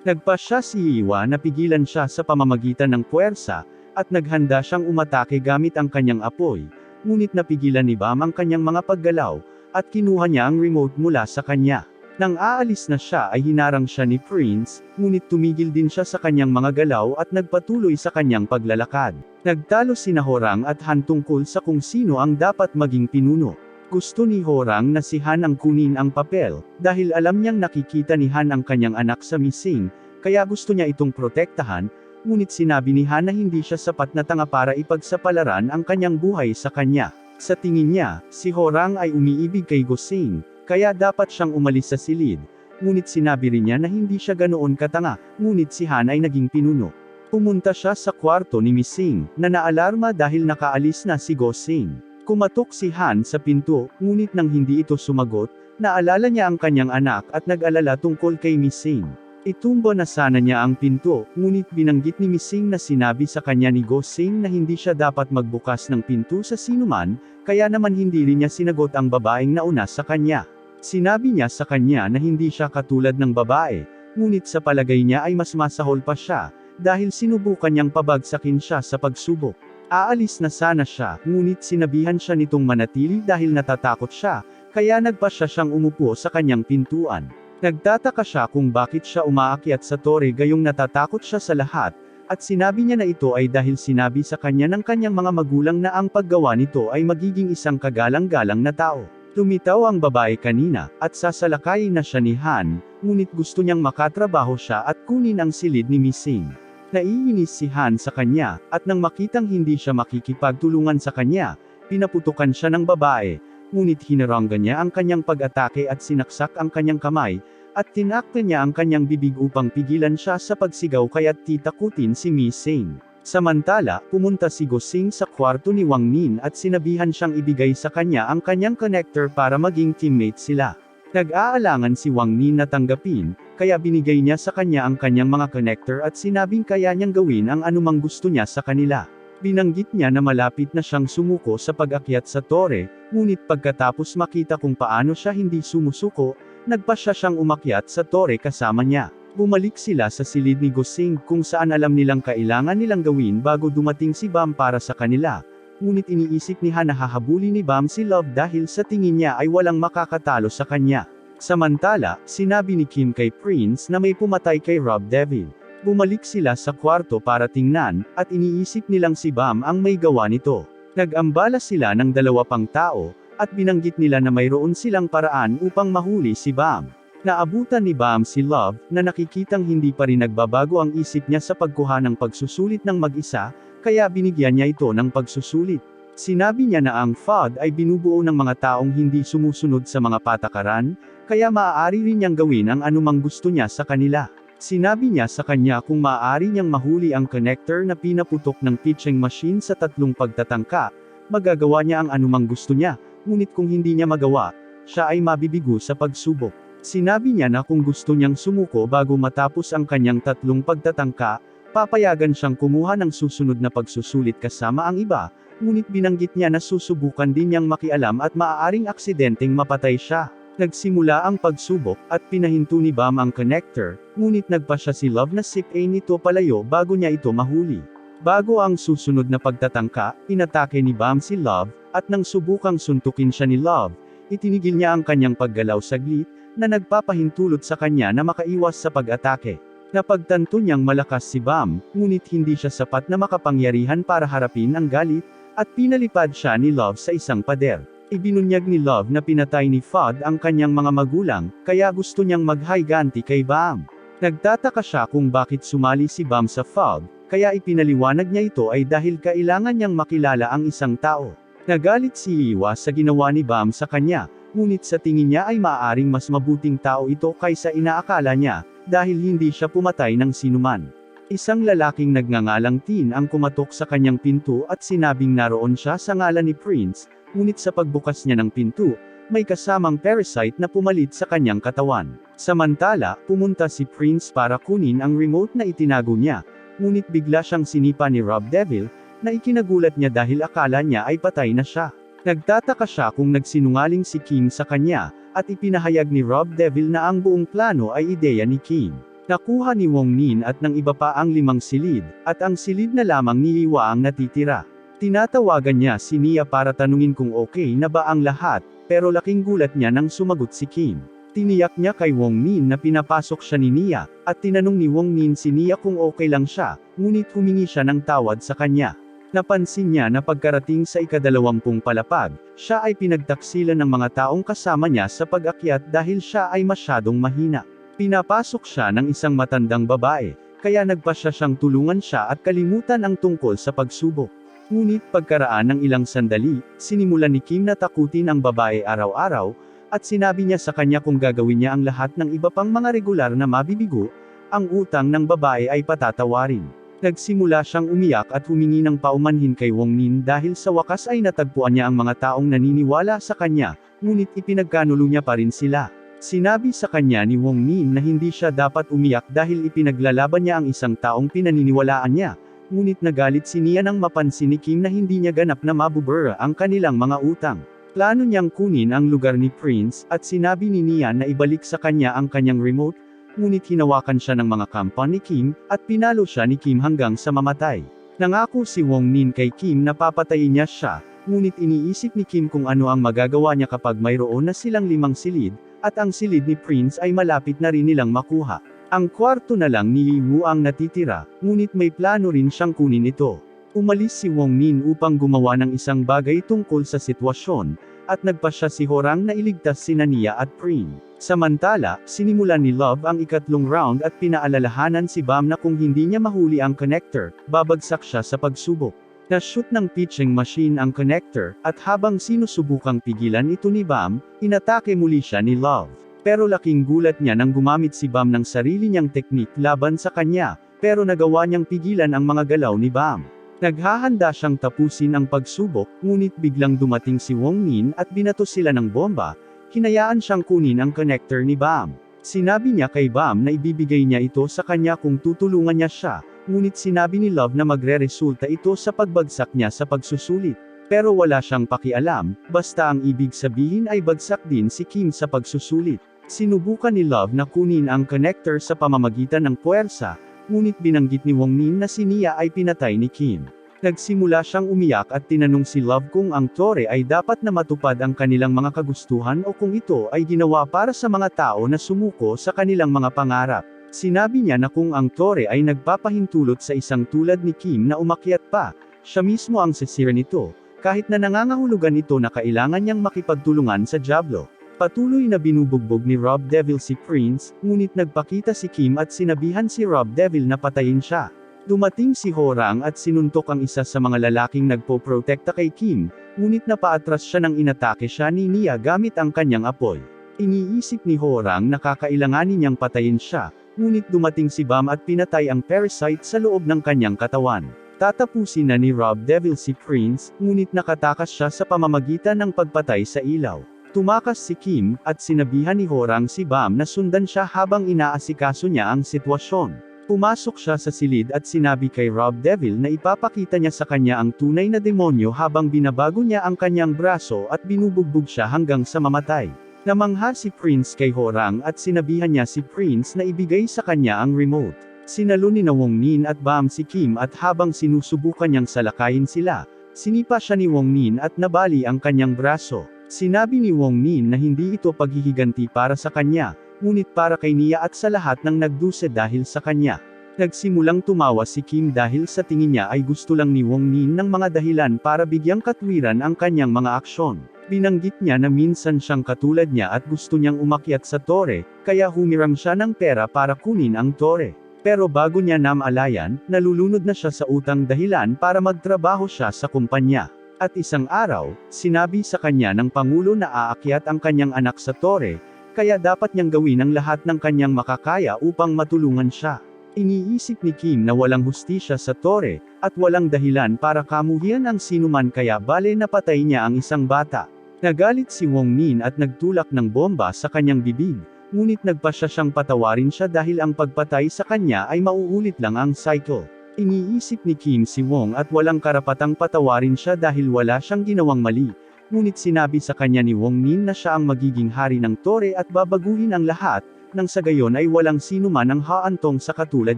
Nagpasya si Iwa na pigilan siya sa pamamagitan ng puwersa, at naghanda siyang umatake gamit ang kanyang apoy, ngunit napigilan ni Bam ang kanyang mga paggalaw, at kinuha niya ang remote mula sa kanya. Nang aalis na siya ay hinarang siya ni Prince, ngunit tumigil din siya sa kanyang mga galaw at nagpatuloy sa kanyang paglalakad. Nagtalo sina Horang at Han tungkol sa kung sino ang dapat maging pinuno. Gusto ni Horang na si Han ang kunin ang papel, dahil alam niyang nakikita ni Han ang kanyang anak sa Missing, kaya gusto niya itong protektahan, ngunit sinabi ni Han na hindi siya sapat na tanga para ipagsapalaran ang kanyang buhay sa kanya. Sa tingin niya, si Horang ay umiibig kay Gosing, kaya dapat siyang umalis sa silid, ngunit sinabi rin niya na hindi siya ganoon katanga, ngunit si Han ay naging pinuno. Pumunta siya sa kwarto ni Missing, na naalarma dahil nakaalis na si Gosing. Kumatok si Han sa pinto, ngunit nang hindi ito sumagot, naalala niya ang kanyang anak at nag-alala tungkol kay Missing. Itumba na sana niya ang pinto, ngunit binanggit ni Missing na sinabi sa kanya ni Gosing na hindi siya dapat magbukas ng pinto sa sinuman, kaya naman hindi rin niya sinagot ang babaeng nauna sa kanya. Sinabi niya sa kanya na hindi siya katulad ng babae, ngunit sa palagay niya ay mas masahol pa siya, dahil sinubukan niyang pabagsakin siya sa pagsubok. Aalis na sana siya, ngunit sinabihan siya nitong manatili dahil natatakot siya, kaya nagpasya siyang umupo sa kanyang pintuan. Nagtataka siya kung bakit siya umaakyat sa tore gayong natatakot siya sa lahat, at sinabi niya na ito ay dahil sinabi sa kanya ng kanyang mga magulang na ang paggawa nito ay magiging isang kagalang-galang na tao. Lumitaw ang babae kanina, at sasalakayin na siya ni Han, ngunit gusto niyang makatrabaho siya at kunin ang silid ni Missing. Naiinis si Han sa kanya, at nang makitang hindi siya makikipagtulungan sa kanya, pinaputukan siya ng babae, ngunit hinaranggan niya ang kanyang pag-atake at sinaksak ang kanyang kamay, at tinakpan niya ang kanyang bibig upang pigilan siya sa pagsigaw kaya't titakutin si Missing. Samantala, pumunta si Gosing sa kwarto ni Wang Nin at sinabihan siyang ibigay sa kanya ang kanyang connector para maging teammate sila. Nag-aalangan si Wang Nin na tanggapin, kaya binigay niya sa kanya ang kanyang mga connector at sinabing kaya niyang gawin ang anumang gusto niya sa kanila. Binanggit niya na malapit na siyang sumuko sa pag-akyat sa tore, ngunit pagkatapos makita kung paano siya hindi sumusuko, nagpasya siyang umakyat sa tore kasama niya. Bumalik sila sa silid ni Gosing kung saan alam nilang kailangan nilang gawin bago dumating si Bam para sa kanila. Ngunit iniisip ni Han na hahabulin ni Bam si Love dahil sa tingin niya ay walang makakatalo sa kanya. Samantala, sinabi ni Kim kay Prince na may pumatay kay Rob Devil. Bumalik sila sa kwarto para tingnan, at iniisip nilang si Bam ang may gawa nito. Nag-ambala sila ng dalawa pang tao, at binanggit nila na mayroon silang paraan upang mahuli si Bam. Naabutan ni Bam si Love, na nakikitang hindi pa rin nagbabago ang isip niya sa pagkuha ng pagsusulit ng mag-isa, kaya binigyan niya ito ng pagsusulit. Sinabi niya na ang FOD ay binubuo ng mga taong hindi sumusunod sa mga patakaran, kaya maaari rin niyang gawin ang anumang gusto niya sa kanila. Sinabi niya sa kanya kung maaari niyang mahuli ang connector na pinaputok ng pitching machine sa 3 pagtatangka, magagawa niya ang anumang gusto niya, ngunit kung hindi niya magawa, siya ay mabibigo sa pagsubok. Sinabi niya na kung gusto niyang sumuko bago matapos ang kanyang 3 pagtatangka, papayagan siyang kumuha ng susunod na pagsusulit kasama ang iba, ngunit binanggit niya na susubukan din niyang makialam at maaaring aksidenteng mapatay siya. Nagsimula ang pagsubok, at pinahinto ni Bam ang connector, ngunit nagpa siya si Love na sip-a nito palayo bago niya ito mahuli. Bago ang susunod na pagtatangka, inatake ni Bam si Love, at nang subukang suntukin siya ni Love, itinigil niya ang kanyang paggalaw saglit, na nagpapahintulot sa kanya na makaiwas sa pag-atake. Napagtanto niyang malakas si Bam, ngunit hindi siya sapat na makapangyarihan para harapin ang galit, at pinalipad siya ni Love sa isang pader. Ibinunyag ni Love na pinatay ni FOD ang kanyang mga magulang, kaya gusto niyang maghiganti kay Bam. Nagtataka siya kung bakit sumali si Bam sa FOD, kaya ipinaliwanag niya ito ay dahil kailangan niyang makilala ang isang tao. Nagalit si Iwa sa ginawa ni Bam sa kanya, ngunit sa tingin niya ay maaaring mas mabuting tao ito kaysa inaakala niya, dahil hindi siya pumatay ng sinuman. Isang lalaking nagngangalang Tin ang kumatok sa kanyang pinto at sinabing naroon siya sa ngalan ni Prince, ngunit sa pagbukas niya ng pinto, may kasamang parasite na pumalit sa kanyang katawan. Samantala, pumunta si Prince para kunin ang remote na itinago niya, ngunit bigla siyang sinipa ni Rob Devil, na ikinagulat niya dahil akala niya ay patay na siya. Nagtataka siya kung nagsinungaling si Kim sa kanya, at ipinahayag ni Rob Devil na ang buong plano ay ideya ni Kim. Nakuha ni Wong Nin at ng iba pa ang 5 silid, at ang silid na lamang ni Iwa ang natitira. Tinatawagan niya si Nia para tanungin kung okay na ba ang lahat, pero laking gulat niya nang sumagot si Kim. Tiniyak niya kay Wong Nin na pinapasok siya ni Nia, at tinanong ni Wong Nin si Nia kung okay lang siya, ngunit humingi siya ng tawad sa kanya. Napansin niya na pagkarating sa ika-20 palapag, siya ay pinagtaksilan ng mga taong kasama niya sa pag-akyat dahil siya ay masyadong mahina. Pinapasok siya ng isang matandang babae, kaya nagpasya siyang tulungan siya at kalimutan ang tungkol sa pagsubok. Ngunit pagkaraan ng ilang sandali, sinimulan ni Kim na takutin ang babae araw-araw, at sinabi niya sa kanya kung gagawin niya ang lahat ng iba pang mga regular na mabibigo, ang utang ng babae ay patatawarin. Nagsimula siyang umiyak at humingi ng paumanhin kay Wong Nin dahil sa wakas ay natagpuan niya ang mga taong naniniwala sa kanya, ngunit ipinagkanulo niya pa rin sila. Sinabi sa kanya ni Wong Nin na hindi siya dapat umiyak dahil ipinaglalaban niya ang isang taong pinaniniwalaan niya, ngunit nagalit si Nia nang mapansin ni Kim na hindi niya ganap na mabubura ang kanilang mga utang. Plano niyang kunin ang lugar ni Prince, at sinabi ni Nia na ibalik sa kanya ang kanyang remote, ngunit hinawakan siya ng mga kampa ni Kim, at pinalo siya ni Kim hanggang sa mamatay. Nangako si Wong Nin kay Kim na papatayin niya siya, ngunit iniisip ni Kim kung ano ang magagawa niya kapag mayroon na silang 5 silid, at ang silid ni Prince ay malapit na rin nilang makuha. Ang kwarto na lang ni Yiwu ang natitira, ngunit may plano rin siyang kunin ito. Umalis si Wong Nin upang gumawa ng isang bagay tungkol sa sitwasyon, at nagpasya si Horang na iligtas sina Nia at Prince. Samantala, sinimulan ni Love ang ikatlong round at pinaalalahanan si Bam na kung hindi niya mahuli ang connector, babagsak siya sa pagsubok. Na-shoot ng pitching machine ang connector, at habang sinusubukang pigilan ito ni Bam, inatake muli siya ni Love. Pero laking gulat niya nang gumamit si Bam ng sarili niyang teknik laban sa kanya, pero nagawa niyang pigilan ang mga galaw ni Bam. Naghahanda siyang tapusin ang pagsubok, ngunit biglang dumating si Wong Nin at binato sila ng bomba. Hinayaan siyang kunin ang connector ni Bam. Sinabi niya kay Bam na ibibigay niya ito sa kanya kung tutulungan niya siya, ngunit sinabi ni Love na magre-resulta ito sa pagbagsak niya sa pagsusulit. Pero wala siyang pakialam, basta ang ibig sabihin ay bagsak din si Kim sa pagsusulit. Sinubukan ni Love na kunin ang connector sa pamamagitan ng puwersa, ngunit binanggit ni Wong Nin na si Nia ay pinatay ni Kim. Nagsimula siyang umiyak at tinanong si Love kung ang tore ay dapat na matupad ang kanilang mga kagustuhan o kung ito ay ginawa para sa mga tao na sumuko sa kanilang mga pangarap. Sinabi niya na kung ang tore ay nagpapahintulot sa isang tulad ni Kim na umakyat pa, siya mismo ang sisira nito, kahit na nangangahulugan ito na kailangan niyang makipagtulungan sa Diablo. Patuloy na binubugbog ni Rob Devil si Prince, ngunit nagpakita si Kim at sinabihan si Rob Devil na patayin siya. Dumating si Horang at sinuntok ang isa sa mga lalaking nagpo-protekta kay Kim, ngunit napaatras siya nang inatake siya ni Nia gamit ang kanyang apoy. Iniisip ni Horang na kakailanganin niyang patayin siya, ngunit dumating si Bam at pinatay ang parasite sa loob ng kanyang katawan. Tatapusin na ni Rob Devil si Prince, ngunit nakatakas siya sa pamamagitan ng pagpatay sa ilaw. Tumakas si Kim, at sinabihan ni Horang si Bam na sundan siya habang inaasikaso niya ang sitwasyon. Pumasok siya sa silid at sinabi kay Rob Devil na ipapakita niya sa kanya ang tunay na demonyo habang binabago niya ang kanyang braso at binubugbog siya hanggang sa mamatay. Namangha si Prince kay Horang at sinabihan niya si Prince na ibigay sa kanya ang remote. Sinalo ni Wong Nin at Bam si Kim at habang sinusubukan niyang salakayin sila, sinipa siya ni Wong Nin at nabali ang kanyang braso. Sinabi ni Wong Nin na hindi ito paghihiganti para sa kanya, ngunit para kay Nia at sa lahat ng nagdusa dahil sa kanya. Nagsimulang tumawa si Kim dahil sa tingin niya ay gusto lang ni Wong Nin ng mga dahilan para bigyang katwiran ang kanyang mga aksyon. Binanggit niya na minsan siyang katulad niya at gusto niyang umakyat sa tore, kaya humiram siya ng pera para kunin ang tore. Pero bago niya namalayan, nalulunod na siya sa utang dahilan para magtrabaho siya sa kumpanya. At isang araw, sinabi sa kanya ng Pangulo na aakyat ang kanyang anak sa tore, kaya dapat niyang gawin ang lahat ng kanyang makakaya upang matulungan siya. Iniisip ni Kim na walang hustisya sa tore, at walang dahilan para kamuhian ang sinuman kaya bale napatay niya ang isang bata. Nagalit si Wong Nin at nagtulak ng bomba sa kanyang bibig, ngunit nagpasya siyang patawarin siya dahil ang pagpatay sa kanya ay mauulit lang ang cycle. Iniisip ni Kim si Wong at walang karapatang patawarin siya dahil wala siyang ginawang mali. Ngunit sinabi sa kanya ni Wong Nin na siya ang magiging hari ng tore at babaguhin ang lahat, nang sa gayon ay walang sino man ang haantong sa katulad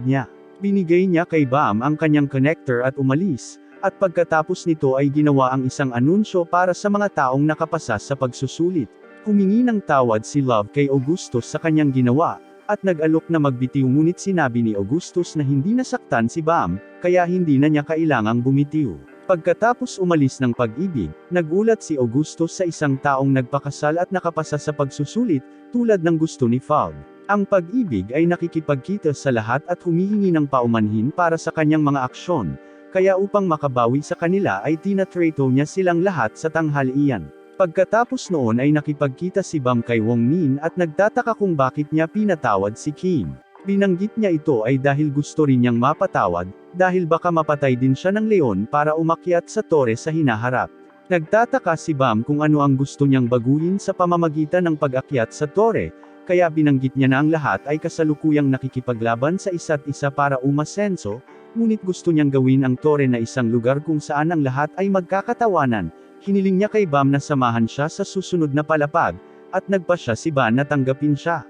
niya. Binigay niya kay Bam ang kanyang connector at umalis, at pagkatapos nito ay ginawa ang isang anunsyo para sa mga taong nakapasa sa pagsusulit. Humingi ng tawad si Love kay Augustus sa kanyang ginawa, at nag-alok na magbitiw ngunit sinabi ni Augustus na hindi nasaktan si Bam, kaya hindi na niya kailangang bumitiw. Pagkatapos umalis ng pag-ibig, nagulat si Augustus sa isang taong nagpakasal at nakapasa sa pagsusulit, tulad ng gusto ni Fog. Ang pag-ibig ay nakikipagkita sa lahat at humihingi ng paumanhin para sa kanyang mga aksyon, kaya upang makabawi sa kanila ay tinatrato niya silang lahat sa tanghalian. Pagkatapos noon ay nakipagkita si Bam kay Wong Nin at nagtataka kung bakit niya pinatawad si Kim. Binanggit niya ito ay dahil gusto rin niyang mapatawad, dahil baka mapatay din siya ng leon para umakyat sa tore sa hinaharap. Nagtataka si Bam kung ano ang gusto niyang baguhin sa pamamagitan ng pag-akyat sa tore, kaya binanggit niya na ang lahat ay kasalukuyang nakikipaglaban sa isa't isa para umasenso, ngunit gusto niyang gawin ang tore na isang lugar kung saan ang lahat ay magkakatawanan. Hiniling niya kay Bam na samahan siya sa susunod na palapag, at nagpa siya si Bam na tanggapin siya.